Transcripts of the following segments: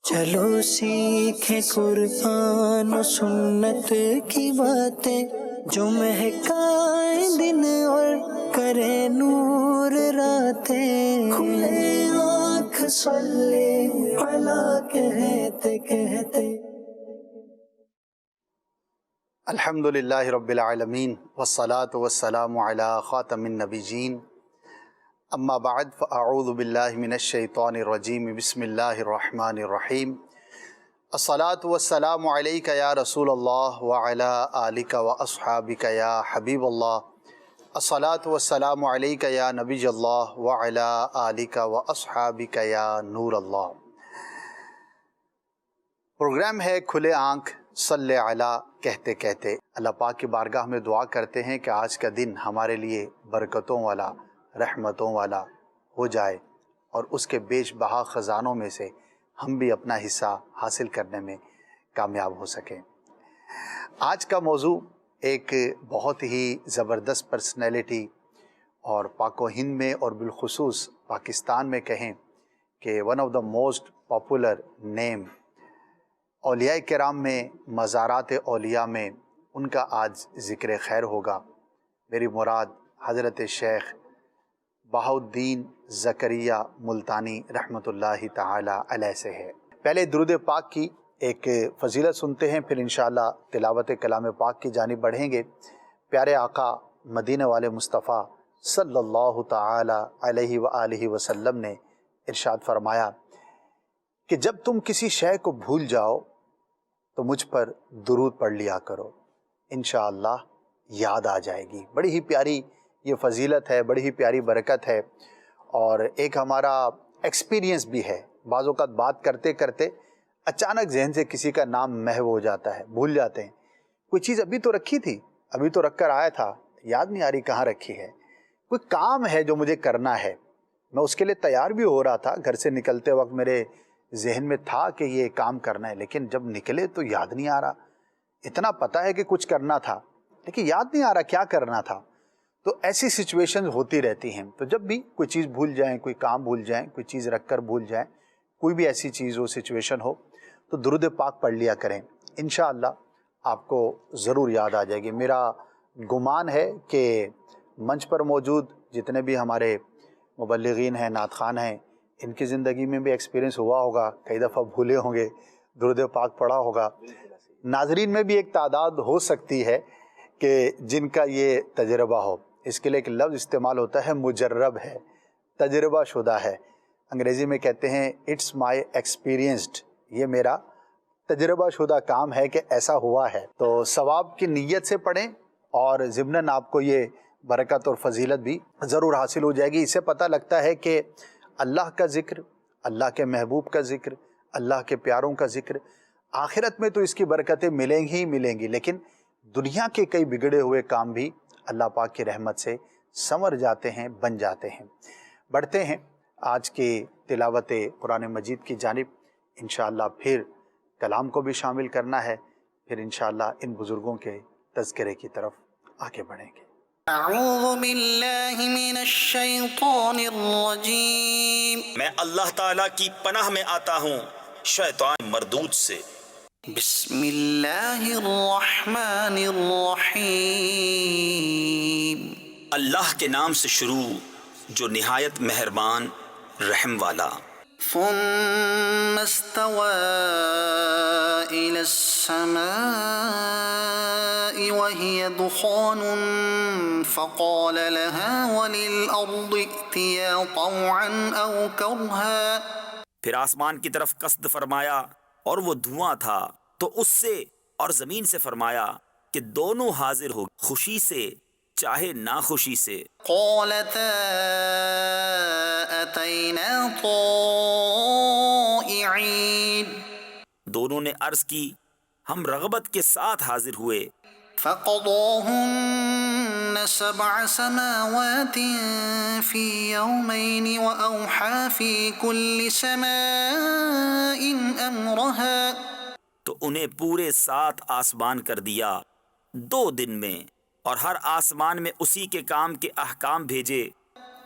چلو سیکھیں قرآن و سنت کی باتیں، جو مہکائیں دن اور کرے نور راتیں، کھلے آنکھ صلی علی کہتے کہتے۔ الحمد للہ رب العالمین والصلاة والسلام علی خاتم النبیین، اما بعد فاعوذ باللہ من الشیطان الرجیم، بسم اللہ الرحمن الرحیم۔ الصلاة والسلام علیک یا رسول اللہ وعلی آلک واصحابک یا حبیب اللہ۔ الصلاة والسلام علیک یا نبی اللہ وعلی آلک واصحابک یا نور اللہ۔ پروگرام ہے کھلے آنکھ صلی علی کہتے کہتے۔ اللہ پاک کی بارگاہ میں دعا کرتے ہیں کہ آج کا دن ہمارے لیے برکتوں والا، رحمتوں والا ہو جائے، اور اس کے بیش بہا خزانوں میں سے ہم بھی اپنا حصہ حاصل کرنے میں کامیاب ہو سکیں۔ آج کا موضوع ایک بہت ہی زبردست پرسنالٹی، اور پاک و ہند میں اور بالخصوص پاکستان میں کہیں کہ one of the most popular name, اولیاء کرام میں، مزارات اولیاء میں ان کا آج ذکر خیر ہوگا۔ میری مراد حضرت شیخ بہاؤالدین زکریا ملتانی رحمۃ اللہ تعالی علیہ سے ہے۔ پہلے درود پاک کی ایک فضیلت سنتے ہیں، پھر انشاءاللہ تلاوت کلام پاک کی جانب بڑھیں گے۔ پیارے آقا مدینہ والے مصطفیٰ صلی اللہ تعالی علیہ وآلہ وسلم نے ارشاد فرمایا کہ جب تم کسی شے کو بھول جاؤ تو مجھ پر درود پڑھ لیا کرو، انشاءاللہ یاد آ جائے گی۔ بڑی ہی پیاری یہ فضیلت ہے، بڑی ہی پیاری برکت ہے، اور ایک ہمارا ایکسپیرینس بھی ہے۔ بعض اوقات بات کرتے کرتے اچانک ذہن سے کسی کا نام محو ہو جاتا ہے، بھول جاتے ہیں۔ کوئی چیز ابھی تو رکھی تھی، ابھی تو رکھ کر آیا تھا، یاد نہیں آ رہی کہاں رکھی ہے۔ کوئی کام ہے جو مجھے کرنا ہے، میں اس کے لیے تیار بھی ہو رہا تھا، گھر سے نکلتے وقت میرے ذہن میں تھا کہ یہ کام کرنا ہے، لیکن جب نکلے تو یاد نہیں آ رہا۔ اتنا پتہ ہے کہ کچھ کرنا تھا، لیکن یاد نہیں آ رہا کیا کرنا تھا۔ تو ایسی سچویشن ہوتی رہتی ہیں۔ تو جب بھی کوئی چیز بھول جائیں، کوئی کام بھول جائیں، کوئی چیز رکھ کر بھول جائیں، کوئی بھی ایسی چیز ہو، سچویشن ہو، تو درود پاک پڑھ لیا کریں، انشاءاللہ آپ کو ضرور یاد آ جائے گی۔ میرا گمان ہے کہ منچ پر موجود جتنے بھی ہمارے مبلغین ہیں، نعت خوان ہیں، ان کی زندگی میں بھی ایکسپیرینس ہوا ہوگا، کئی دفعہ بھولے ہوں گے، درود پاک پڑھا ہوگا۔ ناظرین میں بھی ایک تعداد ہو سکتی ہے کہ جن کا یہ تجربہ ہو۔ اس کے لیے ایک لفظ استعمال ہوتا ہے، مجرب ہے، تجربہ شدہ ہے۔ انگریزی میں کہتے ہیں اٹس مائی ایکسپیرینسڈ، یہ میرا تجربہ شدہ کام ہے کہ ایسا ہوا ہے۔ تو ثواب کی نیت سے پڑھیں، اور ضمناً آپ کو یہ برکت اور فضیلت بھی ضرور حاصل ہو جائے گی۔ اس سے پتہ لگتا ہے کہ اللہ کا ذکر، اللہ کے محبوب کا ذکر، اللہ کے پیاروں کا ذکر، آخرت میں تو اس کی برکتیں ملیں ہی ملیں گی، لیکن دنیا کے کئی بگڑے ہوئے کام بھی اللہ پاک کی رحمت سے سنور جاتے ہیں، بن جاتے ہیں۔ بڑھتے ہیں آج کی تلاوت قرآن مجید کی جانب، انشاءاللہ پھر کلام کو بھی شامل کرنا ہے، پھر انشاءاللہ ان بزرگوں کے تذکرے کی طرف آگے بڑھیں گے۔ اعوذ باللہ من الشیطان الرجیم، میں اللہ تعالیٰ کی پناہ میں آتا ہوں شیطان مردود سے۔ بسم اللہ الرحمن الرحیم، اللہ کے نام سے شروع جو نہایت مہربان رحم والا۔ ثم استوى إلى السماء وهي دخان فقال لها وللأرض ائتيا طوعا أو كرها۔ پھر آسمان کی طرف قصد فرمایا اور وہ دھواں تھا، تو اس سے اور زمین سے فرمایا کہ دونوں حاضر ہو، خوشی سے چاہے ناخوشی سے۔ قالتا أتينا طائعين، دونوں نے عرض کی ہم رغبت کے ساتھ حاضر ہوئے۔ فقضاهن 7 سماوات في يومين وأوحى في كل سماء أمرها، تو انہیں پورے 7 آسمان کر دیا 2 دن میں، اور ہر آسمان میں اسی کے کام کے احکام بھیجے۔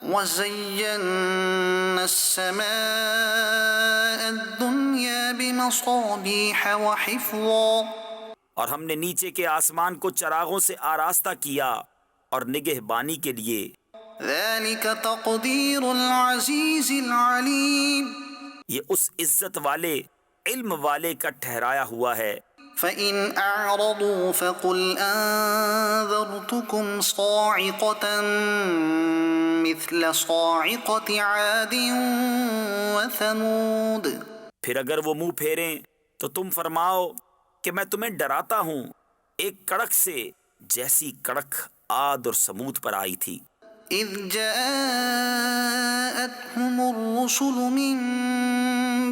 وزينا السماء الدنيا بمصابيح وحفظا اور ہم نے نیچے کے آسمان کو چراغوں سے آراستہ کیا اور نگہبانی کے لیے. ذلك تقدير العزيز العليم یہ اس عزت والے علم والے کا ٹھہرایا ہوا ہے. فإن أعرضوا فقل أنذرتكم صاعقة مثل صاعقة عاد وثمود. پھر اگر وہ منہ پھیریں تو تم فرماؤ کہ میں تمہیں ڈراتا ہوں ایک کڑک سے جیسی کڑک عاد اور سمود پر آئی تھی. إذ جاءتهم الرسل من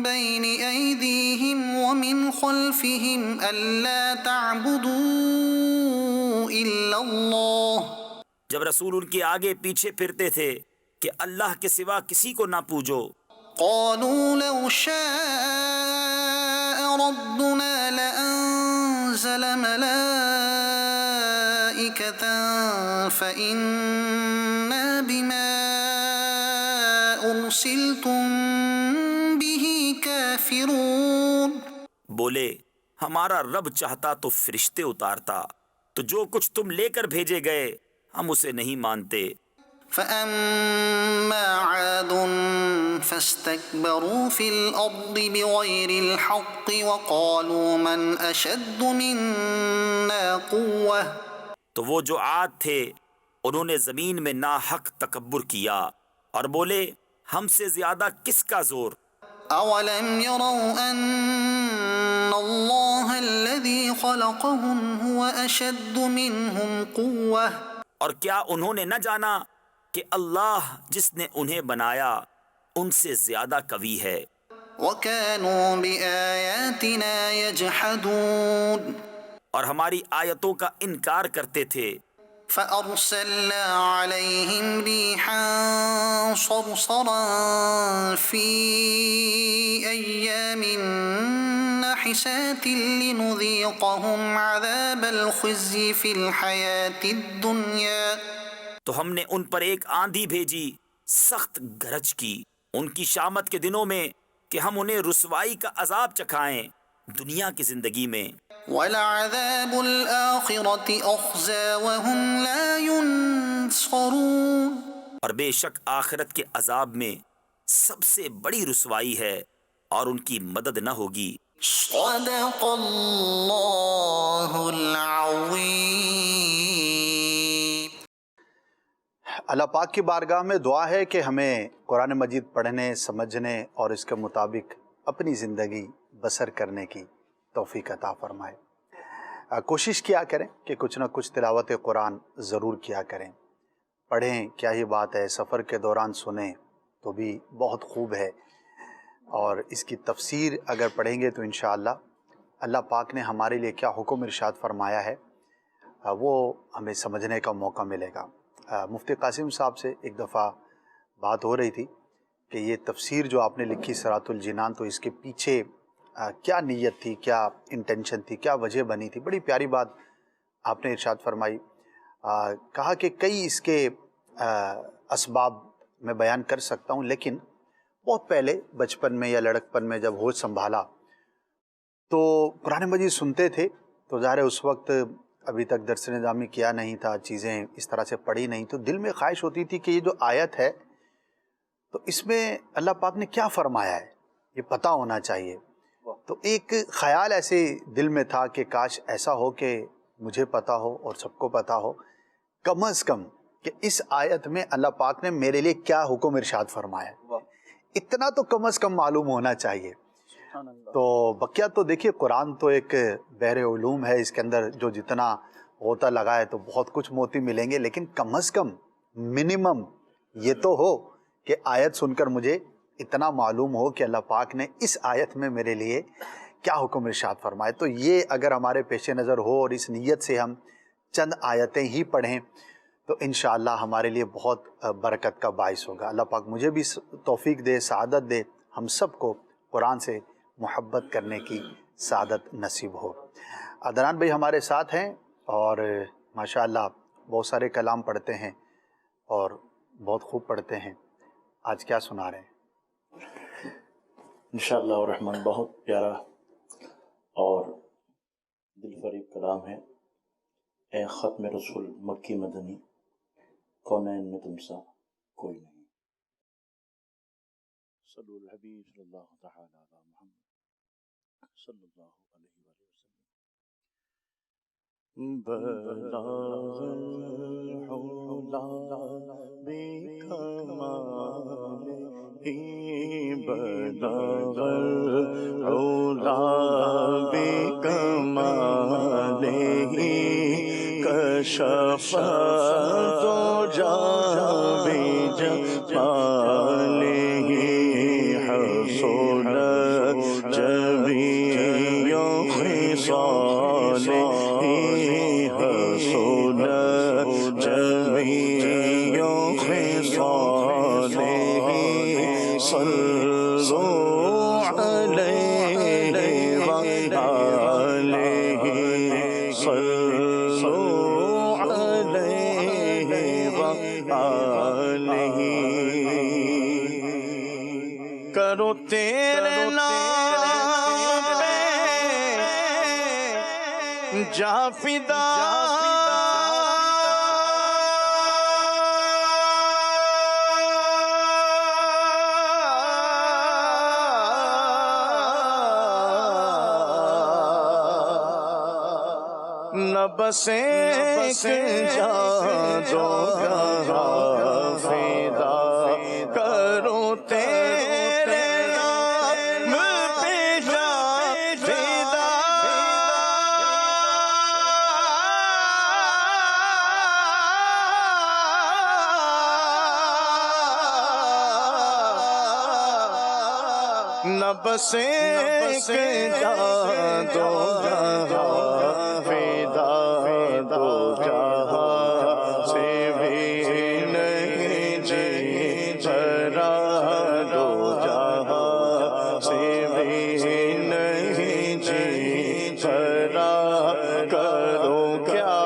بين أيديهم ومن خلفهم ألا تعبدوا إلا الله. جب رسول ان کے آگے پیچھے پھرتے تھے کہ اللہ کے سوا کسی کو نہ پوجو. قالوا لو شاء ربنا لأنزل ملائكة فإنا بما أرسلتم به كافرون. بولے ہمارا رب چاہتا تو فرشتے اتارتا، تو جو کچھ تم لے کر بھیجے گئے ہم اسے نہیں مانتے. فأما عاد فاستكبروا في الأرض بغير الحق وقالوا من أشد منا قوة. تو وہ جو عاد تھے انہوں نے زمین میں ناحق تکبر کیا اور بولے ہم سے زیادہ کس کا زور. أولم يروا أن الله الذي خلقهم هو أشد منهم قوة. اور کیا انہوں نے نہ جانا کہ اللہ جس نے انہیں بنایا ان سے زیادہ قوی ہے. وكانوا بآياتنا يجحدون. اور ہماری آیتوں کا انکار کرتے تھے. فأرسلنا عليهم ريحا صرصرا في أيام نحسات لنذيقهم عذاب الخزي في الحياة الدنيا. تو ہم نے ان پر ایک آندھی بھیجی سخت گرج کی ان کی شامت کے دنوں میں کہ ہم انہیں رسوائی کا عذاب چکھائیں دنیا کی زندگی میں. وَلَعَذَابُ الْآخِرَةِ أَخْزَى وَهُمْ لَا يُنصَرُونَ. اور بے شک آخرت کے عذاب میں سب سے بڑی رسوائی ہے اور ان کی مدد نہ ہوگی. صدق اللہ العظیم. اللہ پاک کی بارگاہ میں دعا ہے کہ ہمیں قرآن مجید پڑھنے، سمجھنے اور اس کے مطابق اپنی زندگی بسر کرنے کی توفیق عطا فرمائے. کوشش کیا کریں کہ کچھ نہ کچھ تلاوت قرآن ضرور کیا کریں. پڑھیں، کیا ہی بات ہے، سفر کے دوران سنیں تو بھی بہت خوب ہے. اور اس کی تفسیر اگر پڑھیں گے تو انشاءاللہ اللہ پاک نے ہمارے لیے کیا حکم ارشاد فرمایا ہے وہ ہمیں سمجھنے کا موقع ملے گا. مفتی قاسم صاحب سے ایک دفعہ بات ہو رہی تھی کہ یہ تفسیر جو آپ نے لکھی صراط الجنان، تو اس کے پیچھے کیا نیت تھی، کیا انٹینشن تھی، کیا وجہ بنی تھی. بڑی پیاری بات آپ نے ارشاد فرمائی. کہا کہ کئی اس کے اسباب میں بیان کر سکتا ہوں، لیکن بہت پہلے بچپن میں یا لڑکپن میں جب ہوش سنبھالا تو قرآن مجید سنتے تھے، تو ظاہر ہے اس وقت ابھی تک درس نظامی کیا نہیں تھا، چیزیں اس طرح سے پڑھی نہیں، تو دل میں خواہش ہوتی تھی کہ یہ جو آیت ہے تو اس میں اللہ پاک نے کیا فرمایا ہے یہ پتہ ہونا چاہیے. تو ایک خیال ایسے دل میں تھا کہ کاش ایسا ہو کہ مجھے پتہ ہو اور سب کو پتہ ہو کم از کم کہ اس آیت میں اللہ پاک نے میرے لیے کیا حکم ارشاد فرمایا ہے، اتنا تو کم از کم معلوم ہونا چاہیے. تو بقیہ تو دیکھیے قرآن تو ایک بحر علوم ہے، اس کے اندر جو جتنا غوطہ لگائے تو بہت کچھ موتی ملیں گے، لیکن کم از کم منیمم یہ تو ہو کہ آیت سن کر مجھے اتنا معلوم ہو کہ اللہ پاک نے اس آیت میں میرے لیے کیا حکم ارشاد فرمائے. تو یہ اگر ہمارے پیش نظر ہو اور اس نیت سے ہم چند آیتیں ہی پڑھیں تو انشاءاللہ ہمارے لیے بہت برکت کا باعث ہوگا. اللہ پاک مجھے بھی توفیق دے، سعادت دے، ہم سب کو قرآن سے محبت کرنے کی سعادت نصیب ہو. عدنان بھائی ہمارے ساتھ ہیں اور ماشاءاللہ بہت سارے کلام پڑھتے ہیں اور بہت خوب پڑھتے ہیں، آج کیا سنا رہے ہیں؟ انشاءاللہ الرحمن بہت پیارا اور دل فریب کلام ہے۔ اے ختم رسول مکی مدنی، کونین میں تم سا کوئی نہیں۔ صلو الحبیب صلی اللہ تعالی علی محمد صلی اللہ علیہ وآلہ وسلم۔ بلاغ الحلا بکمالہ، بلاغ الحلا بکمالہ، کشف الدجی بجمالہ، حسنت جمیع خصالہ، حسنت جمیع خصالہ، صلوا علیہ وآلہ، صلوا علیہ وآلہ۔ کرو تیرے نام پہ جا فدا، نہ بس ایک جادوگاہ فدا، کرو تیرے نام پہ جا فدا، نہ بس ایک جادوگاہ فدا، دو جہاں سے بھی نہیں جی بھرا، دو جہاں سے بھی نہیں جی بھرا، کرو کیا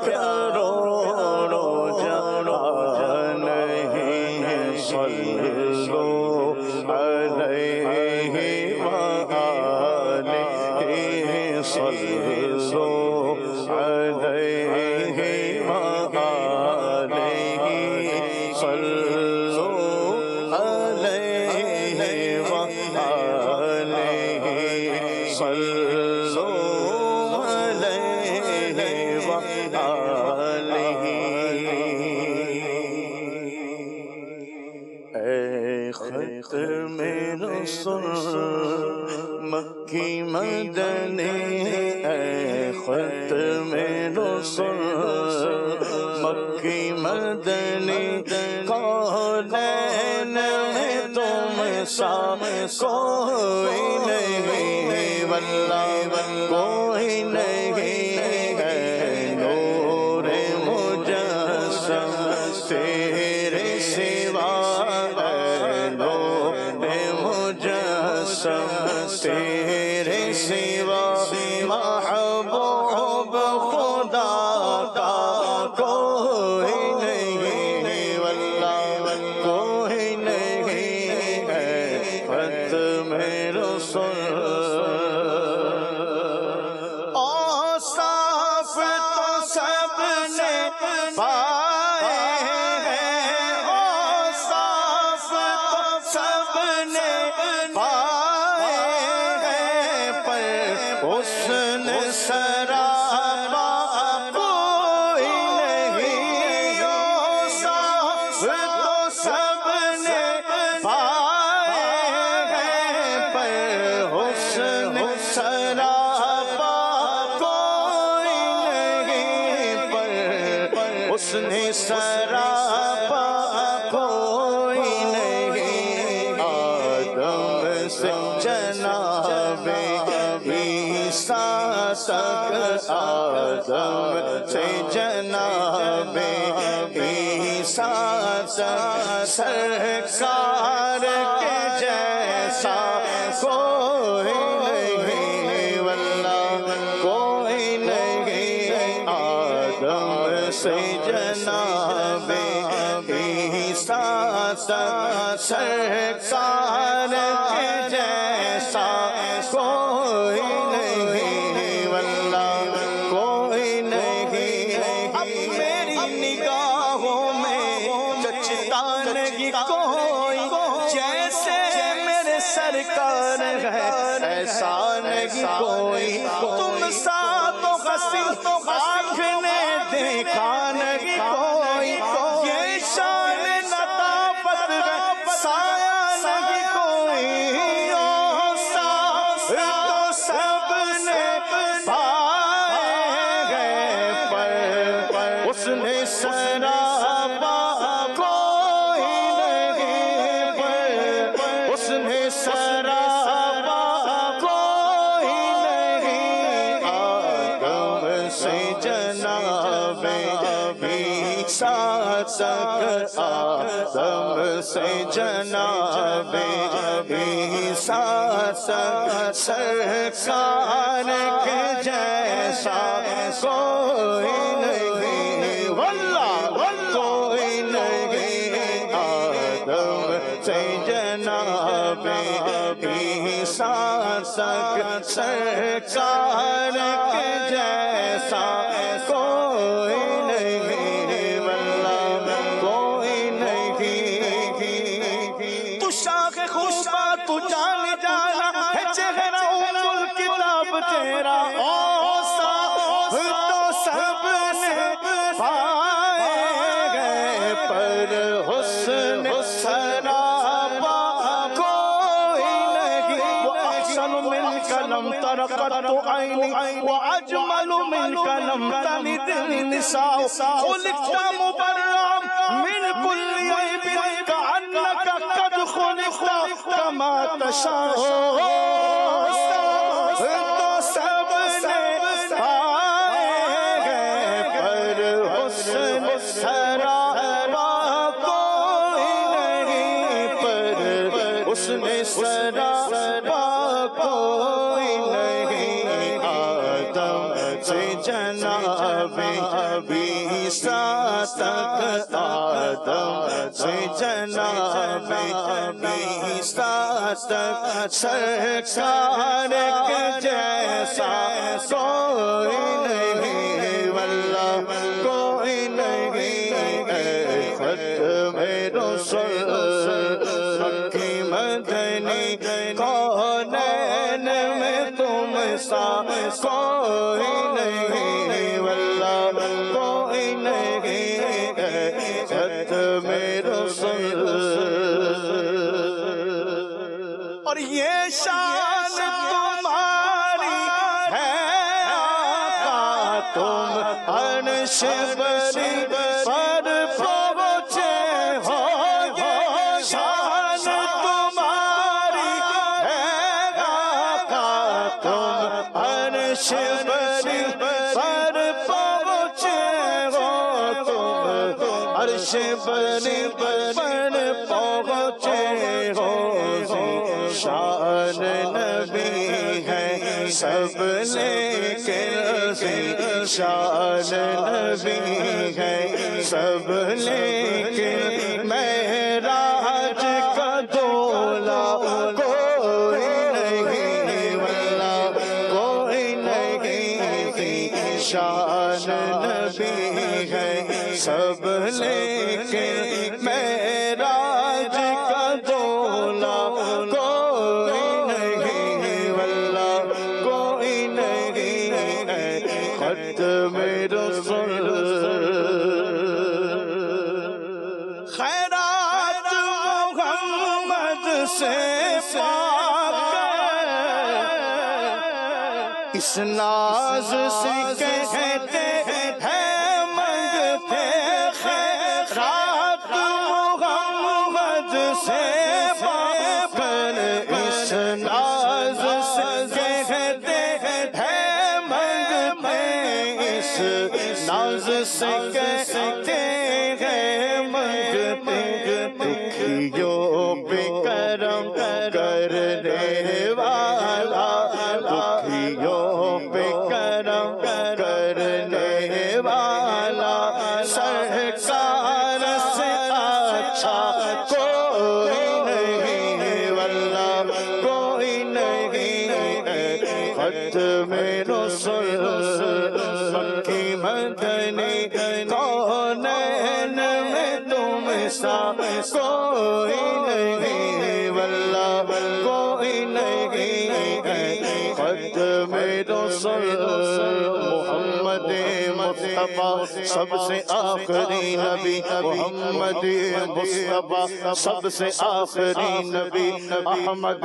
کرو جہاں نہیں، صلو علیہ وآلہ، صلو علیہ وآلہ، صلو علیہ وآلہ، صلو علیہ وآلہ۔ اے ختم رسول مکی مدنی، اے ختم رسول مکی مدنی، کونین میں تم سا کوئی نہیں، واللہ کوئی نہیں ہے، نور مجسم تیرے سوا، نور مجسم تیرے سوا، محبوب خدا کا کوئی نہیں، واللہ کوئی نہیں ہے، ختم رسول۔ اوصاف تو سب نے پائے ہیں، اوصاف تو سب نے پائے ہیں، پر حسن سراپا کوئی نہیں، اوصاف تو سب نے پائے ہیں، پر حسن سراپا کوئی نہیں، پر حسن سراپا کوئی نہیں، آدم سے جناب عیسیٰ تک، آدم سے جناب عیسیٰ تک، سرکار کے جیسا کوئی نہیں، واللہ کوئی نہیں، آدم سے جناب عیسیٰ سرکار کے جیسا کوئی نہیں، واللہ کوئی نہیں۔ اب میری نگاہوں میں جچتا نہیں کوئی، جیسے میرے سرکار ہے ایسا نہیں کوئی۔ تم سا تو ہنسی آنکھ نے دیکھا نہیں کوئی، یہ شان لطافت ہے سایہ نہیں کوئی۔ تو سب نے پائے گئے پر اس نے سراپا کوئی نہیں، پر اس نے سراپا کوئی نہیں۔ آدم سے جناب عیسیٰ تک، آدم سے جناب عیسیٰ تک، سرکار کے جیسا کوئی نہیں، واللہ کوئی نہیں۔ آدم سے جناب عیسیٰ تک، سرکار کے جیسا کوئی نہیں، واللہ کوئی نہیں۔ تو شاخ خوبا تو جان جانا ہے، چہرہ ام الکتاب تیرا اوسا، تو سب نے پائے گئے پر حسن سراپا کوئی نہیں۔ وَأَحْسَنُ مِنْكَ لَمْ تَرَ قَطُّ عَيْنِي وَأَجْمَلُ مِنْكَ لَمْ تَلِدِ النِّسَاءُ، خُلِقْتَ مُبَرَّأً مِنْ كُلِّ عَيْبٍ كَأَنَّكَ قَدْ خُلِقْتَ كَمَا تَشَاءُ۔ تو سب نے پائے گئے پر حسن سراپا کوئی نہیں، پر اس نے سراپا کوئی نہیں۔ آدم سے جناب عیسیٰ تک، آدم سے جناب عیسیٰ تک، سرکار کے جیسا کوئی نہیں، واللہ کوئی نہیں۔ اے ختم رسول مکی مدنی، کونین میں تم سا کوئی نہیں، واللہ کوئی نہیں۔ اے ختم رسول، اور یہ شان تمہاری ہے آقا، تم عرش بری پر پہنچے ہو۔ یہ شان تمہاری ہے آقا، تم عرش بری پر پہنچے ہو، تم عرش بری پر پہنچے ہو۔ شان نبی ہے سب لیکن، شان نبی ہے سب لیکن، معراج کا دولا کوئی نہیں، واللہ کوئی نہیں۔ شان نبی ہے سب لیکن، معراج کا دولا کوئی نہیں، واللہ کوئی نہیں۔ ختم رسول، خیرات محمد سے پاک اس ناز سے کہتے ہیں منگتے خیرات محمد سے پاک، اس ناز سے کہتے ہیں منگتے، اس ناز سے کہتے ہیں منگتے، دکھیوں پہ کرم کرنے والا، دکھیوں پہ کرم کرنے والا، سرکار سے اچھا کوئی ختم رسول مکی مدنی کونین میں تم سا کوئی نہیں واللہ کوئی نہیں ختم رسول محمد مصطفیٰ سب سے آخری نبی محمد مصطفیٰ سب سے آخری نبی احمد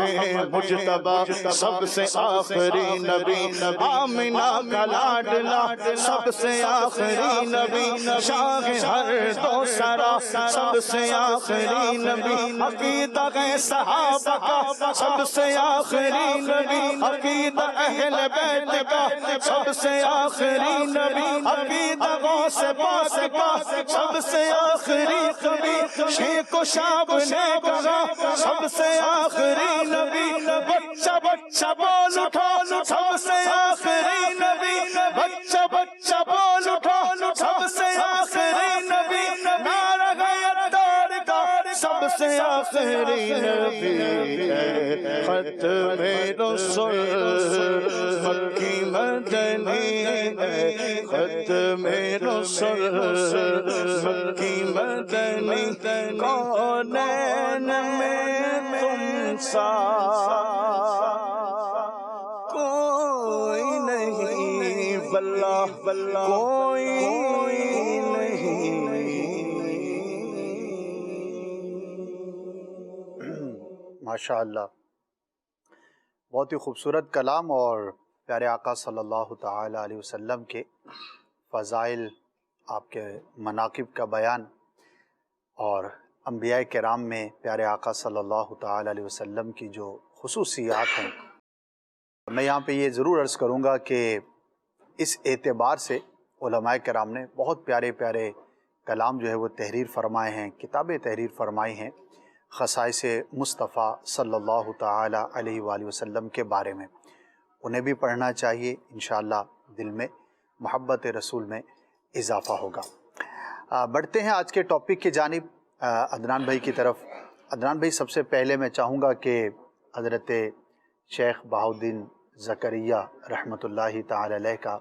مجتبی سب سے آخری نبی آمنہ کا لاڈلا سب سے آخری نبی شاہ ہر دو سرا سب سے آخری نبی عقیدہ صحابہ کا سب سے آخری نبی عقیدہ اہل بیت کا سب سے آخری نبی عقیدہ غوث پاک کا سب سے آخری نبی شیخ و شاب نے کہا سب سے آخری نبی بچہ بچہ بول اٹھا سب سے آخری نبی بچہ بچہ بول اٹھا سب سے آخری نبی نعرہ غیرتار کا سب سے آخری نبی ختم رسول مکی مدنی ختم رسول مکی مدنی کونین میں تم سا کوئی نہیں واللہ کوئی نہیں ماشاء اللہ، بہت ہی خوبصورت کلام اور پیارے آقا صلی اللہ تعالی علیہ وسلم کے فضائل، آپ کے مناقب کا بیان، اور انبیاء کرام میں پیارے آقا صلی اللہ تعالی علیہ وسلم کی جو خصوصیات ہیں، میں یہاں پہ یہ ضرور عرض کروں گا کہ اس اعتبار سے علماء کرام نے بہت پیارے پیارے کلام جو ہے وہ تحریر فرمائے ہیں، کتابیں تحریر فرمائی ہیں خصائص مصطفیٰ صلی اللہ تعالی علیہ وآلہ وسلم کے بارے میں. انہیں بھی پڑھنا چاہیے، انشاءاللہ دل میں محبت رسول میں اضافہ ہوگا. بڑھتے ہیں آج کے ٹاپک کی جانب، عدنان بھائی کی طرف. عدنان بھائی، سب سے پہلے میں چاہوں گا کہ حضرت شیخ بہاؤالدین زکریا رحمۃ اللہ تعالی علیہ کا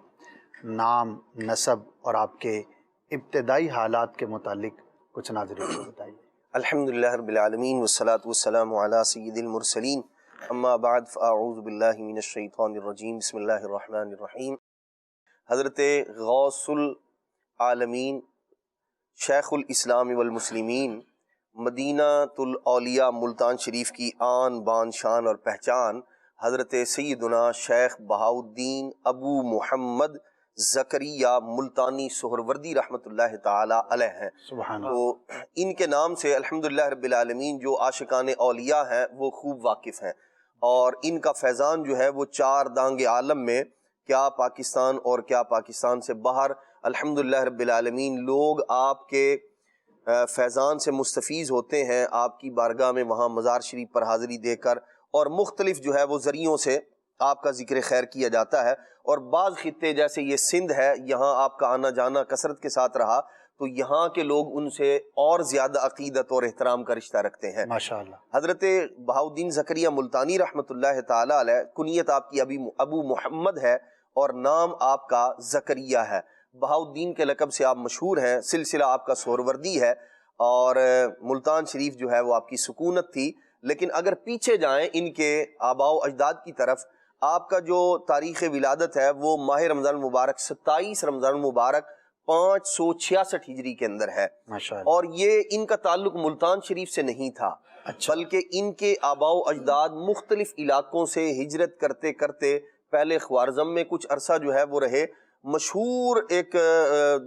نام، نسب اور آپ کے ابتدائی حالات کے متعلق کچھ ناظرین کو بتائیے. الحمدللہ رب العالمین والصلاة والسلام علی سید المرسلین، اما بعد فاعوذ باللہ من الشیطان الرجیم، بسم اللہ الرحمن الرحیم. حضرت غوث العالمین شیخ الاسلام والمسلمین، مدینہ الاولیاء ملتان شریف کی آن بان شان اور پہچان حضرت سیدنا شیخ بہاؤالدین ابو محمد زکریا ملتانی سہروردی رحمۃ اللہ تعالی علیہ ہیں. سبحان اللہ. تو ان کے نام سے الحمدللہ رب العالمین جو عاشقان اولیاء ہیں وہ خوب واقف ہیں، اور ان کا فیضان جو ہے وہ چار دانگ عالم میں، کیا پاکستان اور کیا پاکستان سے باہر، الحمدللہ رب العالمین لوگ آپ کے فیضان سے مستفیض ہوتے ہیں، آپ کی بارگاہ میں وہاں مزار شریف پر حاضری دے کر، اور مختلف جو ہے وہ ذریعوں سے آپ کا ذکر خیر کیا جاتا ہے. اور بعض خطے جیسے یہ سندھ ہے، یہاں آپ کا آنا جانا کثرت کے ساتھ رہا، تو یہاں کے لوگ ان سے اور زیادہ عقیدت اور احترام کا رشتہ رکھتے ہیں. ماشاءاللہ. حضرت بہاؤالدین زکریا ملتانی رحمۃ اللہ تعالی علیہ، کنیت آپ کی ابو محمد ہے اور نام آپ کا زکریا ہے. بہاؤالدین کے لقب سے آپ مشہور ہیں، سلسلہ آپ کا سہروردی ہے، اور ملتان شریف جو ہے وہ آپ کی سکونت تھی. لیکن اگر پیچھے جائیں ان کے آباء و اجداد کی طرف، آپ کا جو تاریخ ولادت ہے وہ ماہ رمضان المبارک 27 رمضان المبارک 566 ہجری کے اندر ہے. ماشاءاللہ. اور یہ ان کا تعلق ملتان شریف سے نہیں تھا، بلکہ ان کے آباء و اجداد مختلف علاقوں سے ہجرت کرتے کرتے پہلے خوارزم میں کچھ عرصہ جو ہے وہ رہے. مشہور ایک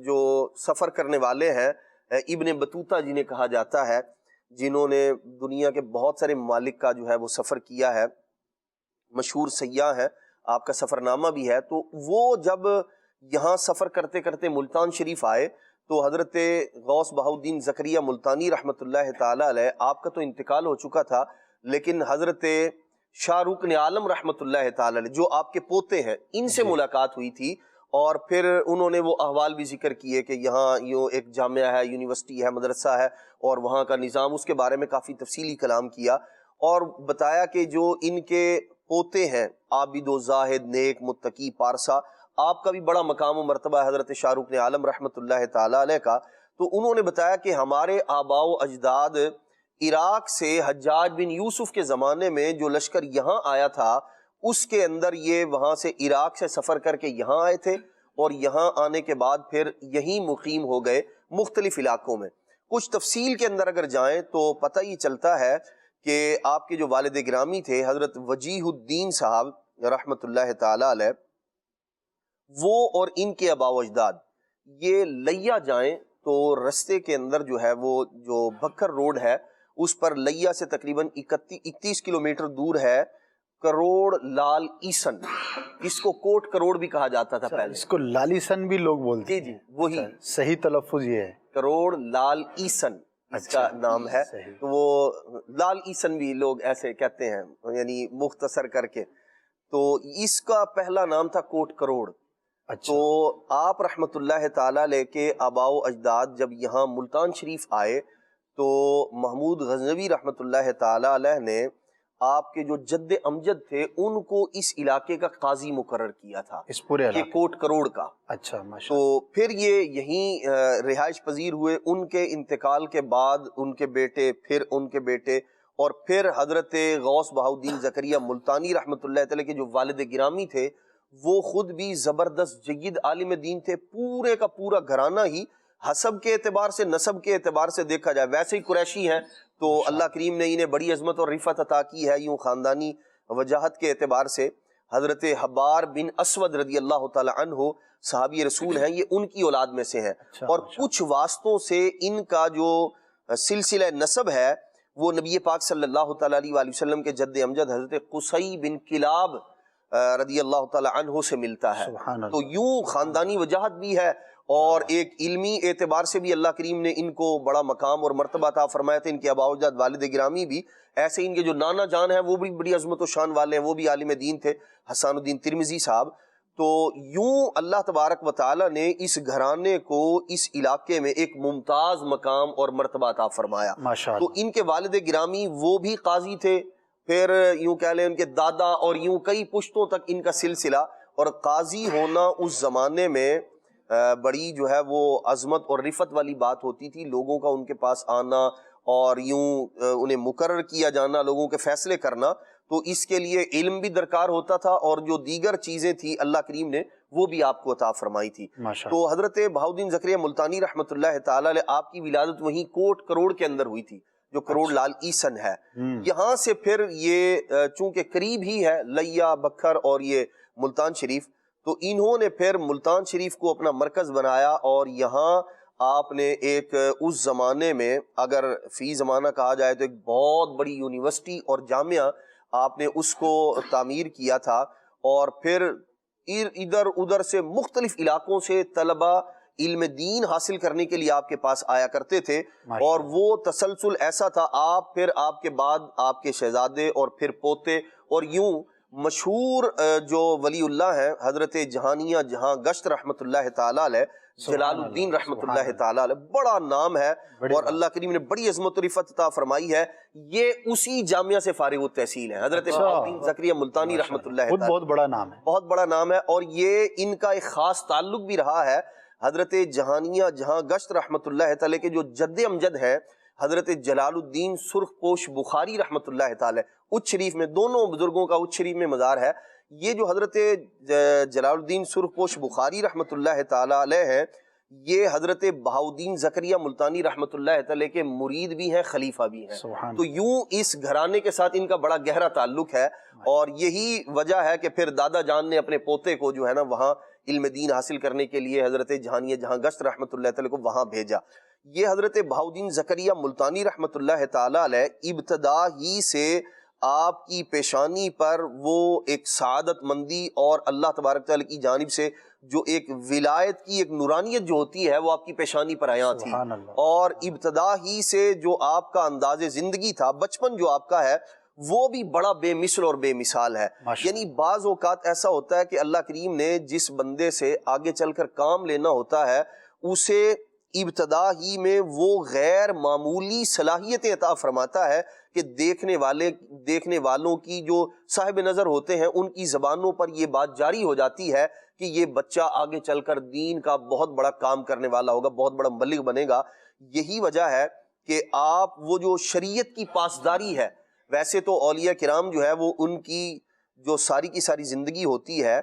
جو سفر کرنے والے ہیں ابن بطوطہ جنہیں کہا جاتا ہے، جنہوں نے دنیا کے بہت سارے ممالک کا جو ہے وہ سفر کیا ہے، مشہور سیاح ہے، آپ کا سفر نامہ بھی ہے. تو وہ جب یہاں سفر کرتے کرتے ملتان شریف آئے تو حضرت غوث بہاؤالدین زکریا ملتانی رحمۃ اللہ تعالی علیہ، آپ کا تو انتقال ہو چکا تھا، لیکن حضرت شاہ رکن عالم رحمۃ اللہ تعالی علیہ جو آپ کے پوتے ہیں، ان سے ملاقات ہوئی تھی. اور پھر انہوں نے وہ احوال بھی ذکر کیے کہ یہاں یوں ایک جامعہ ہے، یونیورسٹی ہے، مدرسہ ہے، اور وہاں کا نظام، اس کے بارے میں کافی تفصیلی کلام کیا. اور بتایا کہ جو ان کے پوتے ہیں عابد و زاہد نیک متقی پارسا، آپ کا بھی بڑا مقام و مرتبہ ہے حضرت شاہ رخ عالم رحمۃ اللہ تعالی علیہ کا، تو انہوں نے بتایا کہ ہمارے آباء و اجداد عراق سے حجاج بن یوسف کے زمانے میں جو لشکر یہاں آیا تھا اس کے اندر یہ وہاں سے عراق سے سفر کر کے یہاں آئے تھے، اور یہاں آنے کے بعد پھر یہیں مقیم ہو گئے مختلف علاقوں میں۔ کچھ تفصیل کے اندر اگر جائیں تو پتہ یہ چلتا ہے کہ آپ کے جو والد گرامی تھے حضرت وجیہ الدین صاحب رحمۃ اللہ تعالی علیہ، وہ اور ان کے آباء و اجداد یہ لیا جائیں تو رستے کے اندر جو ہے وہ جو بکر روڈ ہے اس پر لیا سے تقریباً 31 کلومیٹر دور ہے کروڑ لال ایسن، اس کو کوٹ کروڑ بھی کہا جاتا تھا پہلے، اس کو لالی سن بھی لوگ بولتے جی وہی صحیح تلفظ یہ ہے، کروڑ لال ایسن اس کا نام ہے، تو وہ لال ایسن بھی لوگ ایسے کہتے ہیں یعنی مختصر کر کے، تو اس کا پہلا نام تھا کوٹ کروڑ۔ تو آپ رحمت اللہ تعالی علیہ کے آباء و اجداد جب یہاں ملتان شریف آئے تو محمود غزنوی رحمت اللہ تعالی علیہ نے آپ کے جو جد امجد تھے ان کو اس علاقے کا قاضی مقرر کیا تھا، اس پورے یہ کوٹ کروڑ کا۔ اچھا تو پھر یہ یہیں رہائش پذیر ہوئے، ان کے انتقال کے بعد ان کے بیٹے، پھر ان کے بیٹے، اور پھر حضرت غوث بہاؤدین زکریا ملتانی رحمت اللہ تعالی کے جو والد گرامی تھے وہ خود بھی زبردست جید عالم دین تھے، پورے کا پورا گھرانہ ہی حسب کے اعتبار سے نسب کے اعتبار سے دیکھا جائے ویسے ہی قریشی ہیں، تو اللہ کریم نے انہیں بڑی عظمت اور رفعت عطا کی ہے یوں خاندانی وجاہت کے اعتبار سے۔ حضرت حبار بن اسود رضی اللہ تعالی عنہ صحابی رسول ہیں، یہ ان کی اولاد میں سے ہیں، اور کچھ واسطوں سے ان کا جو سلسلہ نسب ہے وہ نبی پاک صلی اللہ تعالی علیہ وآلہ وسلم کے جد امجد حضرت قصی بن کلاب رضی اللہ تعالی عنہ سے ملتا ہے۔ تو یوں خاندانی وجاہت بھی ہے اور ایک علمی اعتبار سے بھی اللہ کریم نے ان کو بڑا مقام اور مرتبہ عطا فرمایا تھا۔ ان کے آباء و اجداد والد گرامی بھی ایسے، ان کے جو نانا جان ہیں وہ بھی بڑی عظمت و شان والے ہیں، وہ بھی عالم دین تھے، حسان الدین ترمذی صاحب۔ تو یوں اللہ تبارک و تعالی نے اس گھرانے کو اس علاقے میں ایک ممتاز مقام اور مرتبہ عطا فرمایا۔ تو ان کے والد گرامی وہ بھی قاضی تھے، پھر یوں کہہ لیں ان کے دادا، اور یوں کئی پشتوں تک ان کا سلسلہ، اور قاضی ہونا اس زمانے میں بڑی جو ہے وہ عظمت اور رفعت والی بات ہوتی تھی، لوگوں کا ان کے پاس آنا اور یوں انہیں مقرر کیا جانا، لوگوں کے فیصلے کرنا، تو اس کے لیے علم بھی درکار ہوتا تھا، اور جو دیگر چیزیں تھی اللہ کریم نے وہ بھی آپ کو عطا فرمائی تھی۔ تو حضرت بہاؤدین زکریا ملتانی رحمت اللہ تعالی علیہ، آپ کی ولادت وہیں کوٹ کروڑ کے اندر ہوئی تھی جو کروڑ لال ایسن ہے۔ یہاں سے پھر یہ چونکہ قریب ہی ہے لیا، بکھر اور یہ ملتان شریف، تو انہوں نے پھر ملتان شریف کو اپنا مرکز بنایا، اور یہاں آپ نے ایک اس زمانے میں اگر فی زمانہ کہا جائے تو ایک بہت بڑی یونیورسٹی اور جامعہ آپ نے اس کو تعمیر کیا تھا، اور پھر ادھر ادھر سے مختلف علاقوں سے طلبہ علم دین حاصل کرنے کے لیے آپ کے پاس آیا کرتے تھے، اور وہ تسلسل ایسا تھا، آپ پھر آپ کے بعد آپ کے شہزادے اور پھر پوتے، اور یوں مشہور جو ولی اللہ ہیں حضرت جہانیہ جہاں گشت رحمت اللہ تعالی علیہ، جلال الدین رحمت اللہ تعالی علیہ، بڑا نام ہے اور اللہ کریم نے بڑی عظمت و رفعت عطا فرمائی ہے، یہ اسی جامعہ سے فارغ التحصیل ہیں حضرت بہاؤدین زکریا ملتانی رحمت اللہ تعالی، بہت بڑا نام ہے، بہت بڑا نام ہے، اور یہ ان کا ایک خاص تعلق بھی رہا ہے حضرت جہانیہ جہاں گشت رحمت اللہ تعالی کے جو جد امجد ہیں حضرت جلال الدین سرخ پوش بخاری رحمت اللہ تعالی، اچ شریف میں دونوں بزرگوں کا اچ شریف میں مزار ہے۔ یہ جو حضرت جلال الدین سرخ پوش بخاری رحمت اللہ تعالی علیہ ہیں، یہ حضرت بہاؤدین زکریا ملتانی رحمت اللہ تعالی کے مرید بھی ہیں، خلیفہ بھی ہیں، تو یوں اس گھرانے کے ساتھ ان کا بڑا گہرا تعلق ہے، اور یہی وجہ ہے کہ پھر دادا جان نے اپنے پوتے کو جو ہے نا وہاں علم دین حاصل کرنے کے لیے حضرت جہانیہ جہاں گشت رحمت اللہ تعالی کو وہاں بھیجا۔ یہ حضرت بہاؤدین زکریا ملتانی رحمت اللہ تعالی علیہ ابتدا ہی سے آپ کی پیشانی پر وہ ایک سعادت مندی اور اللہ تبارک تعالی کی جانب سے جو ایک ولایت کی ایک نورانیت جو ہوتی ہے وہ آپ کی پیشانی پر عیاں تھی، اور ابتدا ہی سے جو آپ کا انداز زندگی تھا، بچپن جو آپ کا ہے وہ بھی بڑا بے مثل اور بے مثال ہے۔ یعنی بعض اوقات ایسا ہوتا ہے کہ اللہ کریم نے جس بندے سے آگے چل کر کام لینا ہوتا ہے اسے ابتدا ہی میں وہ غیر معمولی صلاحیتیں عطا فرماتا ہے کہ دیکھنے والوں کی جو صاحب نظر ہوتے ہیں ان کی زبانوں پر یہ بات جاری ہو جاتی ہے کہ یہ بچہ آگے چل کر دین کا بہت بڑا کام کرنے والا ہوگا، بہت بڑا مبلغ بنے گا۔ یہی وجہ ہے کہ آپ وہ جو شریعت کی پاسداری ہے، ویسے تو اولیاء کرام جو ہے وہ ان کی جو ساری کی ساری زندگی ہوتی ہے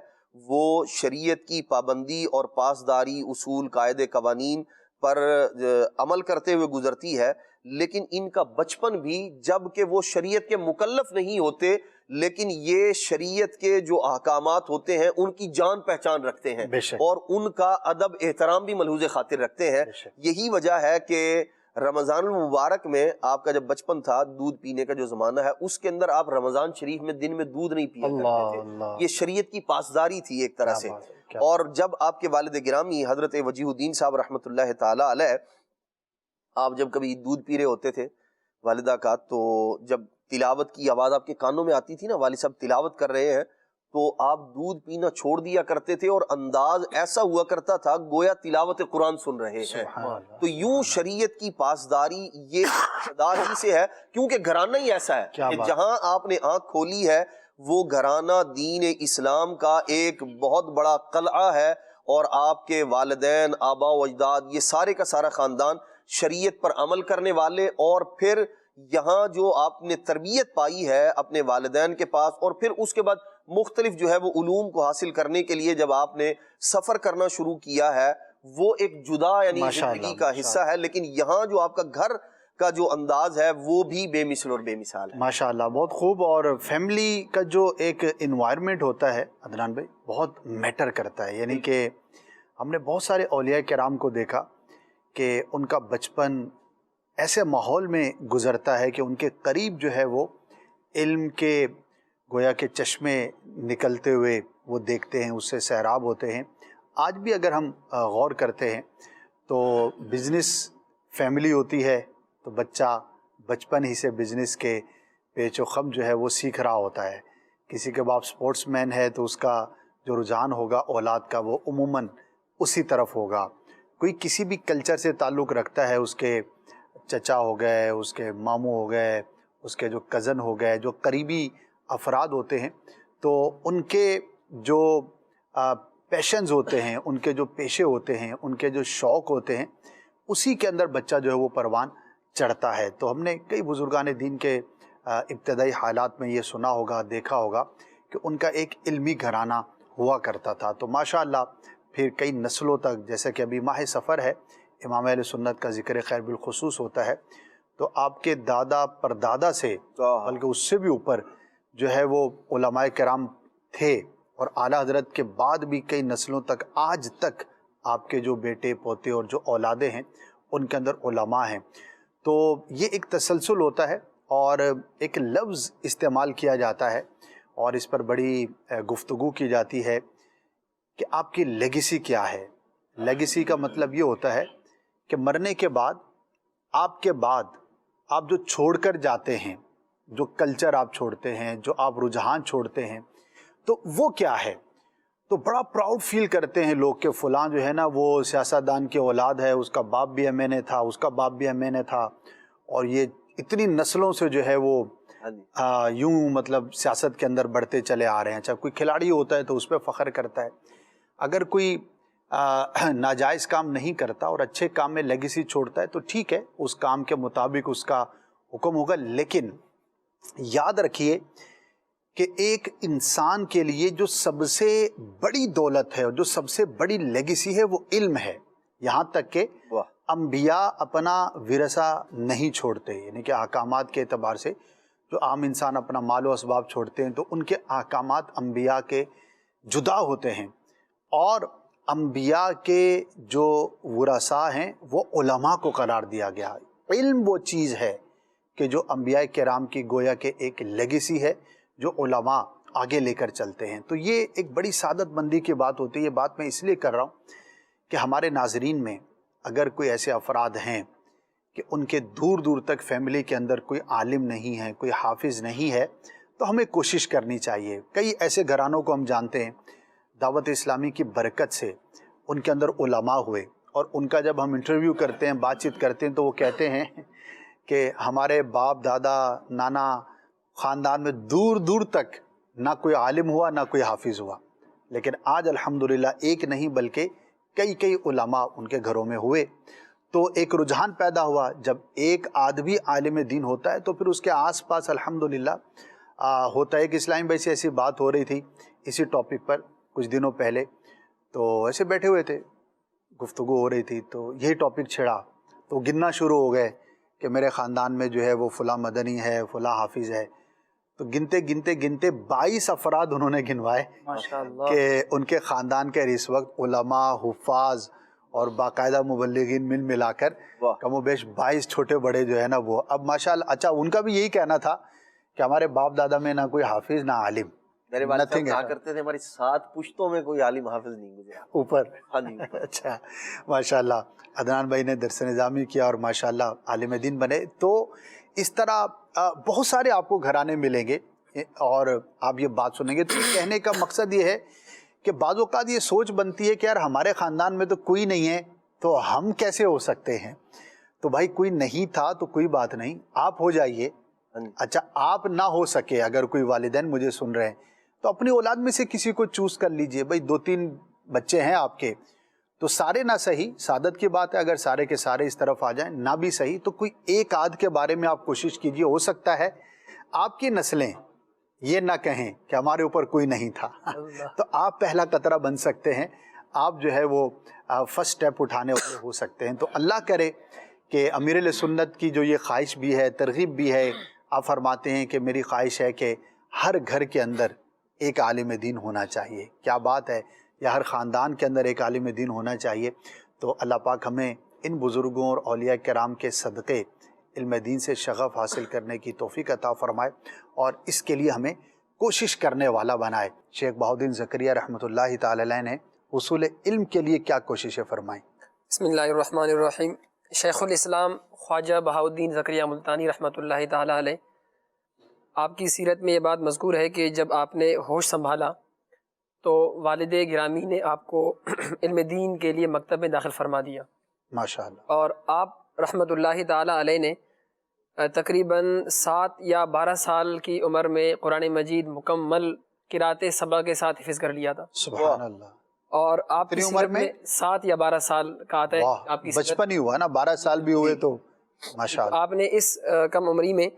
وہ شریعت کی پابندی اور پاسداری، اصول، قاعدے، قوانین پر عمل کرتے ہوئے گزرتی ہے، لیکن ان کا بچپن بھی جب کہ وہ شریعت کے مکلف نہیں ہوتے لیکن یہ شریعت کے جو احکامات ہوتے ہیں ان کی جان پہچان رکھتے ہیں اور ان کا ادب احترام بھی ملحوظ خاطر رکھتے ہیں۔ یہی وجہ ہے کہ رمضان المبارک میں آپ کا جب بچپن تھا، دودھ پینے کا جو زمانہ ہے، اس کے اندر آپ رمضان شریف میں دن میں دودھ نہیں پیا کرتے تھے، یہ شریعت کی پاسداری تھی ایک طرح سے۔ اور جب آپ کے والد گرامی حضرت وجیہ الدین صاحب رحمۃ اللہ تعالی علیہ، آپ جب کبھی دودھ پی رہے ہوتے تھے والدہ کا، تو جب تلاوت کی آواز آپ کے کانوں میں آتی تھی نا، والد صاحب تلاوت کر رہے ہیں، تو آپ دودھ پینا چھوڑ دیا کرتے تھے اور انداز ایسا ہوا کرتا تھا گویا تلاوت قرآن سن رہے ہیں۔ تو یوں شریعت کی پاسداری یہ اقتدار ہی سے ہے، کیونکہ گھرانہ ہی ایسا ہے کہ جہاں آپ نے آنکھ کھولی ہے وہ گھرانہ دین اسلام کا ایک بہت بڑا قلعہ ہے، اور آپ کے والدین، آبا و اجداد، یہ سارے کا سارا خاندان شریعت پر عمل کرنے والے، اور پھر یہاں جو آپ نے تربیت پائی ہے اپنے والدین کے پاس، اور پھر اس کے بعد مختلف جو ہے وہ علوم کو حاصل کرنے کے لیے جب آپ نے سفر کرنا شروع کیا ہے، وہ ایک جدا یعنی زندگی کا حصہ ہے، لیکن یہاں جو آپ کا گھر کا جو انداز ہے وہ بھی بے مثل اور بے مثال ہے۔ ماشاءاللہ، بہت خوب۔ اور فیملی کا جو ایک انوائرمنٹ ہوتا ہے عدنان بھائی، بہت میٹر کرتا ہے۔ یعنی کہ ہم نے بہت سارے اولیاء کرام کو دیکھا کہ ان کا بچپن ایسے ماحول میں گزرتا ہے کہ ان کے قریب جو ہے وہ علم کے گویا کے چشمے نکلتے ہوئے وہ دیکھتے ہیں، اس سے سیراب ہوتے ہیں۔ آج بھی اگر ہم غور کرتے ہیں تو بزنس فیملی ہوتی ہے تو بچہ بچپن ہی سے بزنس کے پیچ و خم جو ہے وہ سیکھ رہا ہوتا ہے۔ کسی کے باپ سپورٹس مین ہے تو اس کا جو رجحان ہوگا اولاد کا وہ عموماً اسی طرف ہوگا۔ کوئی کسی بھی کلچر سے تعلق رکھتا ہے، اس کے چچا ہو گئے، اس کے ماموں ہو گئے، اس کے جو کزن ہو گئے، جو قریبی افراد ہوتے ہیں، تو ان کے جو پیشنز ہوتے ہیں، ان کے جو پیشے ہوتے ہیں، ان کے جو شوق ہوتے ہیں، اسی کے اندر بچہ جو ہے وہ پروان چڑھتا ہے۔ تو ہم نے کئی بزرگان دین کے ابتدائی حالات میں یہ سنا ہوگا، دیکھا ہوگا کہ ان کا ایک علمی گھرانہ ہوا کرتا تھا۔ تو ماشاءاللہ پھر کئی نسلوں تک، جیسے کہ ابھی ماہ سفر ہے، امام اہل سنت کا ذکر خیر بالخصوص ہوتا ہے، تو آپ کے دادا پردادا سے بلکہ اس سے بھی اوپر جو ہے وہ علماء کرام تھے، اور اعلیٰ حضرت کے بعد بھی کئی نسلوں تک آج تک آپ کے جو بیٹے پوتے اور جو اولادیں ہیں ان کے اندر علماء ہیں۔ تو یہ ایک تسلسل ہوتا ہے، اور ایک لفظ استعمال کیا جاتا ہے اور اس پر بڑی گفتگو کی جاتی ہے کہ آپ کی لیگیسی کیا ہے۔ لیگیسی کا مطلب یہ ہوتا ہے کہ مرنے کے بعد آپ جو چھوڑ کر جاتے ہیں، جو کلچر آپ چھوڑتے ہیں، جو آپ رجحان چھوڑتے ہیں، تو وہ کیا ہے۔ تو بڑا پراؤڈ فیل کرتے ہیں لوگ کہ فلاں جو ہے نا وہ سیاستدان کی اولاد ہے، اس کا باپ بھی ایم این اے تھا، اس کا باپ بھی ایم این اے تھا، اور یہ اتنی نسلوں سے جو ہے وہ یوں مطلب سیاست کے اندر بڑھتے چلے آ رہے ہیں۔ چاہے کوئی کھلاڑی ہوتا ہے تو اس پہ فخر کرتا ہے، اگر کوئی ناجائز کام نہیں کرتا اور اچھے کام میں لیگیسی چھوڑتا ہے تو ٹھیک ہے، اس کام کے مطابق اس کا حکم ہوگا۔ لیکن یاد رکھیے کہ ایک انسان کے لیے جو سب سے بڑی دولت ہے اور جو سب سے بڑی لیگیسی ہے وہ علم ہے۔ یہاں تک کہ انبیاء اپنا ورثہ نہیں چھوڑتے، یعنی کہ احکامات کے اعتبار سے جو عام انسان اپنا مال و اسباب چھوڑتے ہیں تو ان کے احکامات انبیاء کے جدا ہوتے ہیں، اور انبیاء کے جو ورثاء ہیں وہ علماء کو قرار دیا گیا۔ علم وہ چیز ہے کہ جو انبیاء کرام کی گویا کہ ایک لیگیسی ہے جو علماء آگے لے کر چلتے ہیں۔ تو یہ ایک بڑی سعادت مندی کی بات ہوتی ہے۔ یہ بات میں اس لیے کر رہا ہوں کہ ہمارے ناظرین میں اگر کوئی ایسے افراد ہیں کہ ان کے دور دور تک فیملی کے اندر کوئی عالم نہیں ہے، کوئی حافظ نہیں ہے، تو ہمیں کوشش کرنی چاہیے۔ کئی ایسے گھرانوں کو ہم جانتے ہیں دعوت اسلامی کی برکت سے ان کے اندر علماء ہوئے، اور ان کا جب ہم انٹرویو کرتے ہیں، بات چیت کرتے ہیں، تو وہ کہتے ہیں کہ ہمارے باپ دادا نانا خاندان میں دور دور تک نہ کوئی عالم ہوا نہ کوئی حافظ ہوا، لیکن آج الحمدللہ ایک نہیں بلکہ کئی علماء ان کے گھروں میں ہوئے۔ تو ایک رجحان پیدا ہوا، جب ایک آدمی عالم دین ہوتا ہے تو پھر اس کے آس پاس الحمدللہ ہوتا ہے۔ کہ اسلامی بھائی سے ایسی بات ہو رہی تھی اسی ٹاپک پر کچھ دنوں پہلے، تو ایسے بیٹھے ہوئے تھے، گفتگو ہو رہی تھی، تو یہی ٹاپک چھڑا تو گننا شروع ہو گئے کہ میرے خاندان میں جو ہے وہ فلاں مدنی ہے، فلاں حافظ ہے۔ تو گنتے 22 افراد انہوں نے گنوائے کہ ان کے خاندان کے اس وقت علماء، حفاظ اور باقاعدہ مبلغین ملا کر کم و بیش 22 چھوٹے بڑے جو ہے نا وہ اب ماشاءاللہ۔ اچھا، ان کا بھی یہی کہنا تھا کہ ہمارے باپ دادا میں نہ کوئی حافظ نہ عالم، میرے والد صاحب کہا کرتے تھے ہماری 7 پشتوں میں کوئی عالم حافظ نہیں گزرا اوپر۔ ہاں جی اچھا، ماشاءاللہ عدنان بھائی نے درس نظامی کیا اور ماشاءاللہ عالم دین بنے۔ تو اس طرح بہت سارے آپ کو گھرانے ملیں گے اور آپ یہ بات سنیں گے۔ تو کہنے کا مقصد یہ ہے کہ بعض اوقات یہ سوچ بنتی ہے کہ یار ہمارے خاندان میں تو کوئی نہیں ہے تو ہم کیسے ہو سکتے ہیں؟ تو بھائی کوئی نہیں تھا تو کوئی بات نہیں، آپ ہو جائیے۔ اچھا، آپ نہ ہو سکے اگر کوئی والدین مجھے سن رہے ہیں تو اپنی اولاد میں سے کسی کو چوز کر لیجئے۔ بھائی 2-3 بچے ہیں آپ کے تو سارے نہ صحیح، سعادت کی بات ہے اگر سارے کے سارے اس طرف آ جائیں، نہ بھی صحیح تو کوئی ایک آدھ کے بارے میں آپ کوشش کیجئے۔ ہو سکتا ہے آپ کی نسلیں یہ نہ کہیں کہ ہمارے اوپر کوئی نہیں تھا تو آپ پہلا قطرہ بن سکتے ہیں، آپ جو ہے وہ فرسٹ سٹیپ اٹھانے والے ہو سکتے ہیں۔ تو اللہ کرے کہ امیر اہل سنت کی جو یہ خواہش بھی ہے، ترغیب بھی ہے، آپ فرماتے ہیں کہ میری خواہش ہے کہ ہر گھر کے اندر ایک عالم دین ہونا چاہیے۔ کیا بات ہے، یا ہر خاندان کے اندر ایک عالم دین ہونا چاہیے۔ تو اللہ پاک ہمیں ان بزرگوں اور اولیاء کرام کے صدقے علم دین سے شغف حاصل کرنے کی توفیق عطا فرمائے اور اس کے لیے ہمیں کوشش کرنے والا بنائے۔ شیخ بہاؤالدین زکریا رحمۃ اللہ تعالی علیہ نے حصول علم کے لیے کیا کوششیں فرمائیں؟ بسم اللہ الرحمن الرحیم۔ شیخ الاسلام خواجہ بہاؤالدین زکریا ملتانی رحمۃ اللہ تعالی علیہ، آپ کی سیرت میں یہ بات مذکور ہے کہ جب آپ نے ہوش سنبھالا تو والد گرامی نے آپ کو علم دین کے لیے مکتب میں داخل فرما دیا ماشاءاللہ، اور آپ رحمۃ اللہ تعالی علیہ نے تقریباً 7 یا 12 سال کی عمر میں قرآن مجید مکمل قرأت سبع کے ساتھ حفظ کر لیا تھا۔ سبحان اللہ۔ اور آپ کی عمر میں 7 یا 12 سال کا آتا ہے آپ کی بچپن ہی ہوا نا، 12 سال بھی ہوئے تو ماشاءاللہ۔ آپ نے اس کم عمری میں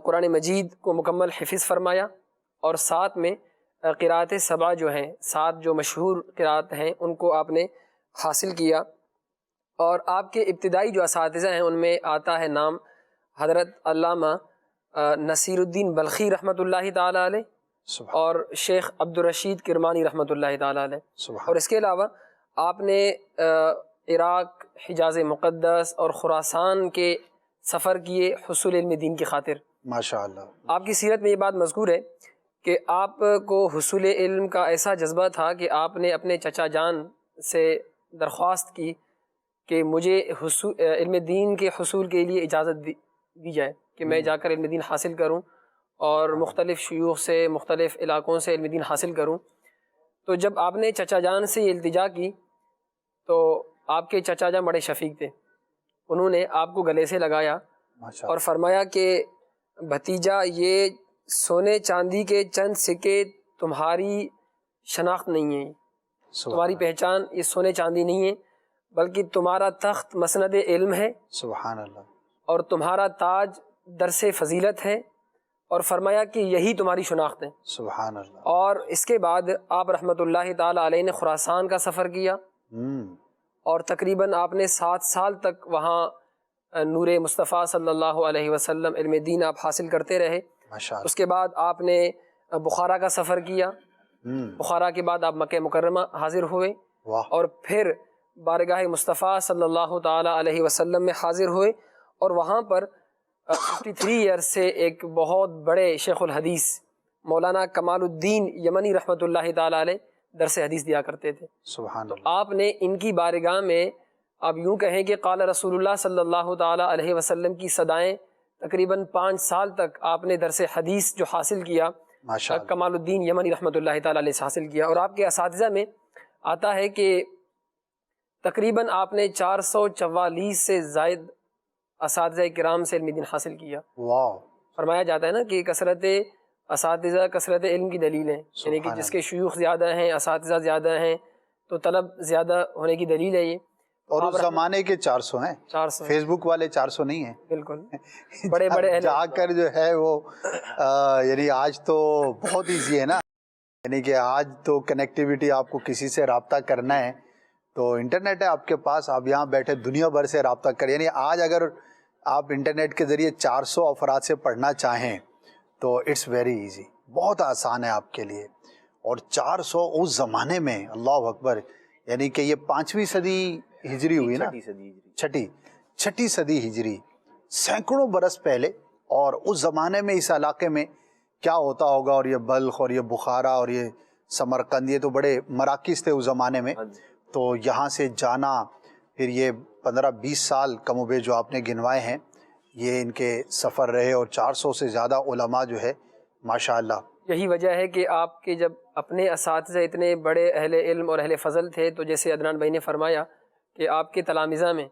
قرآن مجید کو مکمل حفظ فرمایا اور ساتھ میں قرأت سبع جو ہیں، 7 جو مشہور قرأت ہیں ان کو آپ نے حاصل کیا۔ اور آپ کے ابتدائی جو اساتذہ ہیں ان میں آتا ہے نام حضرت علامہ نصیر الدین بلخی رحمۃ اللہ تعالی علیہ اور شیخ عبدالرشید کرمانی رحمۃ اللہ تعالی علیہ۔ اور اس کے علاوہ آپ نے عراق، حجاز مقدس اور خراسان کے سفر کیے حصول علم دین کی خاطر۔ ماشاءاللہ۔ آپ کی سیرت میں یہ بات مذکور ہے کہ آپ کو حصول علم کا ایسا جذبہ تھا کہ آپ نے اپنے چچا جان سے درخواست کی کہ مجھے علم دین کے حصول کے لیے اجازت دی جائے کہ میں جا کر علم دین حاصل کروں اور مختلف شیوخ سے، مختلف علاقوں سے علم دین حاصل کروں۔ تو جب آپ نے چچا جان سے یہ التجا کی تو آپ کے چچا جان بڑے شفیق تھے، انہوں نے آپ کو گلے سے لگایا اور فرمایا کہ بھتیجا، یہ سونے چاندی کے چند سکے تمہاری شناخت نہیں ہے، تمہاری پہچان یہ سونے چاندی نہیں ہے، بلکہ تمہارا تخت مسند علم ہے، سبحان اللہ، اور تمہارا تاج درس فضیلت ہے، اور فرمایا کہ یہی تمہاری شناخت ہے۔ سبحان اللہ۔ اور اس کے بعد آپ رحمۃ اللہ تعالی علیہ نے خراسان کا سفر کیا اور تقریباً آپ نے 7 سال تک وہاں نور مصطفیٰ صلی اللہ علیہ وسلم علم دین آپ حاصل کرتے رہے۔ اس کے بعد آپ نے بخارا کا سفر کیا، بخارا کے بعد آپ مکہ مکرمہ حاضر ہوئے اور پھر بارگاہ مصطفیٰ صلی اللہ تعالی علیہ وسلم میں حاضر ہوئے، اور وہاں پر 53 ایئرز سے ایک بہت بڑے شیخ الحدیث مولانا کمال الدین یمنی رحمۃ اللہ تعالی علیہ درس حدیث دیا کرتے تھے۔ سبحان اللہ۔ آپ نے ان کی بارگاہ میں آپ یوں کہیں کہ قال رسول اللہ صلی اللہ تعالی علیہ وسلم کی صدائیں تقریباً 5 سال تک آپ نے درس حدیث جو حاصل کیا کمال الدین یمنی رحمۃ اللہ تعالی علیہ سے حاصل کیا۔ اور آپ کے اساتذہ میں آتا ہے کہ تقریباً آپ نے 444 سے زائد اساتذہ کرام سے علم دین حاصل کیا۔ واہ، فرمایا جاتا ہے نا کہ کثرت اساتذہ کثرت علم کی دلیل ہے، یعنی کہ جس کے شیوخ زیادہ ہیں، اساتذہ زیادہ ہیں، تو طلب زیادہ ہونے کی دلیل ہے یہ۔ اور اس زمانے کے 400 ہیں، 400 فیس بک والے 400 نہیں ہیں، بالکل بڑے بڑے اہل جا کر جو ہے وہ یعنی آج تو بہت ایزی ہے نا، یعنی کہ آج تو کنیکٹیویٹی، آپ کو کسی سے رابطہ کرنا ہے تو انٹرنیٹ ہے آپ کے پاس، آپ یہاں بیٹھے دنیا بھر سے رابطہ کریں، یعنی آج اگر آپ انٹرنیٹ کے ذریعے 400 افراد سے پڑھنا چاہیں تو اٹس ویری ایزی، بہت آسان ہے آپ کے لیے۔ اور 400 اس زمانے میں، اللہ اکبر، یعنی کہ یہ 5ویں صدی ہجری ہوئی نا، چھٹی صدی ہجری، سینکڑوں برس پہلے۔ اور اس زمانے میں اس علاقے میں کیا ہوتا ہوگا، اور یہ بلخ اور یہ بخارا اور یہ سمرقند، یہ تو بڑے مراکز تھے اس زمانے میں، تو یہاں سے جانا، پھر یہ 15-20 سال کم و بیش جو آپ نے گنوائے ہیں، یہ ان کے سفر رہے، اور 400 سے زیادہ علماء جو ہے ماشاءاللہ۔ یہی وجہ ہے کہ آپ کے جب اپنے اساتذہ اتنے بڑے اہل علم اور اہل فضل تھے، تو جیسے عدنان بھائی نے فرمایا کہ آپ کے تلامذہ میں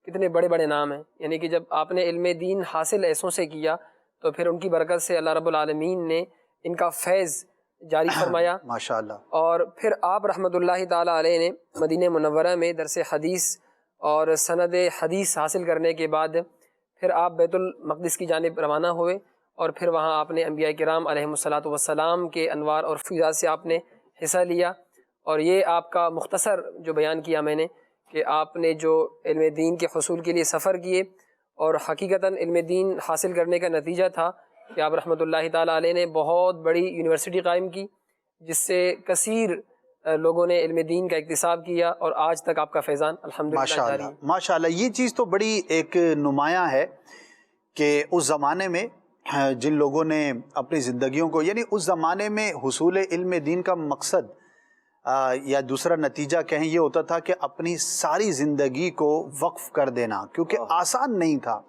کتنے بڑے بڑے نام ہیں، یعنی کہ جب آپ نے علم دین حاصل ایسوں سے کیا تو پھر ان کی برکت سے اللہ رب العالمین نے ان کا فیض جاری فرمایا ماشاءاللہ۔ اور پھر آپ رحمۃ اللہ تعالیٰ علیہ نے مدینہ منورہ میں درس حدیث اور سند حدیث حاصل کرنے کے بعد پھر آپ بیت المقدس کی جانب روانہ ہوئے، اور پھر وہاں آپ نے انبیاء کرام علیہم الصلاۃ والسلام کے انوار اور فیضات سے آپ نے حصہ لیا۔ اور یہ آپ کا مختصر جو بیان کیا میں نے کہ آپ نے جو علم دین کے حصول کے لیے سفر کیے، اور حقیقتاً علم دین حاصل کرنے کا نتیجہ تھا کہ آپ رحمۃ اللہ تعالیٰ علیہ نے بہت بڑی یونیورسٹی قائم کی، جس سے کثیر لوگوں نے علم دین کا اکتساب کیا، اور آج تک آپ کا فیضان الحمدللہ جاری ہے۔ ماشاءاللہ، یہ چیز تو بڑی ایک نمایاں ہے کہ اس زمانے میں جن لوگوں نے اپنی زندگیوں کو، یعنی اس زمانے میں حصول علم دین کا مقصد یا دوسرا نتیجہ کہیں یہ ہوتا تھا کہ اپنی ساری زندگی کو وقف کر دینا، کیونکہ آسان نہیں تھا،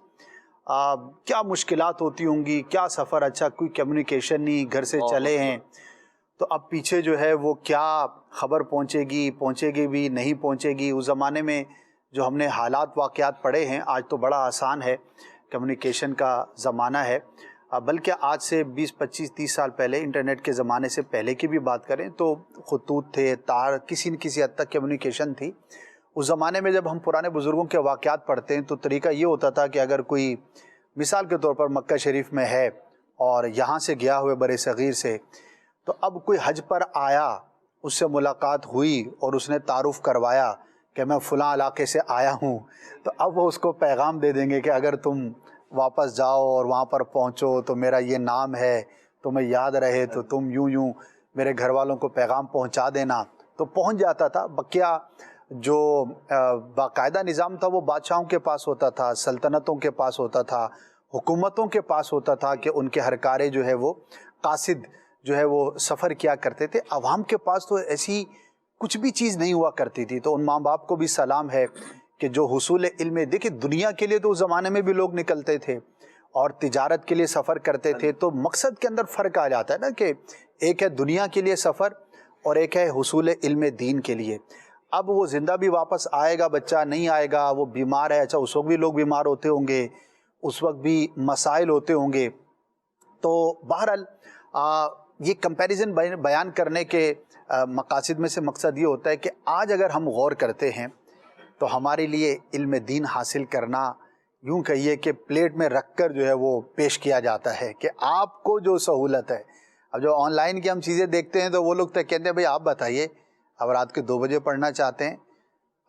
کیا مشکلات ہوتی ہوں گی، کیا سفر، اچھا کوئی کمیونیکیشن نہیں، گھر سے چلے ہیں تو اب پیچھے جو ہے وہ کیا خبر پہنچے گی بھی نہیں پہنچے گی۔ اس زمانے میں جو ہم نے حالات واقعات پڑھے ہیں، آج تو بڑا آسان ہے، کمیونیکیشن کا زمانہ ہے، بلکہ آج سے 20-25-30 سال پہلے، انٹرنیٹ کے زمانے سے پہلے کی بھی بات کریں تو خطوط تھے، تار، کسی نہ کسی حد تک کمیونیکیشن تھی۔ اس زمانے میں جب ہم پرانے بزرگوں کے واقعات پڑھتے ہیں تو طریقہ یہ ہوتا تھا کہ اگر کوئی مثال کے طور پر مکہ شریف میں ہے اور یہاں سے گیا ہوئے بر صغیر سے، تو اب کوئی حج پر آیا، اس سے ملاقات ہوئی اور اس نے تعارف کروایا کہ میں فلاں علاقے سے آیا ہوں، تو اب وہ اس کو پیغام دے دیں گے کہ اگر تم واپس جاؤ اور وہاں پر پہنچو تو میرا یہ نام ہے، تمہیں یاد رہے تو تم یوں میرے گھر والوں کو پیغام پہنچا دینا، تو پہنچ جاتا تھا۔ بقیہ جو باقاعدہ نظام تھا وہ بادشاہوں کے پاس ہوتا تھا، سلطنتوں کے پاس ہوتا تھا، حکومتوں کے پاس ہوتا تھا کہ ان کے ہرکارے جو ہے وہ قاصد جو ہے وہ سفر کیا کرتے تھے۔ عوام کے پاس تو ایسی کچھ بھی چیز نہیں ہوا کرتی تھی، تو ان ماں باپ کو بھی سلام ہے کہ جو حصول علم، دیکھیں دنیا کے لیے تو اس زمانے میں بھی لوگ نکلتے تھے اور تجارت کے لیے سفر کرتے تھے، تو مقصد کے اندر فرق آ جاتا ہے نا کہ ایک ہے دنیا کے لیے سفر اور ایک ہے حصول علم دین کے لیے۔ اب وہ زندہ بھی واپس آئے گا، بچہ نہیں آئے گا، وہ بیمار ہے، اچھا اس وقت بھی لوگ بیمار ہوتے ہوں گے، اس وقت بھی مسائل ہوتے ہوں گے، تو بہرحال یہ کمپیریزن بیان کرنے کے مقاصد میں سے مقصد یہ ہوتا ہے کہ آج اگر ہم غور کرتے ہیں تو ہمارے لیے علم دین حاصل کرنا یوں کہیے کہ پلیٹ میں رکھ کر جو ہے وہ پیش کیا جاتا ہے کہ آپ کو جو سہولت ہے۔ اب جو آن لائن کی ہم چیزیں دیکھتے ہیں تو وہ لوگ تو کہتے ہیں بھائی آپ بتائیے، اب رات کے 2 بجے پڑھنا چاہتے ہیں،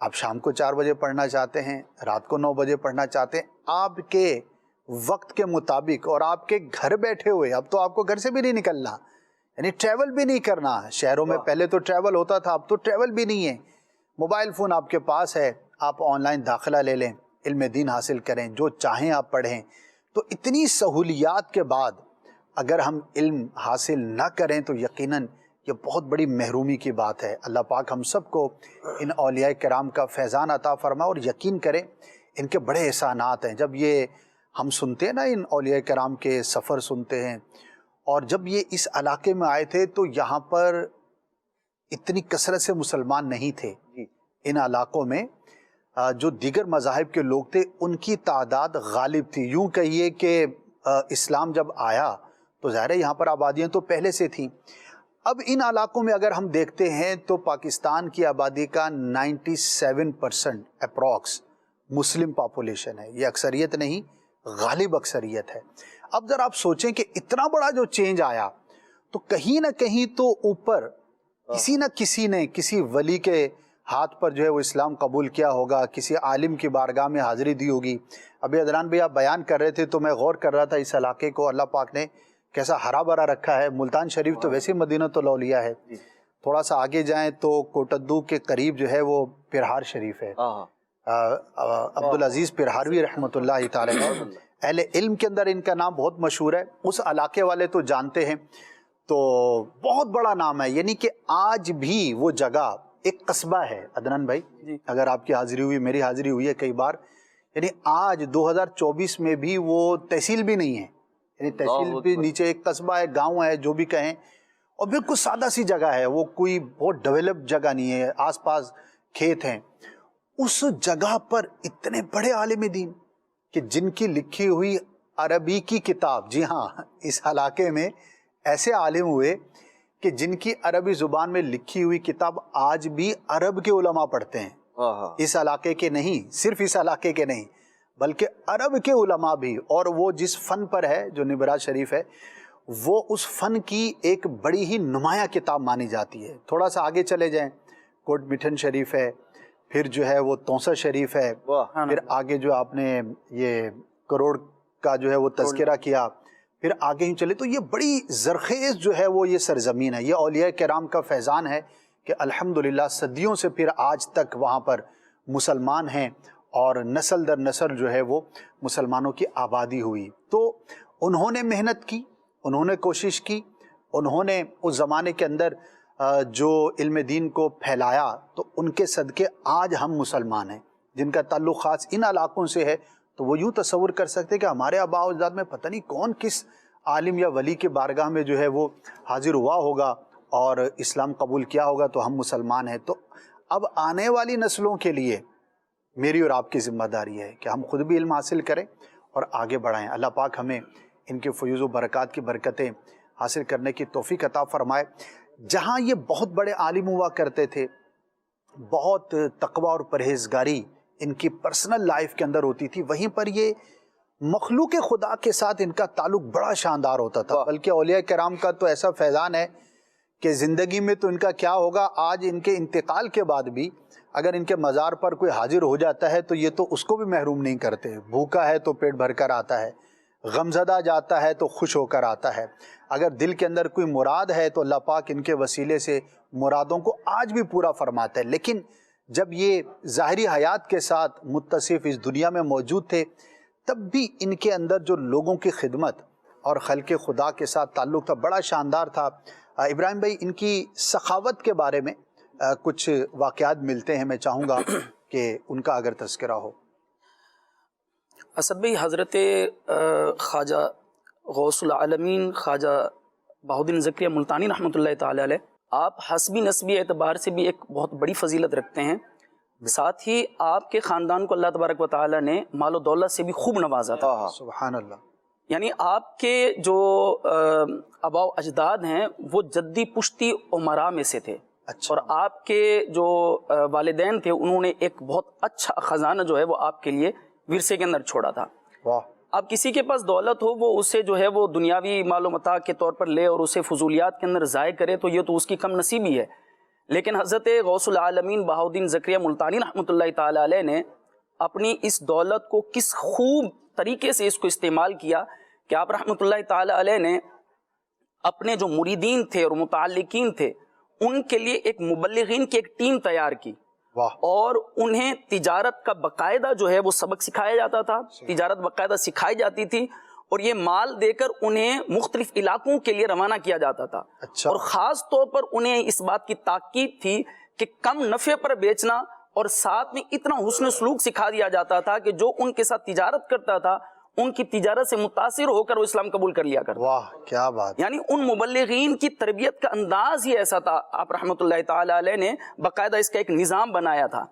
آپ شام کو 4 بجے پڑھنا چاہتے ہیں، رات کو 9 بجے پڑھنا چاہتے ہیں، آپ کے وقت کے مطابق اور آپ کے گھر بیٹھے ہوئے، اب تو آپ کو گھر سے بھی نہیں نکلنا، یعنی ٹریول بھی نہیں کرنا۔ شہروں میں پہلے تو ٹریول ہوتا تھا، اب تو ٹریول بھی نہیں ہے، موبائل فون آپ کے پاس ہے، آپ آن لائن داخلہ لے لیں، علم دین حاصل کریں، جو چاہیں آپ پڑھیں۔ تو اتنی سہولیات کے بعد اگر ہم علم حاصل نہ کریں تو یقیناً یہ بہت بڑی محرومی کی بات ہے۔ اللہ پاک ہم سب کو ان اولیاء کرام کا فیضان عطا فرمائے، اور یقین کریں ان کے بڑے احسانات ہیں۔ جب یہ ہم سنتے ہیں نا، ان اولیاء کرام کے سفر سنتے ہیں، اور جب یہ اس علاقے میں آئے تھے تو یہاں پر اتنی کثرت سے مسلمان نہیں تھے ان علاقوں میں، جو دیگر مذاہب کے لوگ تھے ان کی تعداد غالب تھی. یوں کہیے کہ اسلام جب آیا تو ظاہر ہے یہاں پر آبادیاں تو پہلے سے تھیں. اب ان علاقوں میں اگر ہم دیکھتے ہیں تو پاکستان کی آبادی کا 97% اپروکس مسلم پاپولیشن ہے. یہ اکثریت نہیں، غالب اکثریت ہے. اب ذرا آپ سوچیں کہ اتنا بڑا جو چینج آیا تو کہیں نہ کہیں تو اوپر کسی نہ کسی نے کسی ولی کے ہاتھ پر جو ہے وہ اسلام قبول کیا ہوگا، کسی عالم کی بارگاہ میں حاضری دی ہوگی. ابھی عدنان بھائی آپ بیان کر رہے تھے تو میں غور کر رہا تھا اس علاقے کو اللہ پاک نے کیسا ہرا بھرا رکھا ہے. ملتان شریف تو ویسے مدینہ الاولیاء ہے. تھوڑا سا آگے جائیں تو کوٹدو کے قریب جو ہے وہ پرہار شریف ہے. عبدالعزیز پرہاروی رحمۃ اللہ تعالی اہل علم کے اندر ان کا نام بہت مشہور ہے. اس علاقے والے تو جانتے ہیں، تو بہت بڑا نام ہے. یعنی کہ آج بھی وہ جگہ ایک قصبہ ہے. عدنان بھائی اگر آپ کی حاضری ہوئی، میری حاضری ہوئی ہے کئی بار، یعنی آج 2024 میں بھی وہ تحصیل بھی نہیں ہے. یعنی تحصیل بھی نیچے ایک قصبہ ہے، گاؤں ہے، جو بھی کہیں، اور بالکل سادہ سی جگہ ہے. وہ کوئی بہت ڈیولپ جگہ نہیں ہے، آس پاس کھیت ہیں. اس جگہ پر اتنے بڑے عالم دین کہ جن کی لکھی ہوئی عربی کی کتاب، جی ہاں اس علاقے میں ایسے عالم ہوئے کہ جن کی عربی زبان میں لکھی ہوئی کتاب آج بھی عرب کے علماء پڑھتے ہیں. اس علاقے کے نہیں، صرف اس علاقے کے نہیں بلکہ عرب کے علماء بھی. اور وہ جس فن پر ہے جو نبراز شریف ہے، وہ اس فن کی ایک بڑی ہی نمایاں کتاب مانی جاتی ہے. تھوڑا سا آگے چلے جائیں، کوٹ مٹھن شریف ہے، پھر جو ہے وہ توسا شریف ہے، پھر آگے جو آپ نے یہ کروڑ کا جو ہے وہ تذکرہ کیا، پھر آگے ہی چلے تو یہ بڑی زرخیز جو ہے وہ یہ سرزمین ہے. یہ اولیاء کرام کا فیضان ہے کہ الحمدللہ صدیوں سے پھر آج تک وہاں پر مسلمان ہیں اور نسل در نسل جو ہے وہ مسلمانوں کی آبادی ہوئی. تو انہوں نے محنت کی، انہوں نے کوشش کی، انہوں نے اس زمانے کے اندر جو علم دین کو پھیلایا، تو ان کے صدقے آج ہم مسلمان ہیں. جن کا تعلق خاص ان علاقوں سے ہے تو وہ یوں تصور کر سکتے کہ ہمارے آباء و اجداد میں پتہ نہیں کون کس عالم یا ولی کے بارگاہ میں جو ہے وہ حاضر ہوا ہوگا اور اسلام قبول کیا ہوگا تو ہم مسلمان ہیں. تو اب آنے والی نسلوں کے لیے میری اور آپ کی ذمہ داری ہے کہ ہم خود بھی علم حاصل کریں اور آگے بڑھائیں. اللہ پاک ہمیں ان کے فیوز و برکات کی برکتیں حاصل کرنے کی توفیق عطا فرمائے. جہاں یہ بہت بڑے عالم ہوا کرتے تھے، بہت تقوی اور پرہیزگاری ان کی پرسنل لائف کے اندر ہوتی تھی، وہیں پر یہ مخلوق خدا کے ساتھ ان کا تعلق بڑا شاندار ہوتا تھا. بلکہ اولیاء کرام کا تو ایسا فیضان ہے کہ زندگی میں تو ان کا کیا ہوگا، آج ان کے انتقال کے بعد بھی اگر ان کے مزار پر کوئی حاضر ہو جاتا ہے تو یہ تو اس کو بھی محروم نہیں کرتے. بھوکا ہے تو پیٹ بھر کر آتا ہے، غمزدہ جاتا ہے تو خوش ہو کر آتا ہے. اگر دل کے اندر کوئی مراد ہے تو اللہ پاک ان کے وسیلے سے مرادوں کو آج بھی پورا فرماتا ہے. لیکن جب یہ ظاہری حیات کے ساتھ متصف اس دنیا میں موجود تھے، تب بھی ان کے اندر جو لوگوں کی خدمت اور خلق خدا کے ساتھ تعلق تھا بڑا شاندار تھا. ابراہیم بھائی ان کی سخاوت کے بارے میں کچھ واقعات ملتے ہیں، میں چاہوں گا کہ ان کا اگر تذکرہ ہو. اسد بھائی، حضرت خواجہ غوث العالمین خواجہ بہاؤالدین زکریا ملتانی رحمۃ اللہ تعالی علیہ، آپ حسبی نسبی اعتبار سے بھی ایک بہت بڑی فضیلت رکھتے ہیں. ساتھ ہی آپ کے خاندان کو اللہ تبارک و تعالی نے مال و دولت سے بھی خوب نوازا تھا. سبحان اللہ. یعنی آپ کے جو آباء و اجداد ہیں وہ جدی پشتی عمراء میں سے تھے. اچھا. اور آپ کے جو والدین تھے انہوں نے ایک بہت اچھا خزانہ جو ہے وہ آپ کے لیے ورثے کے اندر چھوڑا تھا. واہ. اب کسی کے پاس دولت ہو وہ اسے جو ہے وہ دنیاوی مال و متاع کے طور پر لے اور اسے فضولیات کے اندر ضائع کرے تو یہ تو اس کی کم نصیبی ہے. لیکن حضرت غوث العالمین بہاؤالدین زکریا ملتانی رحمۃ اللہ تعالی علیہ نے اپنی اس دولت کو کس خوب طریقے سے اس کو استعمال کیا کہ آپ رحمۃ اللہ تعالی علیہ نے اپنے جو مریدین تھے اور متعلقین تھے ان کے لیے ایک مبلغین کی ایک ٹیم تیار کی. اور انہیں تجارت کا باقاعدہ جو ہے وہ سبق سکھایا جاتا تھا، تجارت باقاعدہ سکھائی جاتی تھی اور یہ مال دے کر انہیں مختلف علاقوں کے لیے روانہ کیا جاتا تھا. اچھا. اور خاص طور پر انہیں اس بات کی تاکید تھی کہ کم نفع پر بیچنا، اور ساتھ میں اتنا حسن سلوک سکھا دیا جاتا تھا کہ جو ان کے ساتھ تجارت کرتا تھا ان کی تجارت سے متاثر ہو کر وہ اسلام قبول کر لیا کرتا. واہ کیا بات. یعنی ان مبلغین کی تربیت کا انداز ہی ایسا تھا. آپ رحمۃ اللہ تعالی علیہ نے باقاعدہ اس کا ایک نظام بنایا تھا.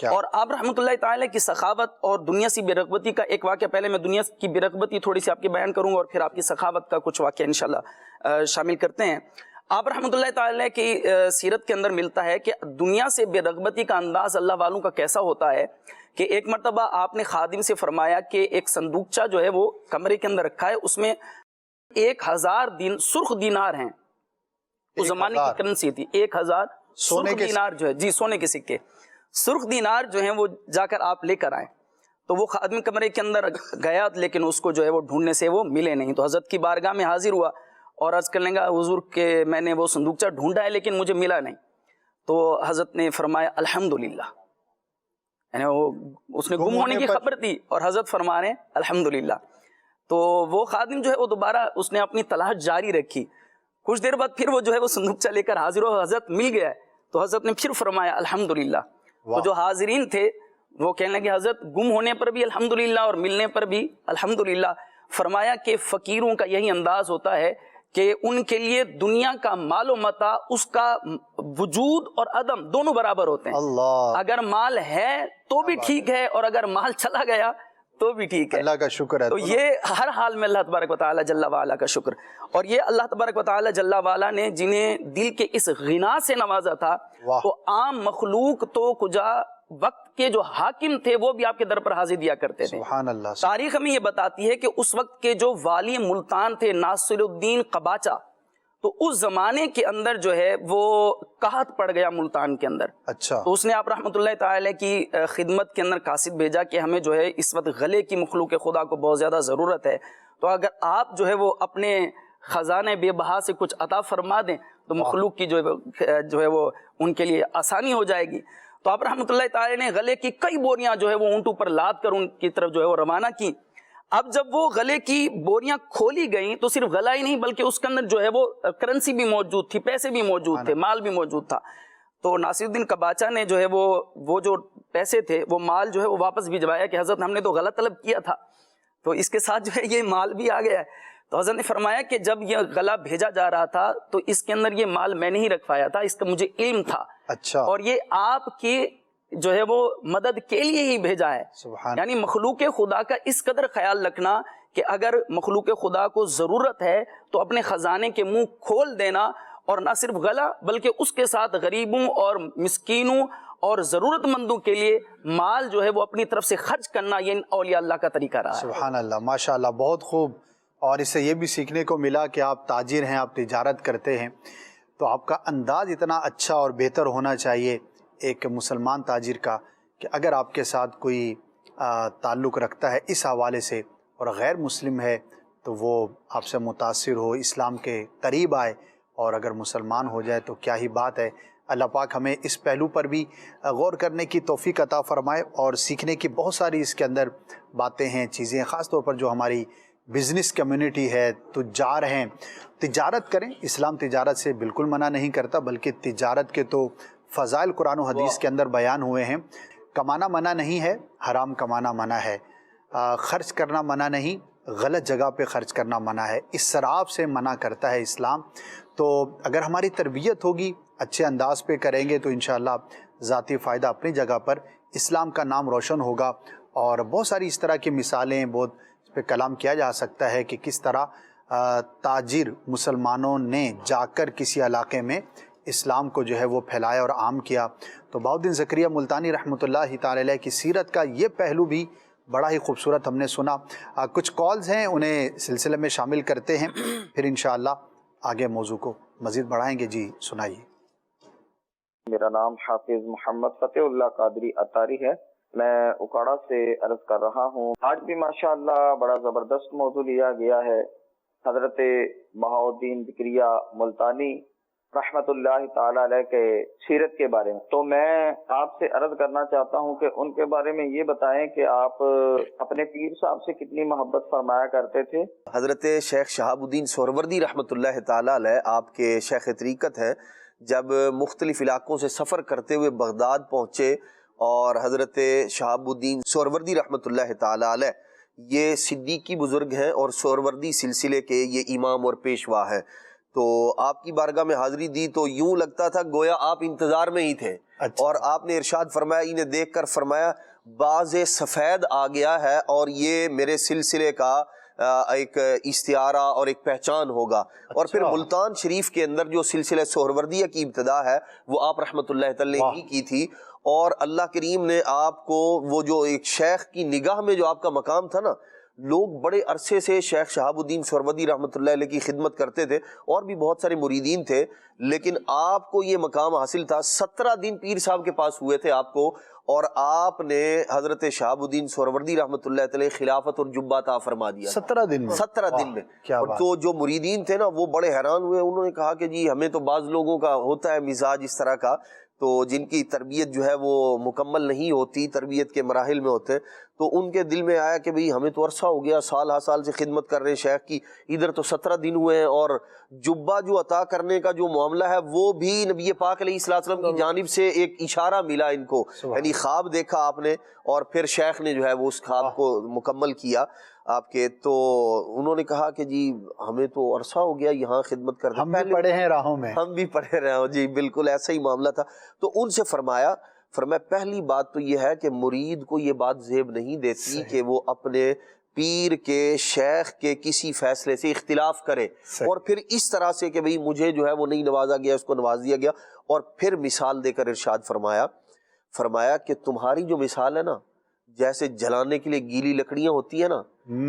اور آپ رحمۃ اللہ تعالی کی سخاوت اور دنیا سے بے رغبتی کا ایک واقعہ، پہلے میں دنیا کی بے رغبتی تھوڑی سی آپ کی بیان کروں گا اور پھر آپ کی سخاوت کا کچھ واقعہ انشاءاللہ شامل کرتے ہیں۔ آپ رحمۃ اللہ تعالی کی سیرت کے اندر ملتا ہے کہ دنیا سے بے رغبتی کا انداز اللہ والوں کا کیسا ہوتا ہے کہ ایک مرتبہ آپ نے خادم سے فرمایا کہ ایک صندوقچہ جو ہے وہ کمرے کے اندر رکھا ہے، اس میں 1000 سرخ دینار ہیں، اس زمانے کی کرنسی تھی 1000 سرخ دینار جو ہے، جی سونے کے سکے، سرخ دینار جو ہیں وہ جا کر آپ لے کر آئیں۔ تو وہ خادم کمرے کے اندر گیا لیکن اس کو جو ہے وہ ڈھونڈنے سے وہ ملے نہیں، تو حضرت کی بارگاہ میں حاضر ہوا اور عرض کرنے گا حضور کہ میں نے وہ صندوقچہ ڈھونڈا ہے لیکن مجھے ملا نہیں۔ تو حضرت نے فرمایا الحمدللہ، یعنی اس نے گم ہونے کی خبر دی اور حضرت فرما رہے ہیں الحمدللہ۔ تو وہ خادم جو ہے وہ دوبارہ اس نے اپنی تلاش جاری رکھی، کچھ دیر بعد پھر وہ جو ہے وہ صندوقچہ لے کر حاضر ہو، حضرت مل گیا ہے، تو حضرت نے پھر فرمایا الحمدللہ۔ تو جو حاضرین تھے وہ کہنے لگے حضرت گم ہونے پر بھی الحمدللہ اور ملنے پر بھی الحمدللہ۔ فرمایا کہ فقیروں کا یہی انداز ہوتا ہے کہ ان کے لیے دنیا کا مال و متاع، اس کا وجود اور عدم دونوں برابر ہوتے ہیں۔ اللہ، اگر مال ہے تو بھی ٹھیک ہے اور اگر مال چلا گیا تو بھی ٹھیک ہے، اللہ کا شکر ہے۔ تو یہ ہر حال میں اللہ تبارک و تعالی جل وعلا کا شکر، اور یہ اللہ تبارک و تعالی جل وعلا نے جنہیں دل کے اس غنا سے نوازا تھا، تو عام مخلوق تو کجا وقت کے جو حاکم تھے وہ بھی آپ کے در پر حاضر دیا کرتے تھے۔ سبحان اللہ۔ تاریخ ہمیں یہ بتاتی ہے کہ اس وقت کے جو والی ملتان تھے ناصر الدین قباچہ، تو اس زمانے کے اندر جو ہے وہ قحط پڑ گیا ملتان کے اندر۔ اچھا، تو اس نے آپ رحمۃ اللہ تعالی کی خدمت کے اندر قاصد بھیجا کہ ہمیں جو ہے اس وقت غلے کی مخلوق خدا کو بہت زیادہ ضرورت ہے، تو اگر آپ جو ہے وہ اپنے خزانے بے بہا سے کچھ عطا فرما دیں تو مخلوق کی جو ہے وہ ان کے لیے آسانی ہو جائے گی۔ تو آپ رحمۃ اللہ تعالی نے غلے کی کئی بوریاں جو ہے وہ اونٹوں پر لاد کر ان کی طرف جو ہے وہ روانہ کی۔ اب جب وہ غلے کی بوریاں کھولی گئیں تو صرف غلہ ہی نہیں بلکہ اس کے اندر جو ہے وہ کرنسی بھی موجود تھی، پیسے بھی موجود تھے، مال بھی موجود تھا۔ تو ناصر الدین قباچہ نے جو ہے وہ جو پیسے تھے وہ مال جو ہے وہ واپس بھجوایا کہ حضرت ہم نے تو غلط طلب کیا تھا، تو اس کے ساتھ جو ہے یہ مال بھی آ گیا ہے۔ تو حضرت نے فرمایا کہ جب یہ غلہ بھیجا جا رہا تھا تو اس کے اندر یہ مال میں نے ہی رکھوایا تھا، اس کا مجھے علم تھا، اچھا، اور یہ آپ کی جو ہے وہ مدد کے لیے ہی بھیجا ہے۔ سبحان، یعنی مخلوق خدا کا اس قدر خیال رکھنا کہ اگر مخلوق خدا کو ضرورت ہے تو اپنے خزانے کے منہ کھول دینا، اور نہ صرف غلہ بلکہ اس کے ساتھ غریبوں اور مسکینوں اور ضرورت مندوں کے لیے مال جو ہے وہ اپنی طرف سے خرچ کرنا، یہ اولیاء اللہ کا طریقہ رہا ہے۔ سبحان اللہ، ماشاءاللہ، بہت خوب۔ اور اس سے یہ بھی سیکھنے کو ملا کہ آپ تاجر ہیں، آپ تجارت کرتے ہیں، تو آپ کا انداز اتنا اچھا اور بہتر ہونا چاہیے ایک مسلمان تاجر کا کہ اگر آپ کے ساتھ کوئی تعلق رکھتا ہے اس حوالے سے اور غیر مسلم ہے تو وہ آپ سے متاثر ہو، اسلام کے قریب آئے، اور اگر مسلمان ہو جائے تو کیا ہی بات ہے۔ اللہ پاک ہمیں اس پہلو پر بھی غور کرنے کی توفیق عطا فرمائے، اور سیکھنے کی بہت ساری اس کے اندر باتیں ہیں، چیزیں، خاص طور پر جو ہماری بزنس کمیونٹی ہے، تجار ہیں، تجارت کریں۔ اسلام تجارت سے بالکل منع نہیں کرتا، بلکہ تجارت کے تو فضائل قرآن و حدیث کے اندر بیان ہوئے ہیں۔ کمانا منع نہیں ہے، حرام کمانا منع ہے، خرچ کرنا منع نہیں، غلط جگہ پہ خرچ کرنا منع ہے، اسراف سے منع کرتا ہے اسلام۔ تو اگر ہماری تربیت ہوگی، اچھے انداز پہ کریں گے تو انشاءاللہ ذاتی فائدہ اپنی جگہ پر، اسلام کا نام روشن ہوگا۔ اور بہت ساری اس طرح کی مثالیں، بہت اس پہ کلام کیا جا سکتا ہے کہ کس طرح تاجر مسلمانوں نے جا کر کسی علاقے میں اسلام کو جو ہے وہ پھیلایا اور عام کیا۔ تو بہاؤالدین زکریا ملتانی رحمۃ اللہ تعالی علیہ کی سیرت کا یہ پہلو بھی بڑا ہی خوبصورت ہم نے سنا۔ کچھ کالز ہیں، انہیں سلسلے میں شامل کرتے ہیں، پھر انشاءاللہ آگے موضوع کو مزید بڑھائیں گے۔ جی سنائیے۔ میرا نام حافظ محمد فتح اللہ قادری اتاری ہے، میں اکاڑا سے عرض کر رہا ہوں۔ آج بھی ماشاءاللہ بڑا زبردست موضوع لیا گیا ہے، حضرت بہاؤالدین زکریا ملتانی رحمت اللہ تعالی علیہ کے سیرت کے بارے میں۔ تو میں آپ سے عرض کرنا چاہتا ہوں کہ ان کے بارے میں یہ بتائیں کہ آپ اپنے پیر صاحب سے کتنی محبت فرمایا کرتے تھے۔ حضرت شیخ شہاب الدین سہروردی رحمۃ اللہ تعالی علیہ آپ کے شیخ طریقت ہیں، جب مختلف علاقوں سے سفر کرتے ہوئے بغداد پہنچے، اور حضرت شہاب الدین سہروردی رحمۃ اللہ تعالی علیہ یہ صدیقی بزرگ ہیں اور سہروردی سلسلے کے یہ امام اور پیشوا ہیں۔ تو آپ کی بارگاہ میں حاضری دی تو یوں لگتا تھا گویا آپ انتظار میں ہی تھے. اور آپ نے ارشاد فرمایا, انہیں دیکھ کر فرمایا باز سفید آ گیا ہے اور یہ میرے سلسلے کا ایک استعارہ اور ایک پہچان ہوگا. اور پھر ملتان شریف کے اندر جو سلسلہ سہروردیہ کی ابتدا ہے وہ آپ رحمۃ اللہ تعالی ہی کی تھی, اور اللہ کریم نے آپ کو وہ جو ایک شیخ کی نگاہ میں جو آپ کا مقام تھا نا, لوگ بڑے عرصے سے شیخ شہاب الدین سہروردی رحمۃ اللہ علیہ کی خدمت کرتے تھے اور بھی بہت سارے مریدین تھے, لیکن آپ کو یہ مقام حاصل تھا. 17 دن پیر صاحب کے پاس ہوئے تھے آپ کو, اور آپ نے حضرت شہاب الدین سہروردی رحمۃ اللہ تعالی خلافت اور جبہ عطا فرما دیا 17 دن میں. 17 دن میں. اور تو جو مریدین تھے نا وہ بڑے حیران ہوئے, انہوں نے کہا کہ جی ہمیں تو بعض لوگوں کا ہوتا ہے مزاج اس طرح کا, تو جن کی تربیت جو ہے وہ مکمل نہیں ہوتی, تربیت کے مراحل میں ہوتے, تو ان کے دل میں آیا کہ بھئی ہمیں تو عرصہ ہو گیا, سال ہا سال سے خدمت کر رہے ہیں شیخ کی, ادھر تو 17 دن ہوئے ہیں, اور جبہ جو عطا کرنے کا جو معاملہ ہے وہ بھی نبی پاک علیہ الصلوۃ والسلام کی جانب سے ایک اشارہ ملا ان کو, یعنی خواب دیکھا آپ نے اور پھر شیخ نے جو ہے وہ اس خواب کو مکمل کیا آپ کے. تو انہوں نے کہا کہ جی ہمیں تو عرصہ ہو گیا یہاں خدمت کرتے, ہم بھی پڑے ہیں راہوں میں, ہم بھی پڑے رہے ہوں. جی بالکل ایسا ہی معاملہ تھا. تو ان سے فرمایا پہلی بات تو یہ ہے کہ مرید کو یہ بات زیب نہیں دیتی کہ وہ اپنے پیر کے شیخ کے کسی فیصلے سے اختلاف کرے, اور پھر اس طرح سے کہ بھئی مجھے جو ہے وہ نہیں نوازا گیا, اس کو نواز دیا گیا. اور پھر مثال دے کر ارشاد فرمایا کہ تمہاری جو مثال ہے نا, جیسے جلانے کے لیے گیلی لکڑیاں ہوتی ہیں نا,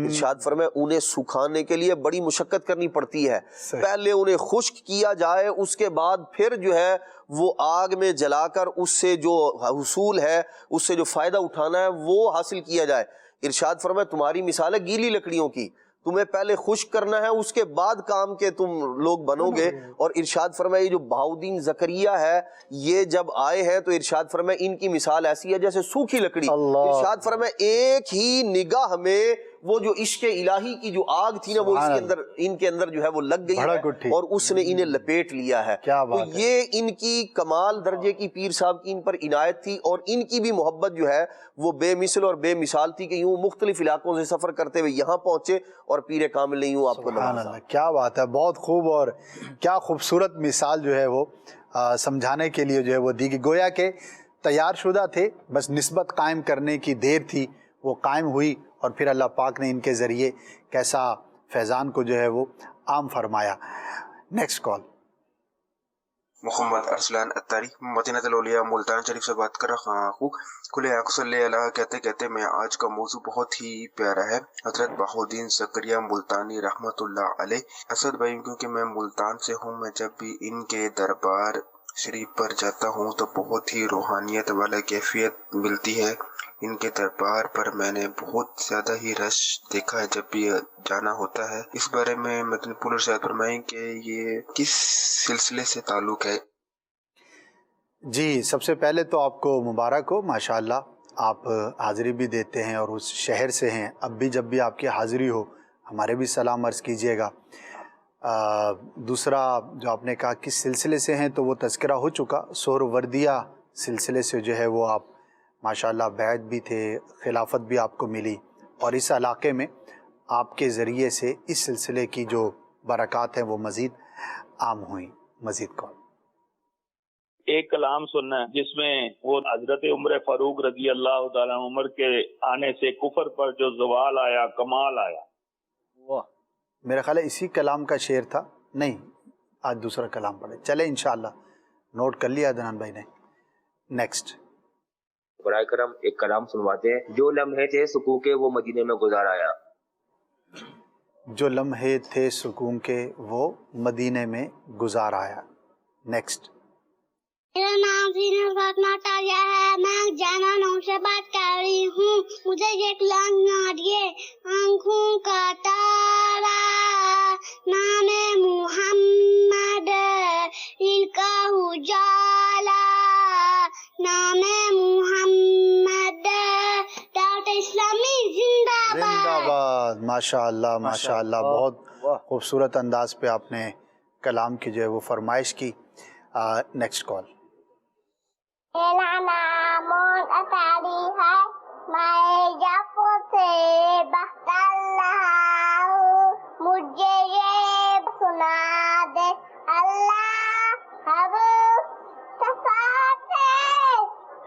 ارشاد فرمایا انہیں سکھانے کے لیے بڑی مشقت کرنی پڑتی ہے. پہلے انہیں خشک کیا جائے, اس کے بعد پھر جو ہے وہ آگ میں جلا کر اس سے جو حصول ہے, اس سے جو فائدہ اٹھانا ہے وہ حاصل کیا جائے. ارشاد فرمایا تمہاری مثال ہے گیلی لکڑیوں کی, تمہیں پہلے خشک کرنا ہے, اس کے بعد کام کے تم لوگ بنو گے. اور ارشاد فرمایا یہ جو بہاؤدین زکریا ہے یہ جب آئے ہیں تو ارشاد فرمایا ان کی مثال ایسی ہے جیسے سوکھی لکڑی. ارشاد فرمایا ایک ہی نگاہ میں وہ جو عشق الہی کی جو آگ تھی نا وہ اس کے اندر, ان کے اندر جو ہے وہ لگ گئی ہے اور اس نے انہیں لپیٹ لیا ہے. تو یہ ان کی کمال درجے کی پیر صاحب کی ان پر عنایت تھی, اور ان کی بھی محبت جو ہے وہ بے مثل اور بے مثال تھی کہ یوں مختلف علاقوں سے سفر کرتے ہوئے یہاں پہنچے اور پیر کامل نے یوں آپ کو نوازا. کیا بات ہے, بہت خوب, اور کیا خوبصورت مثال جو ہے وہ سمجھانے کے لیے جو ہے وہ دی گئی. گویا کہ تیار شدہ تھے, بس نسبت قائم کرنے کی دیر تھی, وہ قائم ہوئی, اور پھر اللہ پاک نے ان کے ذریعے کیسا فیضان کو جو ہے وہ عام فرمایا. Next call. محمد ارسلان اتاری, مدینہ الاولیاء ملتان شریف سے بات کر رہا ہوں. کھلے آنکھ صلی اللہ کہتے کہتے میں آج کا موضوع بہت ہی پیارا ہے. حضرت بہاؤدین زکریا ملتانی رحمت اللہ علیہ. اسد بھائی کیونکہ میں ملتان سے ہوں, میں جب بھی ان کے دربار شریف پر جاتا ہوں تو بہت ہی روحانیت والا کیفیت ملتی ہے. ان کے دربار پر میں نے بہت زیادہ ہی رش دیکھا ہے جب بھی جانا ہوتا ہے. اس بارے میں مدنی پور ارشاد فرمائیں کہ یہ کس سلسلے سے تعلق ہے؟ جی سب سے پہلے تو آپ کو مبارک ہو, ماشاءاللہ آپ حاضری بھی دیتے ہیں اور اس شہر سے ہیں. اب بھی جب بھی آپ کی حاضری ہو ہمارے بھی سلام عرض کیجیے گا. دوسرا جو آپ نے کہا کس سلسلے سے ہیں, تو وہ تذکرہ ہو چکا. سہروردیہ سلسلے سے جو ہے وہ آپ ماشاءاللہ بیعت بھی تھے, خلافت بھی آپ کو ملی, اور اس علاقے میں آپ کے ذریعے سے اس سلسلے کی جو برکات ہیں وہ مزید عام ہوئیں. مزید کون ایک کلام سننا ہے جس میں وہ حضرت عمر فاروق رضی اللہ تعالیٰ عمر کے آنے سے کفر پر جو زوال آیا, کمال آیا. واہ, میرا خیال ہے اسی کلام کا شعر تھا. نہیں, آج دوسرا کلام پڑھے. چلے انشاءاللہ نوٹ کر لیا عدنان بھائی نے. نیکسٹ. برائے کرم ایک کلام سنواتے ہیں. جو لمحے تھے سکون کے وہ مدینے میں گزار آیا. جو لمحے تھے سکون کے وہ مدینے میں گزار آیا. نیکسٹ. میرا نام زینت فاطمہ تاریہ ہے, میں جانا نام سے بات کر رہی ہوں. مجھے ایک لان ناریے آنکھوں کا تارا, نام محمد ان کا اجالا, نام محمد دعوت اسلامی زندہ باد. زندہ باد. ماشاءاللہ ماشاءاللہ, بہت خوبصورت انداز پہ آپ نے کلام کی جو ہے وہ فرمائش کی. Next call. میرا نام اتاری ہے, میں جفو سے بہت اللہ ہوں. مجھے یہ سنا دے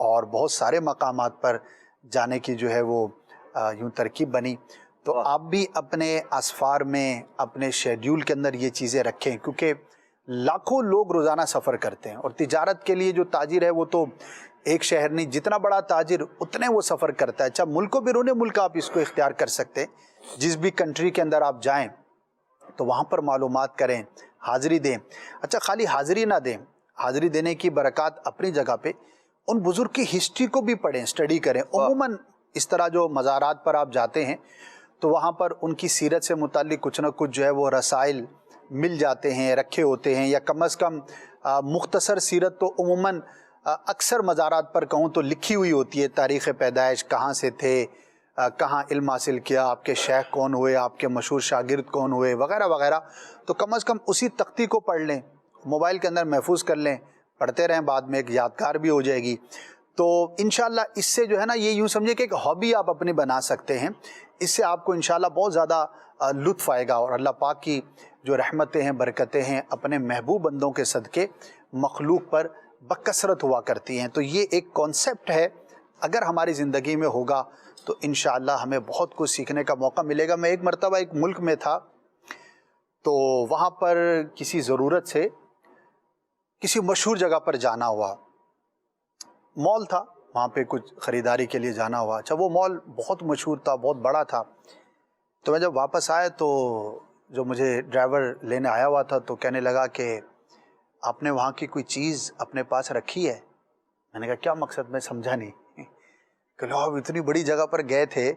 اور بہت سارے مقامات پر جانے کی جو ہے وہ یوں ترکیب بنی. تو آپ بھی اپنے اسفار میں اپنے شیڈیول کے اندر یہ چیزیں رکھیں، کیونکہ لاکھوں لوگ روزانہ سفر کرتے ہیں، اور تجارت کے لیے جو تاجر ہے وہ تو ایک شہر نہیں، جتنا بڑا تاجر اتنے وہ سفر کرتا ہے. اچھا ملک و بیرون ملک آپ اس کو اختیار کر سکتے ہیں، جس بھی کنٹری کے اندر آپ جائیں تو وہاں پر معلومات کریں، حاضری دیں. اچھا خالی حاضری نہ دیں، حاضری دینے کی برکات اپنی جگہ پہ، ان بزرگ کی ہسٹری کو بھی پڑھیں، اسٹڈی کریں. عموماً اس طرح جو مزارات پر آپ جاتے ہیں تو وہاں پر ان کی سیرت سے متعلق کچھ نہ کچھ جو ہے وہ رسائل مل جاتے ہیں، رکھے ہوتے ہیں، یا کم از کم مختصر سیرت تو عموماً اکثر مزارات پر کہوں تو لکھی ہوئی ہوتی ہے، تاریخ پیدائش، کہاں سے تھے، کہاں علم حاصل کیا، آپ کے شیخ کون ہوئے، آپ کے مشہور شاگرد کون ہوئے، وغیرہ وغیرہ. تو کم از کم اسی تختی کو پڑھ لیں، موبائل کے اندر محفوظ کر لیں، پڑھتے رہیں، بعد میں ایک یادگار بھی ہو جائے گی. تو انشاءاللہ اس سے جو ہے نا، یہ یوں سمجھے کہ ایک ہابی آپ اپنی بنا سکتے ہیں. اس سے آپ کو انشاءاللہ بہت زیادہ لطف آئے گا، اور اللہ پاک کی جو رحمتیں ہیں، برکتیں ہیں، اپنے محبوب بندوں کے صدقے مخلوق پر بکثرت ہوا کرتی ہیں. تو یہ ایک کانسیپٹ ہے، اگر ہماری زندگی میں ہوگا تو انشاءاللہ ہمیں بہت کچھ سیکھنے کا موقع ملے گا. میں ایک مرتبہ ایک ملک میں تھا، تو وہاں پر کسی ضرورت سے کسی مشہور جگہ پر جانا ہوا، مال تھا، وہاں پہ کچھ خریداری کے لیے جانا ہوا. اچھا وہ مال بہت مشہور تھا، بہت بڑا تھا. تو میں جب واپس آیا تو جو مجھے ڈرائیور لینے آیا ہوا تھا تو کہنے لگا کہ آپ نے وہاں کی کوئی چیز اپنے پاس رکھی ہے؟ میں نے کہا کیا مقصد، میں سمجھا نہیں. کہ لو آپ اتنی بڑی جگہ پر گئے تھے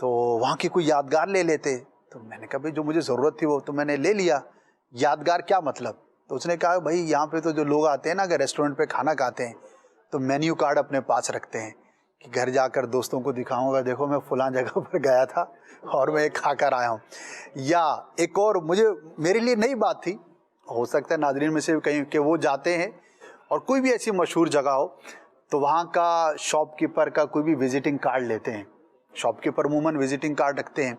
تو وہاں کی کوئی یادگار لے لیتے. تو میں نے کہا بھائی جو مجھے ضرورت تھی وہ تو میں نے لے لیا، یادگار کیا مطلب؟ تو اس نے کہا بھائی یہاں پہ تو جو لوگ آتے ہیں نا، اگر ریسٹورنٹ پہ کھانا کھاتے ہیں تو مینیو کارڈ اپنے پاس رکھتے ہیں کہ گھر جا کر دوستوں کو دکھاؤں گا، دیکھو میں فلاں جگہ پر گیا تھا اور میں کھا کر آیا ہوں. یا ایک اور میرے لیے نئی بات تھی، ہو سکتا ہے ناظرین میں سے کہیں کہ وہ جاتے ہیں اور کوئی بھی ایسی مشہور جگہ ہو تو وہاں کا شاپ کیپر کا کوئی بھی وزٹنگ کارڈ لیتے ہیں. شاپ کیپر عموماً وزٹنگ کارڈ رکھتے ہیں،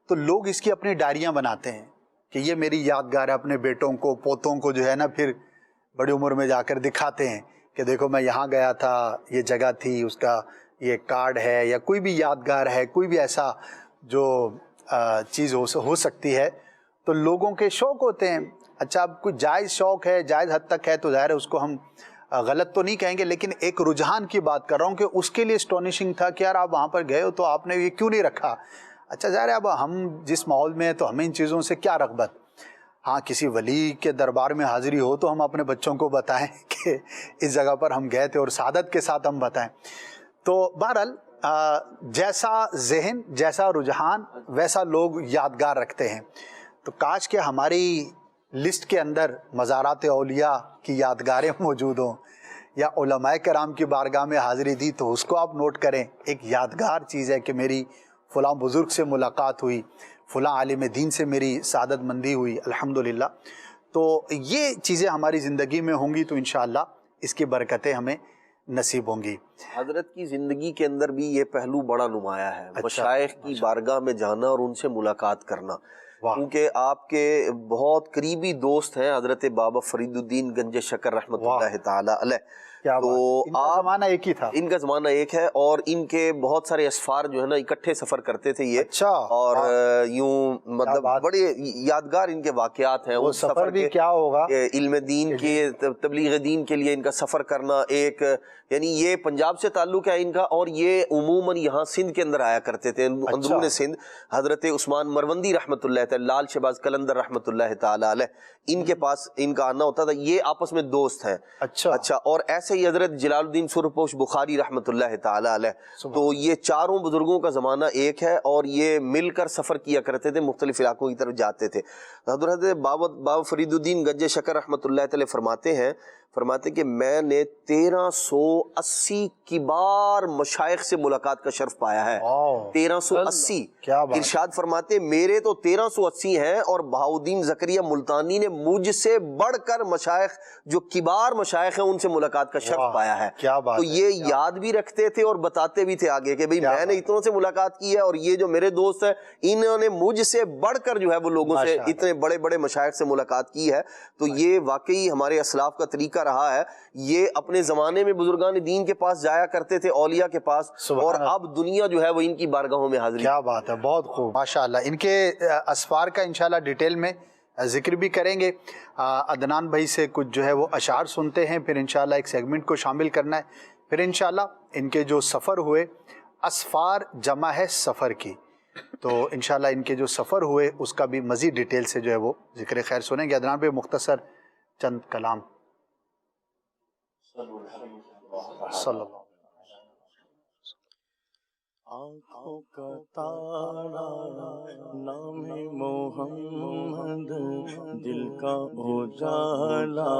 تو لوگ اس کی اپنی ڈائریاں بناتے ہیں کہ یہ میری یادگار ہے. اپنے بیٹوں کو، پوتوں کو جو ہے نا پھر بڑی عمر میں جا کر دکھاتے ہیں کہ دیکھو میں یہاں گیا تھا، یہ جگہ تھی، اس کا یہ کارڈ ہے، یا کوئی بھی یادگار ہے، کوئی بھی ایسا جو چیز ہو سکتی ہے. تو لوگوں کے شوق ہوتے ہیں. اچھا اب کوئی جائز شوق ہے، جائز حد تک ہے، تو ظاہر ہے اس کو ہم غلط تو نہیں کہیں گے، لیکن ایک رجحان کی بات کر رہا ہوں کہ اس کے لیے اسٹونشنگ تھا کہ یار آپ وہاں پر گئے ہو تو آپ نے یہ کیوں نہیں رکھا. اچھا ظاہر ہے اب ہم جس ماحول میں ہیں تو ہمیں ان چیزوں سے کیا رغبت. ہاں کسی ولی کے دربار میں حاضری ہو تو ہم اپنے بچوں کو بتائیں کہ اس جگہ پر ہم گئے تھے، اور سعادت کے ساتھ ہم بتائیں. تو بہرحال جیسا ذہن، جیسا رجحان، ویسا لوگ یادگار رکھتے ہیں. تو کاش کہ ہماری لسٹ کے اندر مزارات اولیاء کی یادگاریں موجود ہوں، یا علماء کرام کی بارگاہ میں حاضری دی تو اس کو آپ نوٹ کریں. ایک یادگار چیز ہے کہ میری فلاں بزرگ سے ملاقات ہوئی، فلاں عالم دین سے میری سعادت مندی ہوئی، الحمدللہ. تو یہ چیزیں ہماری زندگی میں ہوں گی تو انشاءاللہ اس کی برکتیں ہمیں نصیب ہوں گی. حضرت کی زندگی کے اندر بھی یہ پہلو بڑا نمایاں ہے، مشائخ کی بارگاہ میں جانا اور ان سے ملاقات کرنا. کیونکہ آپ کے بہت قریبی دوست ہیں حضرت بابا فرید الدین گنج شکر رحمۃ اللہ تعالی علیہ. تو ان کا زمانہ ایک ہی تھا، ان کا زمانہ ایک ہے، اور ان کے بہت سارے اسفار جو ہے نا اکٹھے سفر کرتے تھے یہ. اچھا. اور یوں مطلب بڑے یادگار ان کے واقعات ہیں. وہ سفر بھی کیا ہوگا، علم دین کے، تبلیغ دین کے لیے ان کا سفر کرنا. ایک یعنی یہ پنجاب سے تعلق ہے ان کا، اور یہ عموماً یہاں سندھ کے اندر آیا کرتے تھے، اندرون سندھ. حضرت عثمان مروندی رحمۃ اللہ تعالی، لال شہباز قلندر رحمۃ اللہ تعالی علیہ، ان کے پاس ان کا آنا ہوتا تھا. یہ آپس میں دوست ہیں. اچھا. اور ایسے ہی حضرت جلال الدین سرپوش بخاری رحمۃ اللہ تعالی علیہ. تو یہ چاروں بزرگوں کا زمانہ ایک ہے، اور یہ مل کر سفر کیا کرتے تھے، مختلف علاقوں کی طرف جاتے تھے. حضرت بابا فرید الدین گنج شکر رحمۃ اللہ تعالی فرماتے کہ میں نے 1380 کبار مشائخ سے ملاقات کا شرف پایا ہے. 1380. ارشاد فرماتے میرے تو 1380 ہیں، اور بہاؤدین زکریا ملتانی نے مجھ سے بڑھ کر مشائخ جو کبار مشائخ ہیں ان سے ملاقات کا شرف پایا ہے. تو یہ یاد بھی رکھتے تھے اور بتاتے بھی تھے آگے کہ بھئی میں نے اتنوں سے ملاقات کی ہے، اور یہ جو میرے دوست ہیں انہوں نے مجھ سے بڑھ کر جو ہے وہ لوگوں سے اتنے بڑے بڑے مشائخ سے ملاقات کی ہے. تو یہ واقعی ہمارے اسلاف کا طریقہ رہا ہے، یہ اپنے زمانے میں بزرگان دین کے پاس جایا کرتے تھے، اولیاء کے پاس، اور اب دنیا جو ہے وہ ان کی بارگاہوں میں حاضری. کیا بات ہے، بہت خوب، ماشاءاللہ. ان کے اسفار کا انشاءاللہ ڈیٹیل میں ذکر بھی کریں گے. عدنان بھائی سے کچھ جو ہے وہ اشعار سنتے ہیں، پھر انشاءاللہ ایک سیگمنٹ کو شامل کرنا ہے، پھر انشاءاللہ ان کے جو سفر ہوئے، اسفار جمع ہے سفر کی، تو انشاءاللہ ان کے جو سفر ہوئے اس کا بھی مزید ڈیٹیل سے جو ہے وہ ذکر خیر سنیں گے. عدنان بھائی مختصر چند کلام. صلی اللہ. آنکھوں کا تارا نام محمد، دل کا اجالا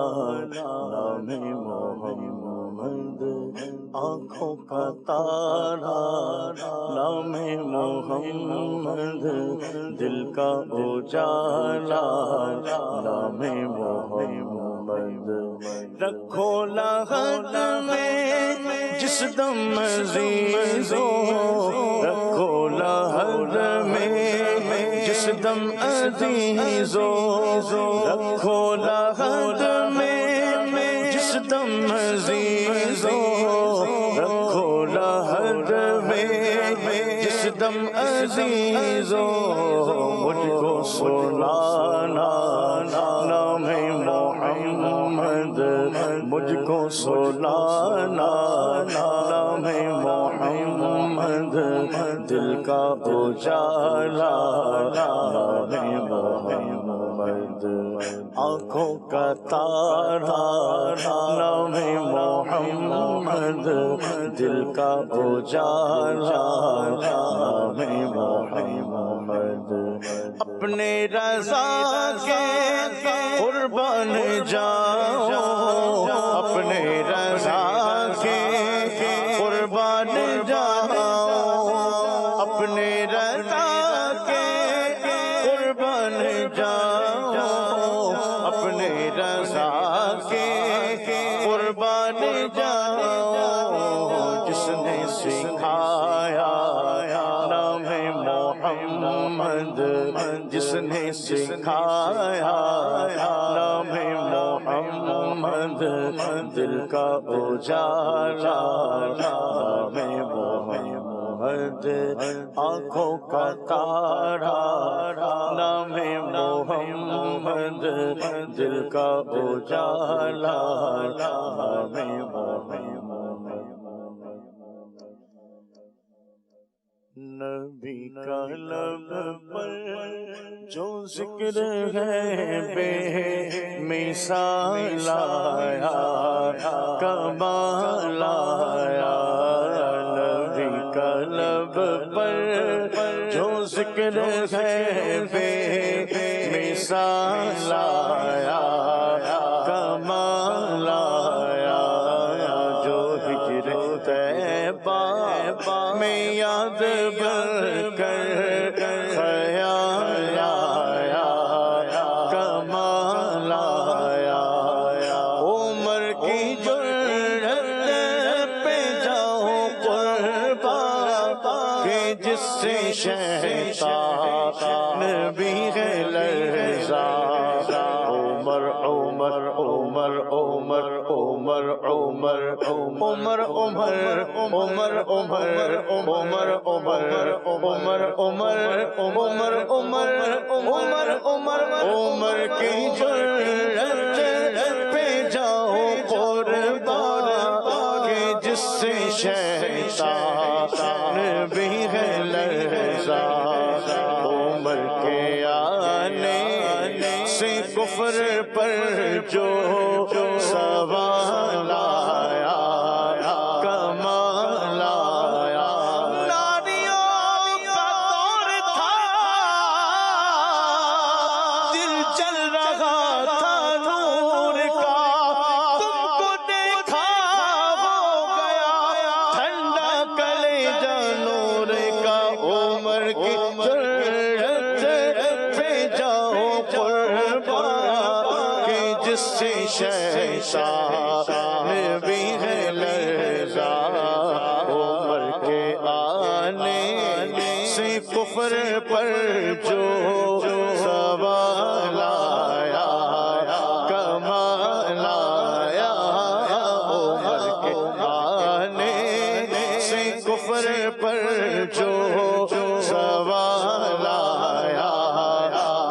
نام محمد. آنکھوں کا تارا نام محمد، دل کا اجالا نام محمد. رکھو لحد میں جس دم عزیزو، رکھو لحد میں جس دم عزیزو، رکھو لحد میں جس دم عزیزو، رکھو لحد میں جس دم عزیزو. مجھ کو سنانا نام محمد، مجھ کو سنانا نام محمد، دل کا اجالا نام محمد. آنکھوں کا تارا نام محمد، دل کا اجالا نام محمد. اپنے رضا کے قربان جاؤ، اپنے رضا کے قربان جاؤ، اپنے رضا کے قربان جاؤ، اپنے رضا کے قربان جاؤ. جس نے سکھایا نام محمد، جس نے سکھایا نام محمد، دل کا اجالا نام محمد. آنکھوں کا تارا نام محمد، دل کا اجالا نام محمد. نبی کا لب پر جو ذکر ہے بے مثال آیا، کمال آیا. نبی کا لب پر جو ذکر ہے بے مثال آیا، کمال آیا. جو ہجر طیبہ میں یاد بر کر خیال آیا، کمال آیا. عمر کی جرأت پہ جاؤ قربان، کہ جس سے شیطان بھی ہے لرزا. عمر عمر عمر عمر عمر عمر عمر عمر عمر عمر عمر عمر عمر عمر عمر عمر عمر کی جرأت پہ جاؤ قربان، کہ جس سے شیطان بھی ہے لرزا. عمر کے آنے سے کفر پر جو سوال آیا، کمال آیا. ناریوں کا دور تھا، دل چل رہا تھا نور کا، تم کو دیکھا ہو گیا ٹھنڈا کلیجہ نور کا. عمر کی جرأت پہ جاؤ قربان، کہ جس سے شیطان بھی ہے لرزا. عمر کے آنے سے کفر پر جو سوال آیا، کمال آیا. کفر پر جو سوال آیا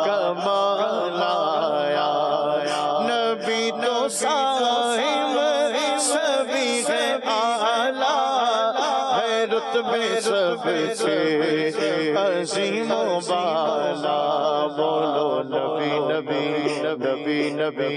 کمال آیا نبی تو صاحب سبھی ہے اعلیٰ ہے رتبے سب سے عظیم و بالا بولو نبی نبی نبی نبی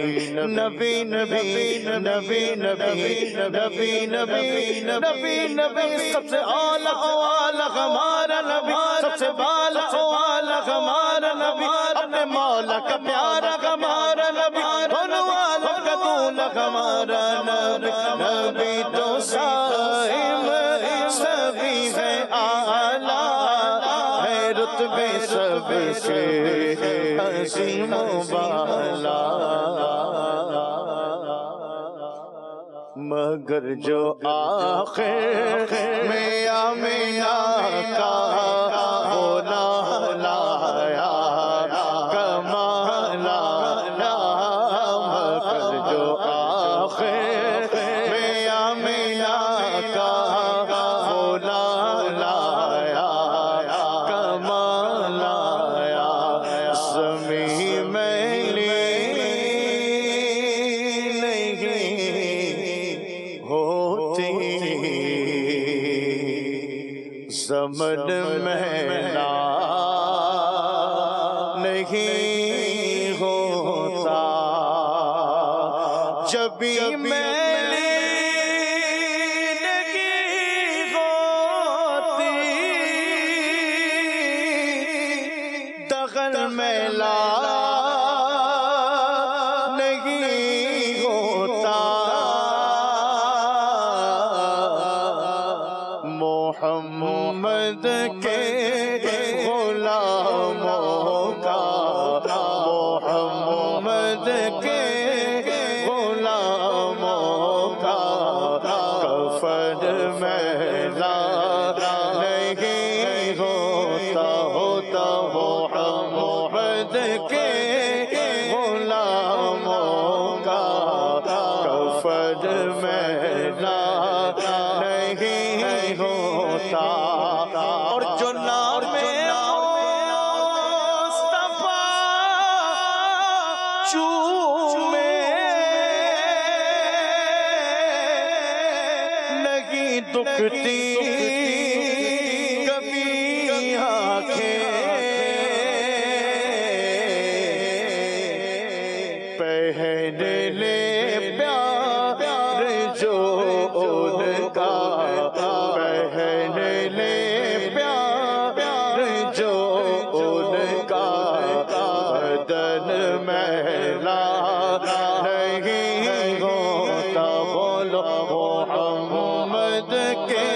نبی نبی نبی نبی نبی نبی نبی نبی سب سے اعلیٰ اعلیٰ ہمارا نبی سب سے بالا اعلیٰ ہمارا نبی اپنے مولا کا پیارا ہمارا نبی دونوں عالم کا دولہ ہمارا نبی نبی تو صاحب سبھی ہے اعلیٰ ہے رتبے سب سے عظیم و بالا مگر جو آخر میں آمینہ کا غلام لایا کمال آیا مگر جو آخر میں آمینہ کا غلام لایا کمال آیا زمین میلی ہوتی زمن میلا نہیں ہوتا جب بھی میلی نہیں ہوتی دغل میلا نہیں ہوتا محمد کے غلاموں کا محمد کے غلاموں کا کفن میلا نہیں ہوتا ہوتا محمد کے غلاموں کا کفن میلا نہیں ہوتا اور جو نام مصطفیٰ چومے نہیں دکھتی کبھی آنکھیں پہن لے پیار جو ان کا پہن لے پیار جو ان کا بدن میلا نہیں ہوتا بولو محمد کے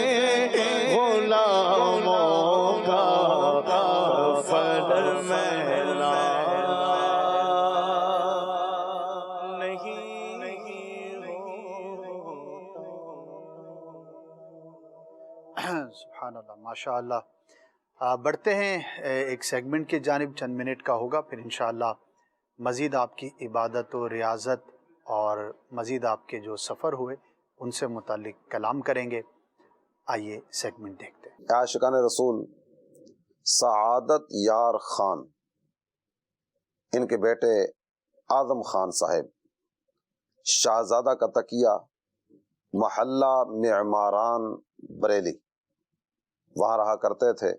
غلاموں کا کفن میلا سبحان اللہ ماشاء اللہ. بڑھتے ہیں ایک سیگمنٹ کی جانب، چند منٹ کا ہوگا، پھر انشاءاللہ مزید آپ کی عبادت و ریاضت اور مزید آپ کے جو سفر ہوئے ان سے متعلق کلام کریں گے. آئیے سیگمنٹ دیکھتے ہیں. عاشقان رسول سعادت یار خان، ان کے بیٹے اعظم خان صاحب شہزادہ کا تکیہ، محلہ معماران بریلی، وہاں رہا کرتے تھے.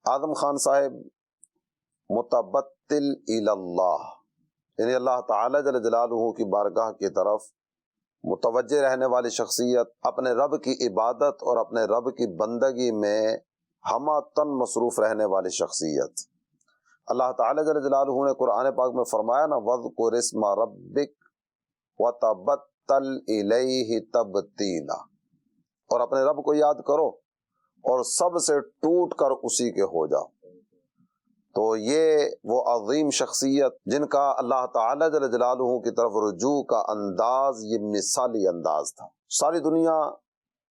اعظم خان صاحب متبتل اللہ، یعنی اللہ تعالی جل جلالہ کی بارگاہ کی طرف متوجہ رہنے والی شخصیت، اپنے رب کی عبادت اور اپنے رب کی بندگی میں ہمہ تن مصروف رہنے والی شخصیت. اللہ تعالی جل جلالہ نے قرآن پاک میں فرمایا نا وَذْكُرِ اسْمَ رَبِّكَ وَتَبَتَّلْ إِلَيْهِ تَبْتِيلًا، اور اپنے رب کو یاد کرو اور سب سے ٹوٹ کر اسی کے ہو جاؤ. تو یہ وہ عظیم شخصیت جن کا اللہ تعالی جل جلالہ کی طرف رجوع کا انداز یہ مثالی انداز تھا. ساری دنیا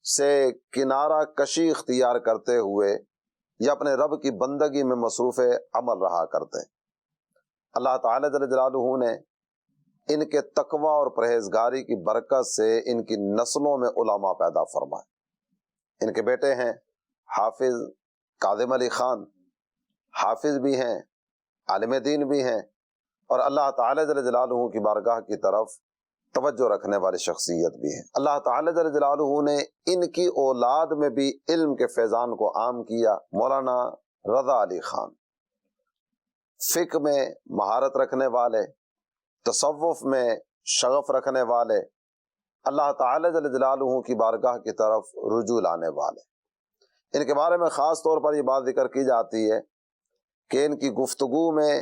سے کنارہ کشی اختیار کرتے ہوئے یہ اپنے رب کی بندگی میں مصروف عمل رہا کرتے. اللہ تعالی جل جلالہ نے ان کے تقوی اور پرہیزگاری کی برکت سے ان کی نسلوں میں علماء پیدا فرمائے، ان کے بیٹے ہیں حافظ کاظم علی خان، حافظ بھی ہیں، عالم دین بھی ہیں، اور اللہ تعالیٰ جل جلالہ کی بارگاہ کی طرف توجہ رکھنے والی شخصیت بھی ہے۔ اللہ تعالیٰ جل جلالہ نے ان کی اولاد میں بھی علم کے فیضان کو عام کیا۔ مولانا رضا علی خان فقہ میں مہارت رکھنے والے، تصوف میں شغف رکھنے والے، اللہ تعالیٰ جل جلالہ کی بارگاہ کی طرف رجوع لانے والے، ان کے بارے میں خاص طور پر یہ بات ذکر کی جاتی ہے کہ ان کی گفتگو میں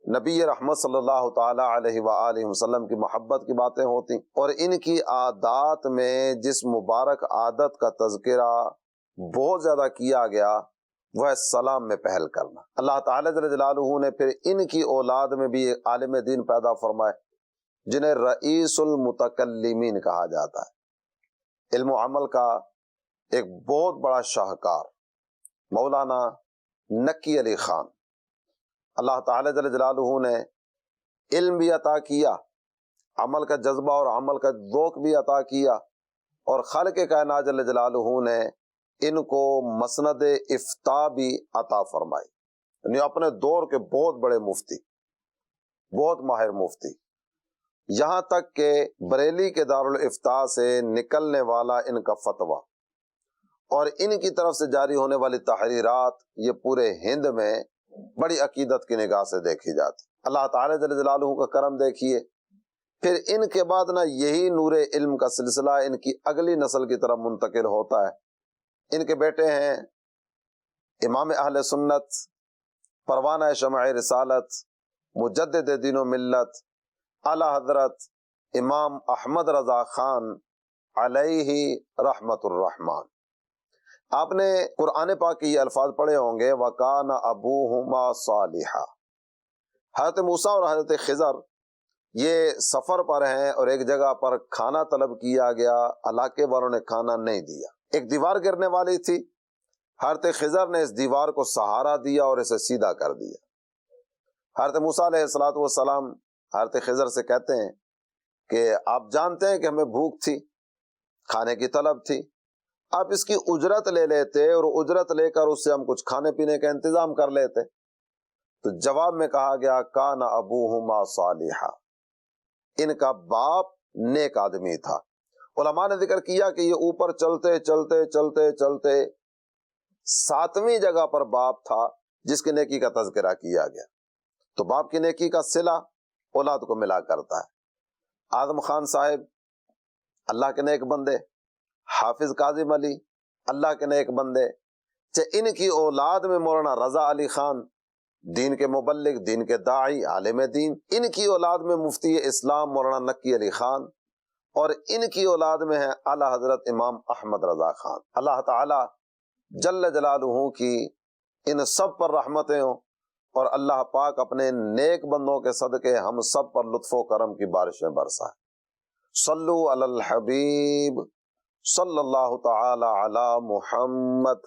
نبی رحمت صلی اللہ تعالیٰ علیہ وآلہ وسلم کی محبت کی باتیں ہوتی، اور ان کی عادات میں جس مبارک عادت کا تذکرہ بہت زیادہ کیا گیا وہ ہے سلام میں پہل کرنا۔ اللہ تعالیٰ جل جلالہ نے پھر ان کی اولاد میں بھی ایک عالم دین پیدا فرمائے جنہیں رئیس المتکلمین کہا جاتا ہے، علم و عمل کا ایک بہت بڑا شاہکار مولانا نکی علی خان۔ اللہ تعالیٰ جل جلالہ نے علم بھی عطا کیا، عمل کا جذبہ اور عمل کا ذوق بھی عطا کیا، اور خالق کائنات جل جلالہ نے ان کو مسند افتاء بھی عطا فرمائی، یعنی اپنے دور کے بہت بڑے مفتی، بہت ماہر مفتی، یہاں تک کہ بریلی کے دارالافتاء سے نکلنے والا ان کا فتویٰ اور ان کی طرف سے جاری ہونے والی تحریرات یہ پورے ہند میں بڑی عقیدت کی نگاہ سے دیکھی جاتی۔ اللہ تعالیٰ جل جلالہ کا کرم دیکھیے، پھر ان کے بعد نہ یہی نور علم کا سلسلہ ان کی اگلی نسل کی طرف منتقل ہوتا ہے۔ ان کے بیٹے ہیں امام اہل سنت، پروانہ شمع رسالت، مجدد دین و ملت، اعلیٰ حضرت امام احمد رضا خان علیہ رحمت الرحمان۔ آپ نے قرآن پاک کے یہ الفاظ پڑھے ہوں گے، وَكَانَ أَبُوهُمَا صَالِحًا۔ حضرت موسیٰ اور حضرت خضر یہ سفر پر ہیں اور ایک جگہ پر کھانا طلب کیا گیا، علاقے والوں نے کھانا نہیں دیا، ایک دیوار گرنے والی تھی، حضرت خضر نے اس دیوار کو سہارا دیا اور اسے سیدھا کر دیا۔ حضرت موسیٰ علیہ السلام حضرت خضر سے کہتے ہیں کہ آپ جانتے ہیں کہ ہمیں بھوک تھی، کھانے کی طلب تھی، آپ اس کی اجرت لے لیتے اور اجرت لے کر اس سے ہم کچھ کھانے پینے کا انتظام کر لیتے۔ تو جواب میں کہا گیا کان ابوہما صالحا، ان کا باپ نیک آدمی تھا۔ علماء نے ذکر کیا کہ یہ اوپر چلتے چلتے چلتے چلتے 7ویں جگہ پر باپ تھا جس کی نیکی کا تذکرہ کیا گیا۔ تو باپ کی نیکی کا صلہ اولاد کو ملا کرتا ہے۔ اعظم خان صاحب اللہ کے نیک بندے، حافظ کاظم علی اللہ کے نیک بندے، ان کی اولاد میں مولانا رضا علی خان دین کے مبلغ، دین کے داعی، عالم دین، ان کی اولاد میں مفتی اسلام مولانا نکی علی خان، اور ان کی اولاد میں ہے اعلیٰ حضرت امام احمد رضا خان۔ اللہ تعالی جل جلالہ کی ان سب پر رحمتیں ہوں، اور اللہ پاک اپنے نیک بندوں کے صدقے ہم سب پر لطف و کرم کی بارشیں برسائے۔ صلو علی الحبیب صلی اللہ تعالی علی محمد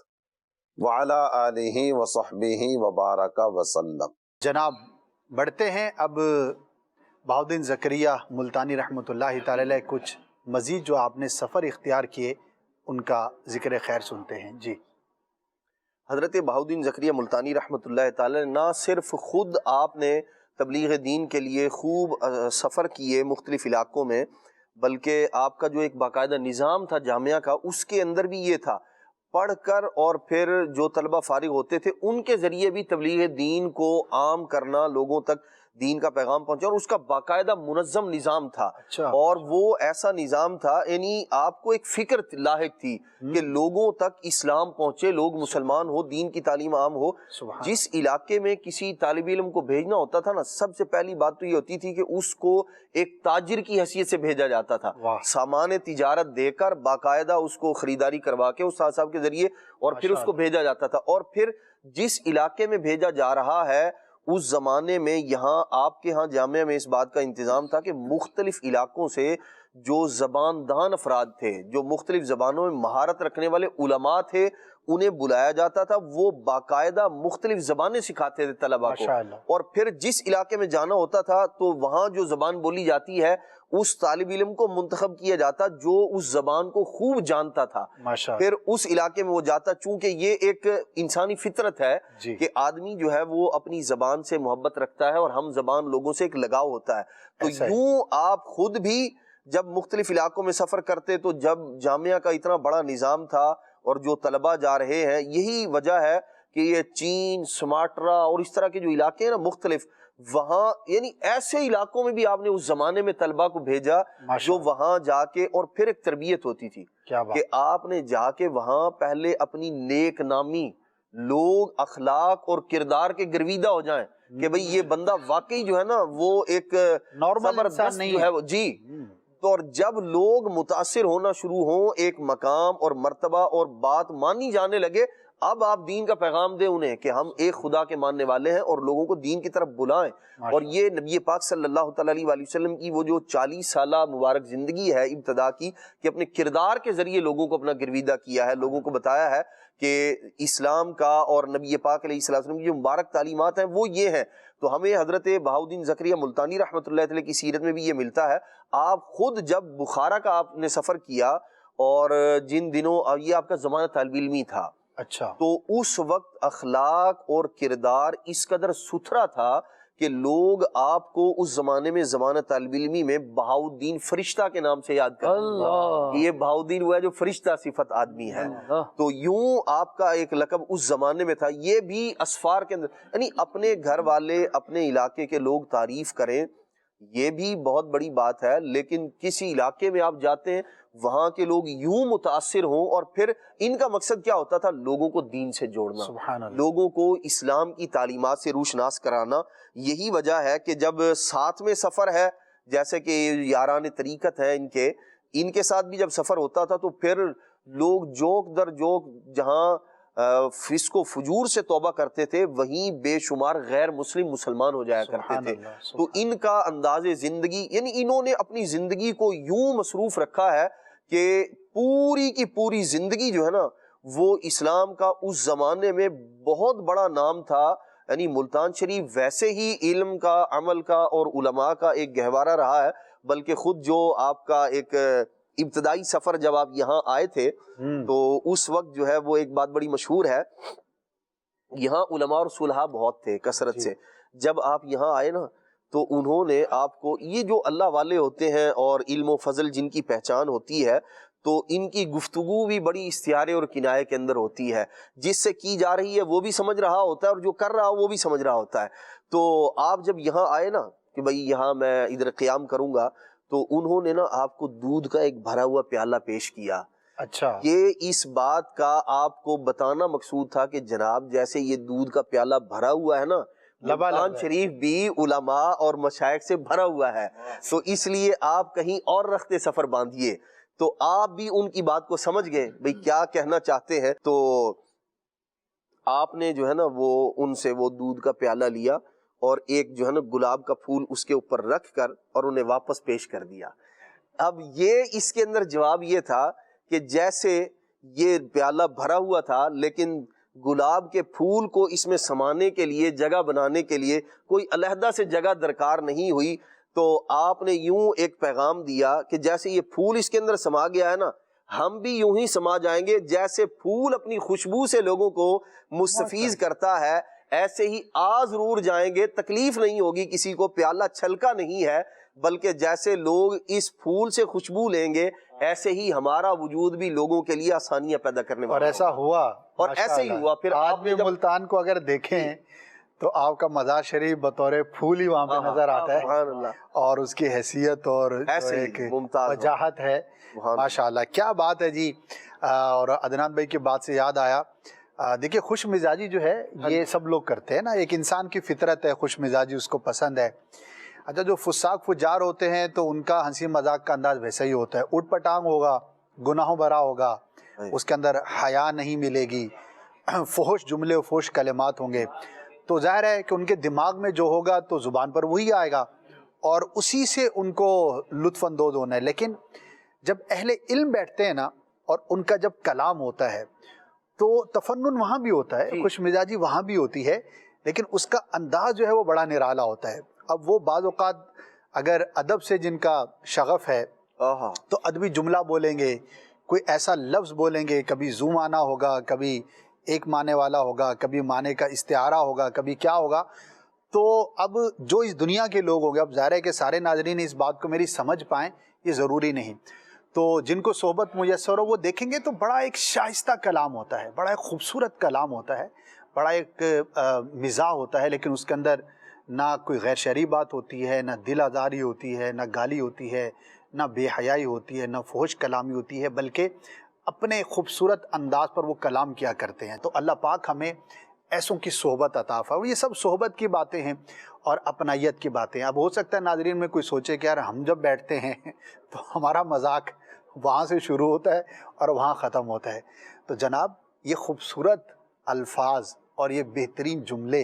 وعلی آلہ وصحبہ وبارک وسلم۔ جناب بڑھتے ہیں اب بہاؤالدین زکریا ملتانی رحمۃ اللہ تعالی علیہ کچھ مزید جو آپ نے سفر اختیار کیے ان کا ذکر خیر سنتے ہیں۔ جی حضرت بہاؤالدین زکریا ملتانی رحمۃ اللہ تعالی نہ صرف خود آپ نے تبلیغ دین کے لیے خوب سفر کیے مختلف علاقوں میں، بلکہ آپ کا جو ایک باقاعدہ نظام تھا جامعہ کا، اس کے اندر بھی یہ تھا پڑھ کر اور پھر جو طلبہ فارغ ہوتے تھے ان کے ذریعے بھی تبلیغ دین کو عام کرنا، لوگوں تک دین کا پیغام پہنچا، اور اس کا باقاعدہ منظم نظام تھا۔ اور وہ ایسا نظام تھا، یعنی آپ کو ایک فکر لاحق تھی کہ لوگوں تک اسلام پہنچے، لوگ مسلمان ہو، دین کی تعلیم عام ہو۔ جس علاقے میں کسی طالب علم کو بھیجنا ہوتا تھا نا، سب سے پہلی بات تو یہ ہوتی تھی کہ اس کو ایک تاجر کی حیثیت سے بھیجا جاتا تھا، سامان تجارت دے کر باقاعدہ اس کو خریداری کروا کے استاد صاحب کے ذریعے، اور پھر اس کو بھیجا جاتا تھا۔ اور پھر جس علاقے میں بھیجا جا رہا ہے اس زمانے میں یہاں آپ کے ہاں جامعہ میں اس بات کا انتظام تھا کہ مختلف علاقوں سے جو زبان دان افراد تھے، جو مختلف زبانوں میں مہارت رکھنے والے علماء تھے، انہیں بلایا جاتا تھا، وہ باقاعدہ مختلف زبانیں سکھاتے تھے طلباء کو، اور پھر جس علاقے میں جانا ہوتا تھا تو وہاں جو زبان بولی جاتی ہے اس طالب علم کو منتخب کیا جاتا جو اس زبان کو خوب جانتا تھا، پھر اس علاقے میں وہ جاتا، چونکہ یہ ایک انسانی فطرت ہے کہ آدمی جو ہے وہ اپنی زبان سے محبت رکھتا ہے اور ہم زبان لوگوں سے ایک لگاؤ ہوتا ہے، تو یوں آپ خود بھی جب مختلف علاقوں میں سفر کرتے تو جب جامعہ کا اتنا بڑا نظام تھا اور جو طلباء جا رہے ہیں، یہی وجہ ہے کہ یہ چین، سماٹرا اور اس طرح کے جو علاقے ہیں نا مختلف، وہاں یعنی ایسے علاقوں میں بھی آپ نے اس زمانے میں طلباء کو بھیجا جو وہاں جا کے، اور پھر ایک تربیت ہوتی تھی کہ آپ نے جا کے وہاں پہلے اپنی نیک نامی، لوگ اخلاق اور کردار کے گرویدہ ہو جائیں کہ بھئی یہ بندہ واقعی جو ہے نا وہ ایک نارمل انسان نہیں جو ہے وہ، جی، تو اور جب لوگ متاثر ہونا شروع ہوں ایک مقام اور مرتبہ اور بات مانی جانے لگے، اب آپ دین کا پیغام دیں انہیں کہ ہم ایک خدا کے ماننے والے ہیں اور لوگوں کو دین کی طرف بلائیں، اور یہ نبی پاک صلی اللہ تعالیٰ علیہ وسلم کی وہ جو 40 سالہ مبارک زندگی ہے ابتدا کی، کہ اپنے کردار کے ذریعے لوگوں کو اپنا گرویدہ کیا ہے، لوگوں کو بتایا ہے کہ اسلام کا اور نبی پاک علیہ السلام کی جو مبارک تعلیمات ہیں وہ یہ ہیں۔ تو ہمیں حضرت بہاؤالدین زکریا ملتانی رحمۃ اللہ علیہ کی سیرت میں بھی یہ ملتا ہے۔ آپ خود جب بخارا کا آپ نے سفر کیا، اور جن دنوں یہ آپ کا زمانہ طالب علمی تھا، اچھا، تو اس وقت اخلاق اور کردار اس قدر ستھرا تھا کہ لوگ آپ کو اس زمانے میں زمانہ طالب علمی میں بہاؤالدین فرشتہ کے نام سے یاد کرتے ہیں، یہ بہاؤالدین وہ ہے جو فرشتہ صفت آدمی ہے، تو یوں آپ کا ایک لقب اس زمانے میں تھا۔ یہ بھی اسفار کے اندر، یعنی اپنے گھر والے، اپنے علاقے کے لوگ تعریف کریں، یہ بھی بہت بڑی بات ہے، لیکن کسی علاقے میں آپ جاتے ہیں وہاں کے لوگ یوں متاثر ہوں، اور پھر ان کا مقصد کیا ہوتا تھا؟ لوگوں کو دین سے جوڑنا، لوگوں کو اسلام کی تعلیمات سے روشناس کرانا۔ یہی وجہ ہے کہ جب ساتھ میں سفر ہے، جیسے کہ یاران طریقت ہیں ان کے ساتھ بھی جب سفر ہوتا تھا تو پھر لوگ جوک در جوک جہاں فسق و فجور سے توبہ کرتے تھے وہیں بے شمار غیر مسلمان ہو جایا کرتے تھے، تو ان کا انداز زندگی، یعنی انہوں نے اپنی زندگی کو یوں مصروف رکھا ہے کہ پوری کی پوری زندگی جو ہے نا وہ اسلام کا اس زمانے میں بہت بڑا نام تھا۔ یعنی ملتان شریف ویسے ہی علم کا، عمل کا اور علماء کا ایک گہوارہ رہا ہے، بلکہ خود جو آپ کا ایک ابتدائی سفر جب آپ یہاں آئے تھے تو اس وقت جو ہے وہ ایک بات بڑی مشہور ہے، یہاں علماء اور صلحاء بہت تھے کثرت سے، جب آپ یہاں آئے نا تو انہوں نے آپ کو، یہ جو اللہ والے ہوتے ہیں اور علم و فضل جن کی پہچان ہوتی ہے، تو ان کی گفتگو بھی بڑی استعارے اور کنایے کے اندر ہوتی ہے، جس سے کی جا رہی ہے وہ بھی سمجھ رہا ہوتا ہے اور جو کر رہا وہ بھی سمجھ رہا ہوتا ہے۔ تو آپ جب یہاں آئے نا کہ بھئی یہاں میں ادھر قیام کروں گا، تو انہوں نے نا آپ کو دودھ کا ایک بھرا ہوا پیالہ پیش کیا۔ اچھا، یہ اس بات کا آپ کو بتانا مقصود تھا کہ جناب جیسے یہ دودھ کا پیالہ بھرا ہوا ہے نا، ملتان شریف بھی علماء اور مشائخ سے بھرا ہوا ہے، تو اس لیے آپ کہیں اور رختے سفر باندھیے۔ تو آپ بھی ان کی بات کو سمجھ گئے بھئی کیا کہنا چاہتے ہیں، تو آپ نے جو ہے نا وہ ان سے وہ دودھ کا پیالہ لیا اور ایک جو ہے نا گلاب کا پھول اس کے اوپر رکھ کر اور انہیں واپس پیش کر دیا۔ اب یہ اس کے اندر جواب یہ تھا کہ جیسے یہ پیالہ بھرا ہوا تھا لیکن گلاب کے پھول کو اس میں سمانے کے لیے، جگہ بنانے کے لیے کوئی علیحدہ سے جگہ درکار نہیں ہوئی، تو آپ نے یوں ایک پیغام دیا کہ جیسے یہ پھول اس کے اندر سما گیا ہے نا، ہم بھی یوں ہی سما جائیں گے، جیسے پھول اپنی خوشبو سے لوگوں کو مستفیض کرتا ہے ایسے ہی آ ضرور جائیں گے، تکلیف نہیں ہوگی کسی کو، پیالہ چھلکا نہیں ہے، بلکہ جیسے لوگ اس پھول سے خوشبو لیں گے ایسے ہی ہمارا وجود بھی لوگوں کے لیے آسانیاں پیدا کرنے والا، اور ایسا ہوا، اور ایسے ہی ہوا۔ پھر آج بھی ملتان کو اگر دیکھیں تو آپ کا مزار شریف بطور پھول ہی وہاں پہ نظر آتا ہے، اور اس کی حیثیت اور ایک وجاہت ہے، ماشاءاللہ کیا بات ہے جی۔ اور عدنان بھائی کی بات سے یاد آیا، دیکھیں خوش مزاجی جو ہے یہ سب لوگ کرتے ہیں نا، ایک انسان کی فطرت ہے خوش مزاجی، اس کو پسند ہے۔ اچھا، جو فساق فجار ہوتے ہیں تو ان کا ہنسی مذاق کا انداز ویسا ہی ہوتا ہے، اٹھ پٹانگ ہوگا، گناہوں بھرا ہوگا، اس کے اندر حیا نہیں ملے گی، فحش جملے و فحش کلمات ہوں گے، تو ظاہر ہے کہ ان کے دماغ میں جو ہوگا تو زبان پر وہی آئے گا، اور اسی سے ان کو لطف اندوز ہونا ہے. لیکن جب اہل علم بیٹھتے ہیں نا اور ان کا جب کلام ہوتا ہے تو تفنن وہاں بھی ہوتا ہے, خوش مزاجی وہاں بھی ہوتی ہے, لیکن اس کا انداز جو ہے وہ بڑا نرالا ہوتا ہے. اب وہ بعض اوقات اگر ادب سے جن کا شغف ہے تو ادبی جملہ بولیں گے, کوئی ایسا لفظ بولیں گے, کبھی زو معنی ہوگا, کبھی ایک معنی والا ہوگا, کبھی معنی کا استعارہ ہوگا, کبھی کیا ہوگا. تو اب جو اس دنیا کے لوگ ہوں گے, اب ظاہر ہے کہ سارے ناظرین اس بات کو میری سمجھ پائیں یہ ضروری نہیں, تو جن کو صحبت میسر ہو وہ دیکھیں گے تو بڑا ایک شائستہ کلام ہوتا ہے, بڑا ایک خوبصورت کلام ہوتا ہے, بڑا ایک مزاح ہوتا ہے, لیکن اس کے اندر نہ کوئی غیر شرعی بات ہوتی ہے, نہ دل آزاری ہوتی ہے, نہ گالی ہوتی ہے, نہ بے حیائی ہوتی ہے, نہ فحش کلامی ہوتی ہے, بلکہ اپنے خوبصورت انداز پر وہ کلام کیا کرتے ہیں. تو اللہ پاک ہمیں ایسوں کی صحبت عطا فرمائے. یہ سب صحبت کی باتیں ہیں اور اپنائیت کی باتیں ہیں. اب ہو سکتا ہے ناظرین میں کوئی سوچے کہ یار ہم جب بیٹھتے ہیں تو ہمارا مذاق وہاں سے شروع ہوتا ہے اور وہاں ختم ہوتا ہے. تو جناب یہ خوبصورت الفاظ اور یہ بہترین جملے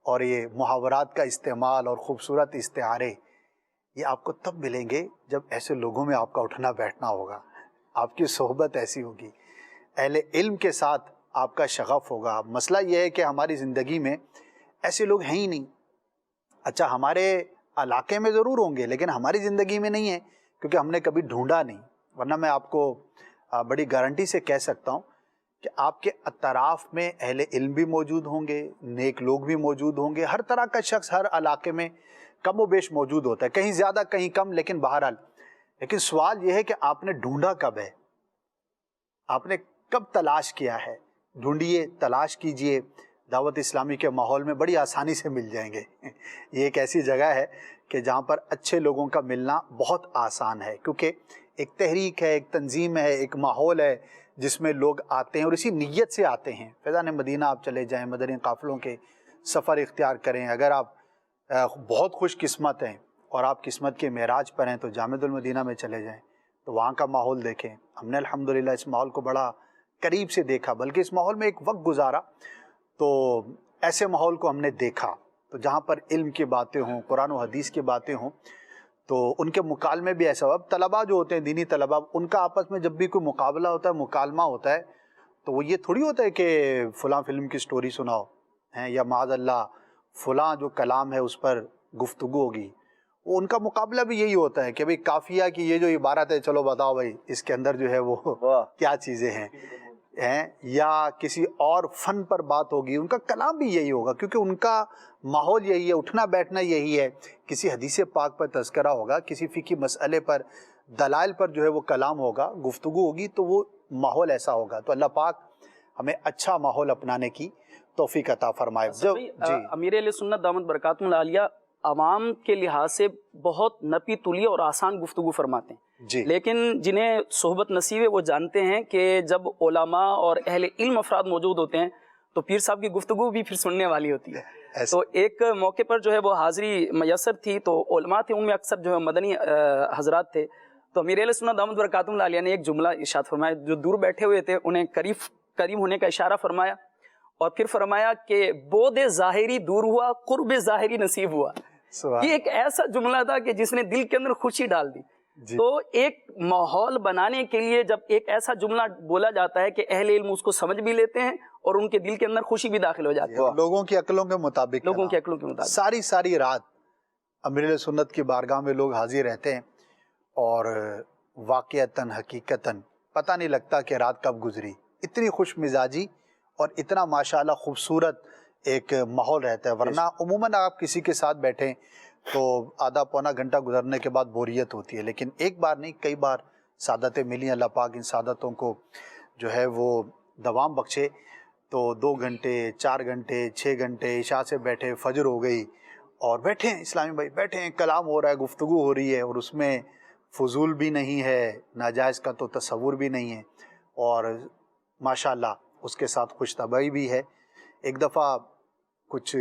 اور یہ محاورات کا استعمال اور خوبصورت استعارے یہ آپ کو تب ملیں گے جب ایسے لوگوں میں آپ کا اٹھنا بیٹھنا ہوگا, آپ کی صحبت ایسی ہوگی, اہل علم کے ساتھ آپ کا شغف ہوگا. مسئلہ یہ ہے کہ ہماری زندگی میں ایسے لوگ ہیں ہی نہیں. اچھا ہمارے علاقے میں ضرور ہوں گے لیکن ہماری زندگی میں نہیں ہے, کیونکہ ہم نے کبھی ڈھونڈا نہیں. ورنہ میں آپ کو بڑی گارنٹی سے کہہ سکتا ہوں کہ آپ کے اطراف میں اہل علم بھی موجود ہوں گے, نیک لوگ بھی موجود ہوں گے. ہر طرح کا شخص ہر علاقے میں کم و بیش موجود ہوتا ہے, کہیں زیادہ کہیں کم, لیکن بہرحال. لیکن سوال یہ ہے کہ آپ نے ڈھونڈا کب ہے, آپ نے کب تلاش کیا ہے. ڈھونڈیے, تلاش کیجئے. دعوت اسلامی کے ماحول میں بڑی آسانی سے مل جائیں گے. یہ ایک ایسی جگہ ہے کہ جہاں پر اچھے لوگوں کا ملنا بہت آسان ہے, کیونکہ ایک تحریک ہے, ایک تنظیم ہے, ایک ماحول ہے جس میں لوگ آتے ہیں اور اسی نیت سے آتے ہیں. فیضان مدینہ آپ چلے جائیں, مدنی قافلوں کے سفر اختیار کریں. اگر آپ بہت خوش قسمت ہیں اور آپ قسمت کے معراج پر ہیں تو جامع المدینہ میں چلے جائیں, تو وہاں کا ماحول دیکھیں. ہم نے الحمدللہ اس ماحول کو بڑا قریب سے دیکھا, بلکہ اس ماحول میں ایک وقت گزارا, تو ایسے ماحول کو ہم نے دیکھا. تو جہاں پر علم کی باتیں ہوں, قرآن و حدیث کی باتیں ہوں, تو ان کے مکالمے بھی ایسا ہو. اب طلباء جو ہوتے ہیں, دینی طلباء, ان کا آپس میں جب بھی کوئی مقابلہ ہوتا ہے, مکالمہ ہوتا ہے, تو وہ یہ تھوڑی ہوتا ہے کہ فلاں فلم کی سٹوری سناؤ ہیں, یا معاذ اللہ فلاں جو کلام ہے اس پر گفتگو ہوگی. وہ ان کا مقابلہ بھی یہی ہوتا ہے کہ بھئی قافیہ کی یہ جو عبارت ہے, چلو بتاؤ بھائی اس کے اندر جو ہے وہ کیا چیزیں ہیں, یا کسی اور فن پر بات ہوگی. ان کا کلام بھی یہی ہوگا, کیونکہ ان کا ماحول یہی ہے, اٹھنا بیٹھنا یہی ہے. کسی حدیث پاک پر تذکرہ ہوگا, کسی فقہی مسئلے پر, دلائل پر جو ہے وہ کلام ہوگا, گفتگو ہوگی, تو وہ ماحول ایسا ہوگا. تو اللہ پاک ہمیں اچھا ماحول اپنانے کی توفیق عطا فرمائے. امیر اہل سنت دامت برکاتہم العالیہ عوام کے لحاظ سے بہت نپی تلی اور آسان گفتگو فرماتے ہیں, لیکن جنہیں صحبت نصیب ہے وہ جانتے ہیں کہ جب علماء اور اہل علم افراد موجود ہوتے ہیں تو پیر صاحب کی گفتگو بھی پھر سننے والی ہوتی ہے. تو ایک موقع پر جو ہے وہ حاضری میسر تھی, تو علماء تھے, ان میں اکثر جو ہے مدنی حضرات تھے. تو امیر اہل سنت دامت برکاتہم العالیہ نے ایک جملہ ارشاد فرمایا. جو دور بیٹھے ہوئے تھے انہیں قریب ہونے کا اشارہ فرمایا, اور پھر فرمایا کہ بود ظاہری دور ہوا, قرب ظاہری نصیب ہوا. یہ ایک ایسا جملہ تھا کہ جس نے دل کے اندر خوشی ڈال دی. تو ایک ماحول بنانے کے لیے جب ایک ایسا جملہ بولا جاتا ہے کہ اہل علم اس کو سمجھ بھی لیتے ہیں اور ان کے دل کے اندر خوشی بھی داخل ہو جاتی ہے, لوگوں کی عقلوں کے مطابق. لوگوں کی عقلوں کے مطابق ساری رات امیر سنت کی بارگاہ میں لوگ حاضر رہتے ہیں, اور واقعتاً حقیقتاً پتہ نہیں لگتا کہ رات کب گزری. اتنی خوش مزاجی اور اتنا ماشاءاللہ خوبصورت ایک ماحول رہتا ہے. ورنہ عموماً آپ کسی کے ساتھ بیٹھیں تو آدھا پونا گھنٹہ گزرنے کے بعد بوریت ہوتی ہے, لیکن ایک بار نہیں کئی بار سعادتیں ملی. اللہ پاک ان سعادتوں کو جو ہے وہ دوام بخشے. تو 2 گھنٹے 4 گھنٹے 6 گھنٹے عشاء سے بیٹھے, فجر ہو گئی اور بیٹھے ہیں اسلامی بھائی, بیٹھے ہیں, کلام ہو رہا ہے, گفتگو ہو رہی ہے, اور اس میں فضول بھی نہیں ہے, ناجائز کا تو تصور بھی نہیں ہے, اور ماشاءاللہ اس کے ساتھ خوش طبعی بھی ہے. ایک دفعہ کچھ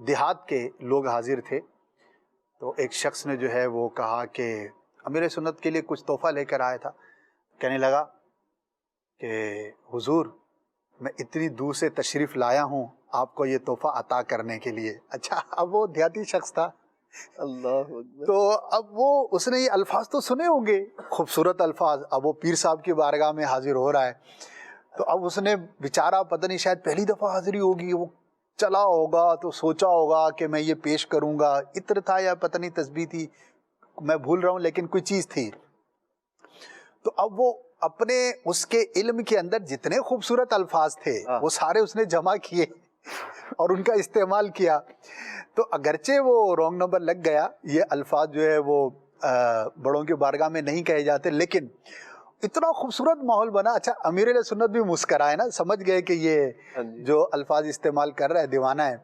دیہات کے لوگ حاضر تھے, تو ایک شخص نے جو ہے وہ کہا کہ امیر سنت کے لیے کچھ تحفہ لے کر آیا تھا. کہنے لگا کہ حضور میں اتنی دور سے تشریف لایا ہوں آپ کو یہ تحفہ عطا کرنے کے لیے. اچھا, اب وہ دیہاتی شخص تھا, اللہ اکبر۔ تو اب وہ اس نے یہ الفاظ تو سنے ہوں گے، خوبصورت الفاظ، اب وہ پیر صاحب کی بارگاہ میں حاضر ہو رہا ہے، تو اب اس نے بیچارہ پتہ نہیں شاید پہلی دفعہ حاضری ہوگی، وہ چلا ہوگا تو سوچا ہوگا کہ میں یہ پیش کروں گا، عطر تھا یا پتہ نہیں تسبیح تھی، میں بھول رہا ہوں، لیکن کوئی چیز تھی۔ تو اب وہ اپنے اس کے علم کے اندر جتنے خوبصورت الفاظ تھے وہ سارے اس نے جمع کیے اور ان کا استعمال کیا۔ تو اگرچہ وہ رونگ نمبر لگ گیا، یہ الفاظ جو ہے وہ بڑوں کی بارگاہ میں نہیں کہے جاتے، لیکن اتنا خوبصورت ماحول بنا۔ اچھا امیر علیہ سنت بھی مسکرائے نا، سمجھ گئے کہ یہ جو الفاظ استعمال کر رہا ہے دیوانہ ہے،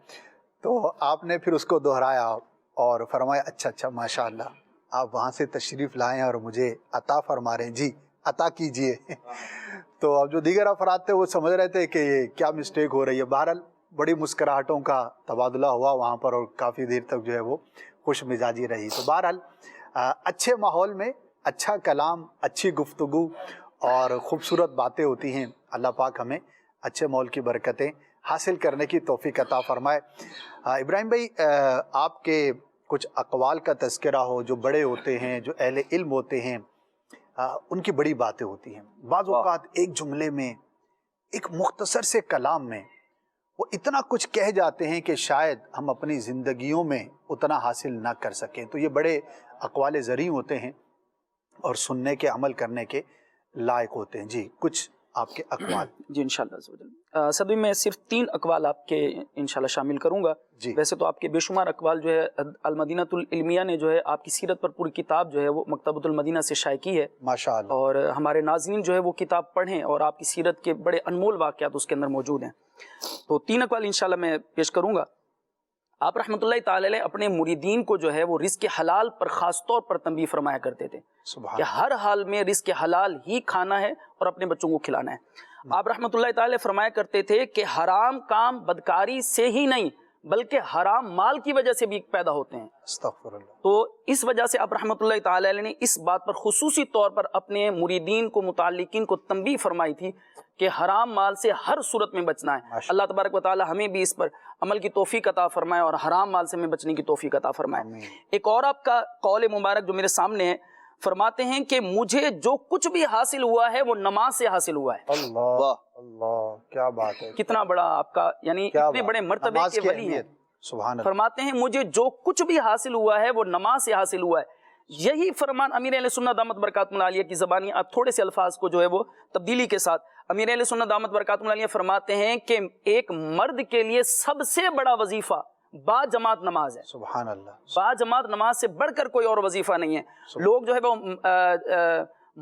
تو آپ نے پھر اس کو دہرایا اور فرمایا اچھا ماشاءاللہ آپ وہاں سے تشریف لائیں اور مجھے عطا فرما رہے ہیں، جی عطا کیجئے۔ تو اب جو دیگر افراد تھے وہ سمجھ رہے تھے کہ یہ کیا مسٹیک ہو رہی ہے۔ بہرحال بڑی مسکراہٹوں کا تبادلہ ہوا وہاں پر اور کافی دیر تک جو ہے وہ خوش مزاجی رہی۔ تو بہرحال اچھے ماحول میں اچھا کلام، اچھی گفتگو اور خوبصورت باتیں ہوتی ہیں۔ اللہ پاک ہمیں اچھے ماحول کی برکتیں حاصل کرنے کی توفیق عطا فرمائے۔ ابراہیم بھائی، آپ کے کچھ اقوال کا تذکرہ ہو، جو بڑے ہوتے ہیں، جو اہل علم ہوتے ہیں، ان کی بڑی باتیں ہوتی ہیں۔ بعض اوقات ایک جملے میں، ایک مختصر سے کلام میں وہ اتنا کچھ کہہ جاتے ہیں کہ شاید ہم اپنی زندگیوں میں اتنا حاصل نہ کر سکیں۔ تو یہ بڑے اقوال زرعی ہوتے ہیں اور سننے کے، عمل کرنے کے لائق ہوتے ہیں۔ جی کچھ آپ کے اقوال۔ جی انشاءاللہ سبھی میں صرف 3 اقوال آپ کے انشاءاللہ شامل کروں گا۔ جی ویسے تو آپ کے بے شمار اقوال جو ہے المدینۃ العلمیہ نے جو ہے آپ کی سیرت پر پوری کتاب جو ہے وہ مکتبۃ المدینہ سے شائع کی ہے ماشاءاللہ، اور ہمارے ناظرین جو ہے وہ کتاب پڑھیں اور آپ کی سیرت کے بڑے انمول واقعات اس کے اندر موجود ہیں۔ تو 3 اقوال انشاءاللہ میں پیش کروں گا۔ آپ رحمۃ اللہ تعالی علیہ اپنے مریدین کو جو ہے وہ رزق حلال پر خاص طور پر تنبیہ فرمایا کرتے تھے کہ ہر حال میں رزق حلال ہی کھانا ہے اور اپنے بچوں کو کھلانا ہے۔ آپ رحمۃ اللہ تعالی فرمایا کرتے تھے کہ حرام کام بدکاری سے ہی نہیں بلکہ حرام مال کی وجہ سے بھی پیدا ہوتے ہیں۔ استغفر اللہ۔ تو اس وجہ سے آپ رحمۃ اللہ تعالی علیہ نے اس بات پر خصوصی طور پر اپنے مریدین کو، متعلقین کو تنبیہ فرمائی تھی کہ حرام مال سے ہر صورت میں بچنا ہے۔ اللہ تبارک و تعالی ہمیں بھی اس پر عمل کی توفیق عطا فرمائے اور حرام مال سے میں بچنے کی توفیق عطا فرمائے۔ ایک اور آپ کا قول مبارک جو میرے سامنے ہے، فرماتے ہیں کہ مجھے جو کچھ بھی حاصل ہوا ہے وہ نماز سے حاصل ہوا ہے۔ اللہ اللہ، کیا بات ہے، کتنا بڑا آپ کا، یعنی اتنے بڑے مرتبے کے ولی ہیں۔ سبحان اللہ۔ فرماتے ہیں مجھے جو کچھ بھی حاصل ہوا ہے وہ نماز سے حاصل ہوا ہے۔ یہی فرمان امیر اہل سنت دامت برکاتہ العالیہ کی زبانی، آپ تھوڑے سے الفاظ کو جو ہے وہ تبدیلی کے ساتھ، امیر اہل سنت دامت برکاتہ العالیہ فرماتے ہیں کہ ایک مرد کے لیے سب سے بڑا وظیفہ با جماعت نماز ہے۔ سبحان اللہ۔ با جماعت نماز سے بڑھ کر کوئی اور وظیفہ نہیں ہے۔ لوگ جو ہے وہ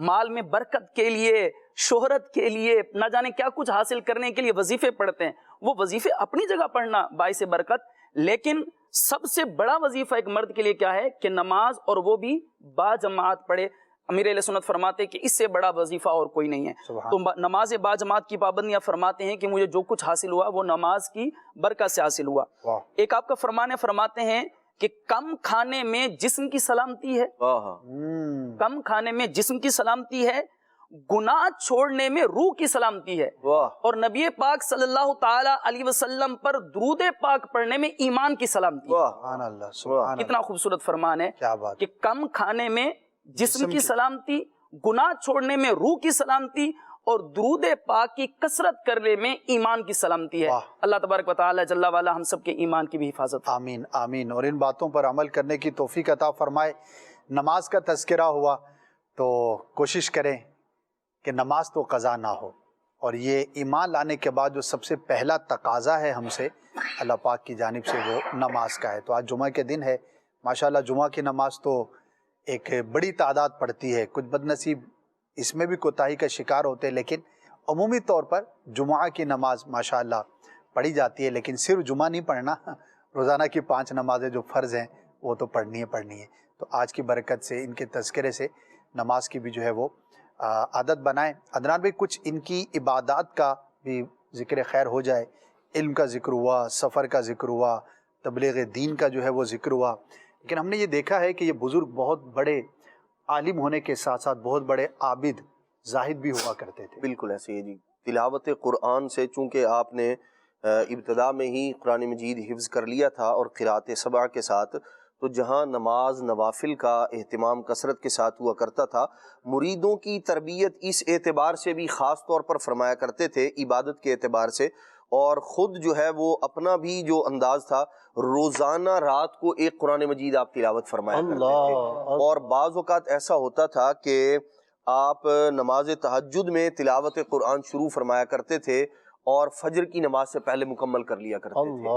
مال میں برکت کے لیے، شہرت کے لیے، نہ جانے کیا کچھ حاصل کرنے کے لیے وظیفے پڑھتے ہیں۔ وہ وظیفے اپنی جگہ پڑھنا باعث برکت، لیکن سب سے بڑا وظیفہ ایک مرد کے لیے کیا ہے کہ نماز، اور وہ بھی با جماعت پڑھے۔ امیر اہل سنت فرماتے ہیں کہ اس سے بڑا وظیفہ اور کوئی نہیں ہے۔ تو نماز با جماعت کی پابندیاں فرماتے ہیں کہ مجھے جو کچھ حاصل ہوا وہ نماز کی برکت سے حاصل ہوا۔ ایک آپ کا فرمان ہے، فرماتے ہیں کہ کم کھانے میں جسم کی سلامتی ہے، کم کھانے میں جسم کی سلامتی ہے، گناہ چھوڑنے میں روح کی سلامتی ہے، اور نبی پاک صلی اللہ تعالی علیہ وسلم پر درود پاک پڑھنے میں ایمان کی سلامتی ہے۔ سبحان اللہ، سبحان اللہ۔ کتنا خوبصورت فرمان ہے کیا بات، کہ کم کھانے میں جسم کی سلامتی، گناہ چھوڑنے میں روح کی سلامتی، اور درود پاک کی کثرت کرنے میں ایمان کی سلامتی ہے۔ اللہ تبارک و تعالی جل وعلا ہم سب کے ایمان کی بھی حفاظت۔ آمین آمین، اور ان باتوں پر عمل کرنے کی توفیق عطا فرمائے۔ نماز کا تذکرہ ہوا تو کوشش کریں کہ نماز تو قضا نہ ہو، اور یہ ایمان لانے کے بعد جو سب سے پہلا تقاضا ہے ہم سے اللہ پاک کی جانب سے وہ نماز کا ہے۔ تو آج جمعہ کے دن ہے، ماشاءاللہ جمعہ کی نماز تو ایک بڑی تعداد پڑھتی ہے، کچھ بد نصیب اس میں بھی کوتاہی کا شکار ہوتے ہیں، لیکن عمومی طور پر جمعہ کی نماز ماشاءاللہ پڑھی جاتی ہے۔ لیکن صرف جمعہ نہیں پڑھنا، روزانہ کی 5 نمازیں جو فرض ہیں وہ تو پڑھنی ہے۔ تو آج کی برکت سے، ان کے تذکرے سے نماز کی بھی جو ہے وہ عادت بنائیں۔ عدنان بھائی، کچھ ان کی عبادات کا بھی ذکر خیر ہو جائے۔ علم کا ذکر ہوا، سفر کا ذکر ہوا، تبلیغ دین کا جو ہے وہ ذکر ہوا، لیکن ہم نے یہ دیکھا ہے کہ یہ بزرگ بہت بڑے عالم ہونے کے ساتھ ساتھ بہت بڑے عابد، زاہد بھی ہوا کرتے تھے۔ بالکل ایسے ہی جی، تلاوت قرآن سے چونکہ آپ نے ابتدا میں ہی قرآن مجید حفظ کر لیا تھا اور قرأت سبع کے ساتھ، تو جہاں نماز نوافل کا اہتمام کثرت کے ساتھ ہوا کرتا تھا، مریدوں کی تربیت اس اعتبار سے بھی خاص طور پر فرمایا کرتے تھے، عبادت کے اعتبار سے، اور خود جو ہے وہ اپنا بھی جو انداز تھا، روزانہ رات کو ایک قرآن مجید آپ تلاوت فرمایا کرتے تھے، اور بعض اوقات ایسا ہوتا تھا کہ آپ نماز تہجد میں تلاوت قرآن شروع فرمایا کرتے تھے اور فجر کی نماز سے پہلے مکمل کر لیا کرتے تھے،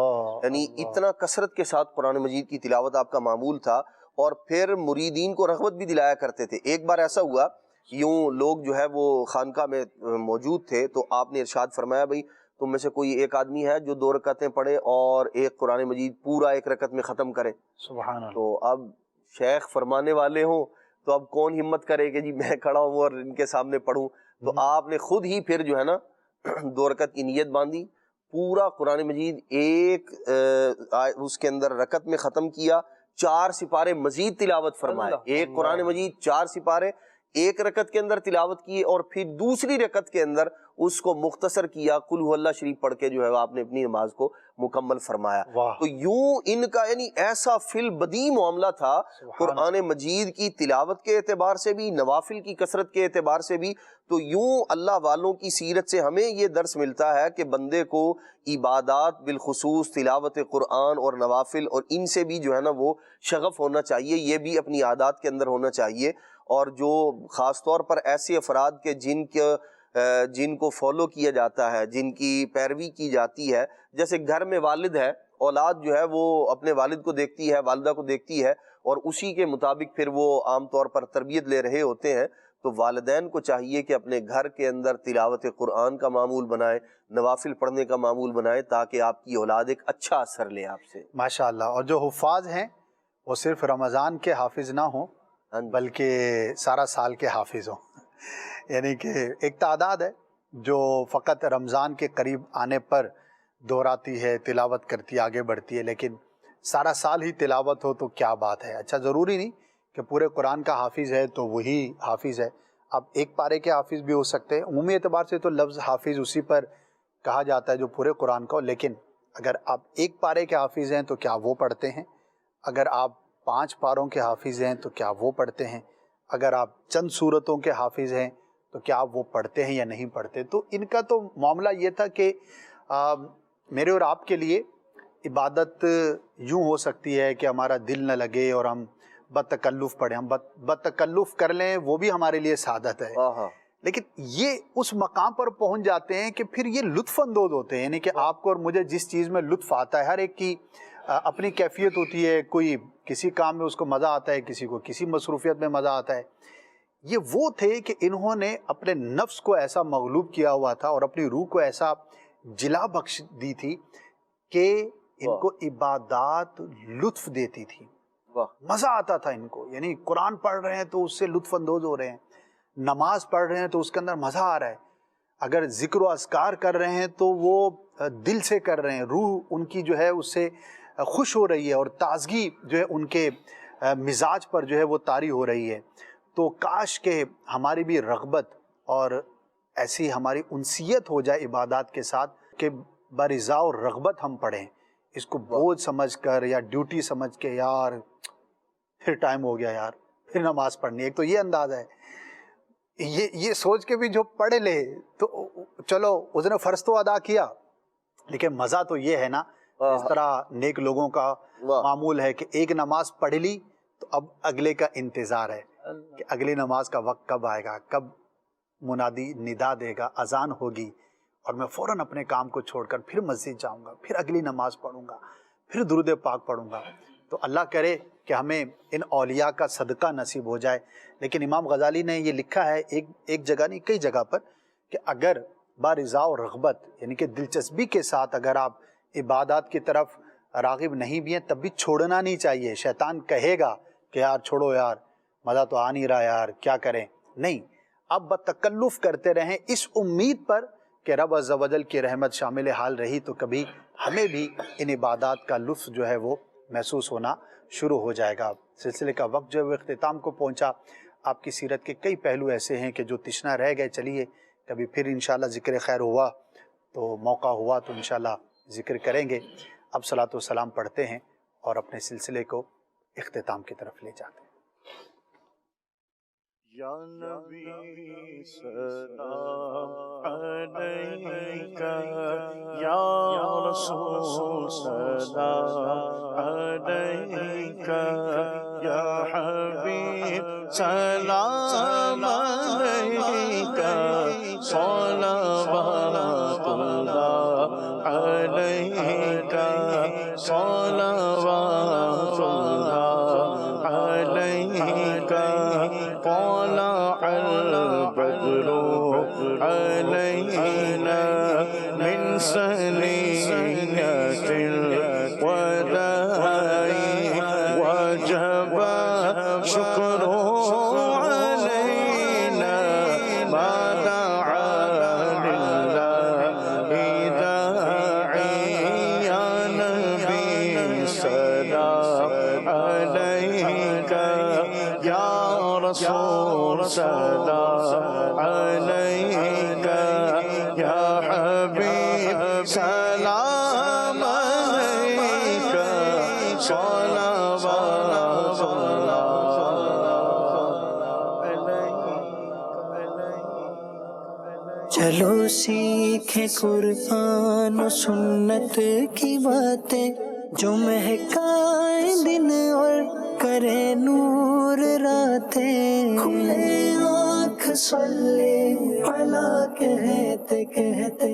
یعنی اتنا کثرت کے ساتھ قرآن مجید کی تلاوت آپ کا معمول تھا، اور پھر مریدین کو رغبت بھی دلایا کرتے تھے۔ ایک بار ایسا ہوا، یوں لوگ جو ہے وہ خانقاہ میں موجود تھے، تو آپ نے ارشاد فرمایا بھائی تم میں سے کوئی ایک آدمی ہے جو 2 رکعتیں پڑھے اور ایک قرآن مجید پورا 1 رکعت میں ختم کرے؟ سبحان اللہ۔ تو اب شیخ فرمانے والے ہوں تو اب کون ہمت کرے کہ جی میں کھڑا ہوں اور ان کے سامنے پڑھوں؟ تو آپ نے خود ہی پھر جو ہے نا 2 رکعت کی نیت باندھی، پورا قرآن مجید ایک اس کے اندر رکعت میں ختم کیا، 4 سپارے مزید تلاوت فرمائے، ایک قرآن مجید 4 سپارے ایک رکعت کے اندر تلاوت کیے، اور پھر دوسری رکعت کے اندر اس کو مختصر کیا، قل هو اللہ شریف پڑھ کے جو ہے آپ نے اپنی نماز کو مکمل فرمایا۔ تو یوں ان کا یعنی ایسا فی البدیع معاملہ تھا قرآن مجید کی تلاوت کے اعتبار سے بھی، نوافل کی کثرت کے اعتبار سے بھی۔ تو یوں اللہ والوں کی سیرت سے ہمیں یہ درس ملتا ہے کہ بندے کو عبادات بالخصوص تلاوت قرآن اور نوافل اور ان سے بھی جو ہے نا وہ شغف ہونا چاہیے، یہ بھی اپنی عادات کے اندر ہونا چاہیے۔ اور جو خاص طور پر ایسے افراد کے جن کو فالو کیا جاتا ہے، جن کی پیروی کی جاتی ہے، جیسے گھر میں والد ہے، اولاد جو ہے وہ اپنے والد کو دیکھتی ہے، والدہ کو دیکھتی ہے، اور اسی کے مطابق پھر وہ عام طور پر تربیت لے رہے ہوتے ہیں۔ تو والدین کو چاہیے کہ اپنے گھر کے اندر تلاوت قرآن کا معمول بنائیں، نوافل پڑھنے کا معمول بنائیں، تاکہ آپ کی اولاد ایک اچھا اثر لے آپ سے۔ ماشاءاللہ۔ اور جو حفاظ ہیں وہ صرف رمضان کے حافظ نہ ہوں بلکہ سارا سال کے حافظ ہوں، یعنی کہ ایک تعداد ہے جو فقط رمضان کے قریب آنے پر دہراتی ہے، تلاوت کرتی ہے، آگے بڑھتی ہے، لیکن سارا سال ہی تلاوت ہو تو کیا بات ہے۔ اچھا، ضروری نہیں کہ پورے قرآن کا حافظ ہے تو وہی حافظ ہے، اب ایک پارے کے حافظ بھی ہو سکتے ہیں۔ عمومی اعتبار سے تو لفظ حافظ اسی پر کہا جاتا ہے جو پورے قرآن کا ہو، لیکن اگر آپ ایک پارے کے حافظ ہیں تو کیا وہ پڑھتے ہیں؟ اگر آپ 5 پاروں کے حافظ ہیں تو کیا وہ پڑھتے ہیں؟ اگر آپ چند سورتوں کے حافظ ہیں تو کیا آپ وہ پڑھتے ہیں یا نہیں پڑھتے؟ تو ان کا تو معاملہ یہ تھا کہ میرے اور آپ کے لیے عبادت یوں ہو سکتی ہے کہ ہمارا دل نہ لگے اور ہم بتکلف پڑھیں، ہم بتکلف کر لیں، وہ بھی ہمارے لیے سعادت ہے، لیکن یہ اس مقام پر پہنچ جاتے ہیں کہ پھر یہ لطف اندوز ہوتے ہیں، یعنی کہ آپ کو اور مجھے جس چیز میں لطف آتا ہے، ہر ایک کی اپنی کیفیت ہوتی ہے، کوئی کسی کام میں اس کو مزہ آتا ہے، کسی کو کسی مصروفیت میں مزہ آتا ہے۔ یہ وہ تھے کہ انہوں نے اپنے نفس کو ایسا مغلوب کیا ہوا تھا اور اپنی روح کو ایسا جلا بخش دی تھی کہ ان کو عبادات لطف دیتی تھی، مزہ آتا تھا ان کو، یعنی قرآن پڑھ رہے ہیں تو اس سے لطف اندوز ہو رہے ہیں، نماز پڑھ رہے ہیں تو اس کے اندر مزہ آ رہا ہے، اگر ذکر و اذکار کر رہے ہیں تو وہ دل سے کر رہے ہیں، روح ان کی جو ہے اس سے خوش ہو رہی ہے اور تازگی جو ہے ان کے مزاج پر جو ہے وہ طاری ہو رہی ہے۔ تو کاش کہ ہماری بھی رغبت اور ایسی ہماری انسیت ہو جائے عبادات کے ساتھ کہ برضا اور رغبت ہم پڑھیں، اس کو بوجھ سمجھ کر یا ڈیوٹی سمجھ کے یار پھر ٹائم ہو گیا یار پھر نماز پڑھنی ہے، ایک تو یہ انداز ہے، یہ سوچ کے بھی جو پڑھ لے تو چلو اس نے فرض تو ادا کیا، لیکن مزہ تو یہ ہے نا، اس طرح نیک لوگوں کا معمول ہے کہ ایک نماز پڑھ لی تو اب اگلے کا انتظار ہے کہ اگلی نماز کا وقت کب آئے گا، کب منادی ندا دے گا، اذان ہوگی، اور میں فوراً اپنے کام کو چھوڑ کر پھر مسجد جاؤں گا، پھر اگلی نماز پڑھوں گا، پھر درود پاک پڑھوں گا۔ تو اللہ کرے کہ ہمیں ان اولیاء کا صدقہ نصیب ہو جائے۔ لیکن امام غزالی نے یہ لکھا ہے ایک جگہ نہیں کئی جگہ پر کہ اگر برضا و رغبت یعنی کہ دلچسپی کے ساتھ اگر آپ عبادات کی طرف راغب نہیں بھی ہیں تب بھی چھوڑنا نہیں چاہیے۔ شیطان کہے گا کہ یار چھوڑو یار، مزہ تو آ نہیں رہا یار، کیا کریں، نہیں، اب بتکلف کرتے رہیں اس امید پر کہ رب عز و جل کی رحمت شامل حال رہی تو کبھی ہمیں بھی ان عبادات کا لطف جو ہے وہ محسوس ہونا شروع ہو جائے گا۔ سلسلے کا وقت جو ہے وہ اختتام کو پہنچا۔ آپ کی سیرت کے کئی پہلو ایسے ہیں کہ جو تشنا رہ گئے، چلیے کبھی پھر انشاءاللہ ذکر خیر ہوا تو موقع ہوا تو انشاءاللہ ذکر کریں گے۔ اب صلاۃ و سلام پڑھتے ہیں اور اپنے سلسلے کو اختتام کی طرف لے جاتے ہیں۔ یا نبی سلام علیکہ، یا رسول سلام علیکہ، یا حبیب سلام علیکہ، صلوات اللہ علیکہ، صلوات اللہ علیکہ، طلع البدر علينا من ثنيات الوداع وجب شكر علينا ما دعا لله داعي يا نبي سلام عليك يا رسول سلام عليك يا حبيب سلام عليك صلوات چلو سیکھیں قرآن و سنت کی باتیں جو مہکائیں دن اور کرے نور راتیں، کھلے آنکھ صلی علی کہتے کہتے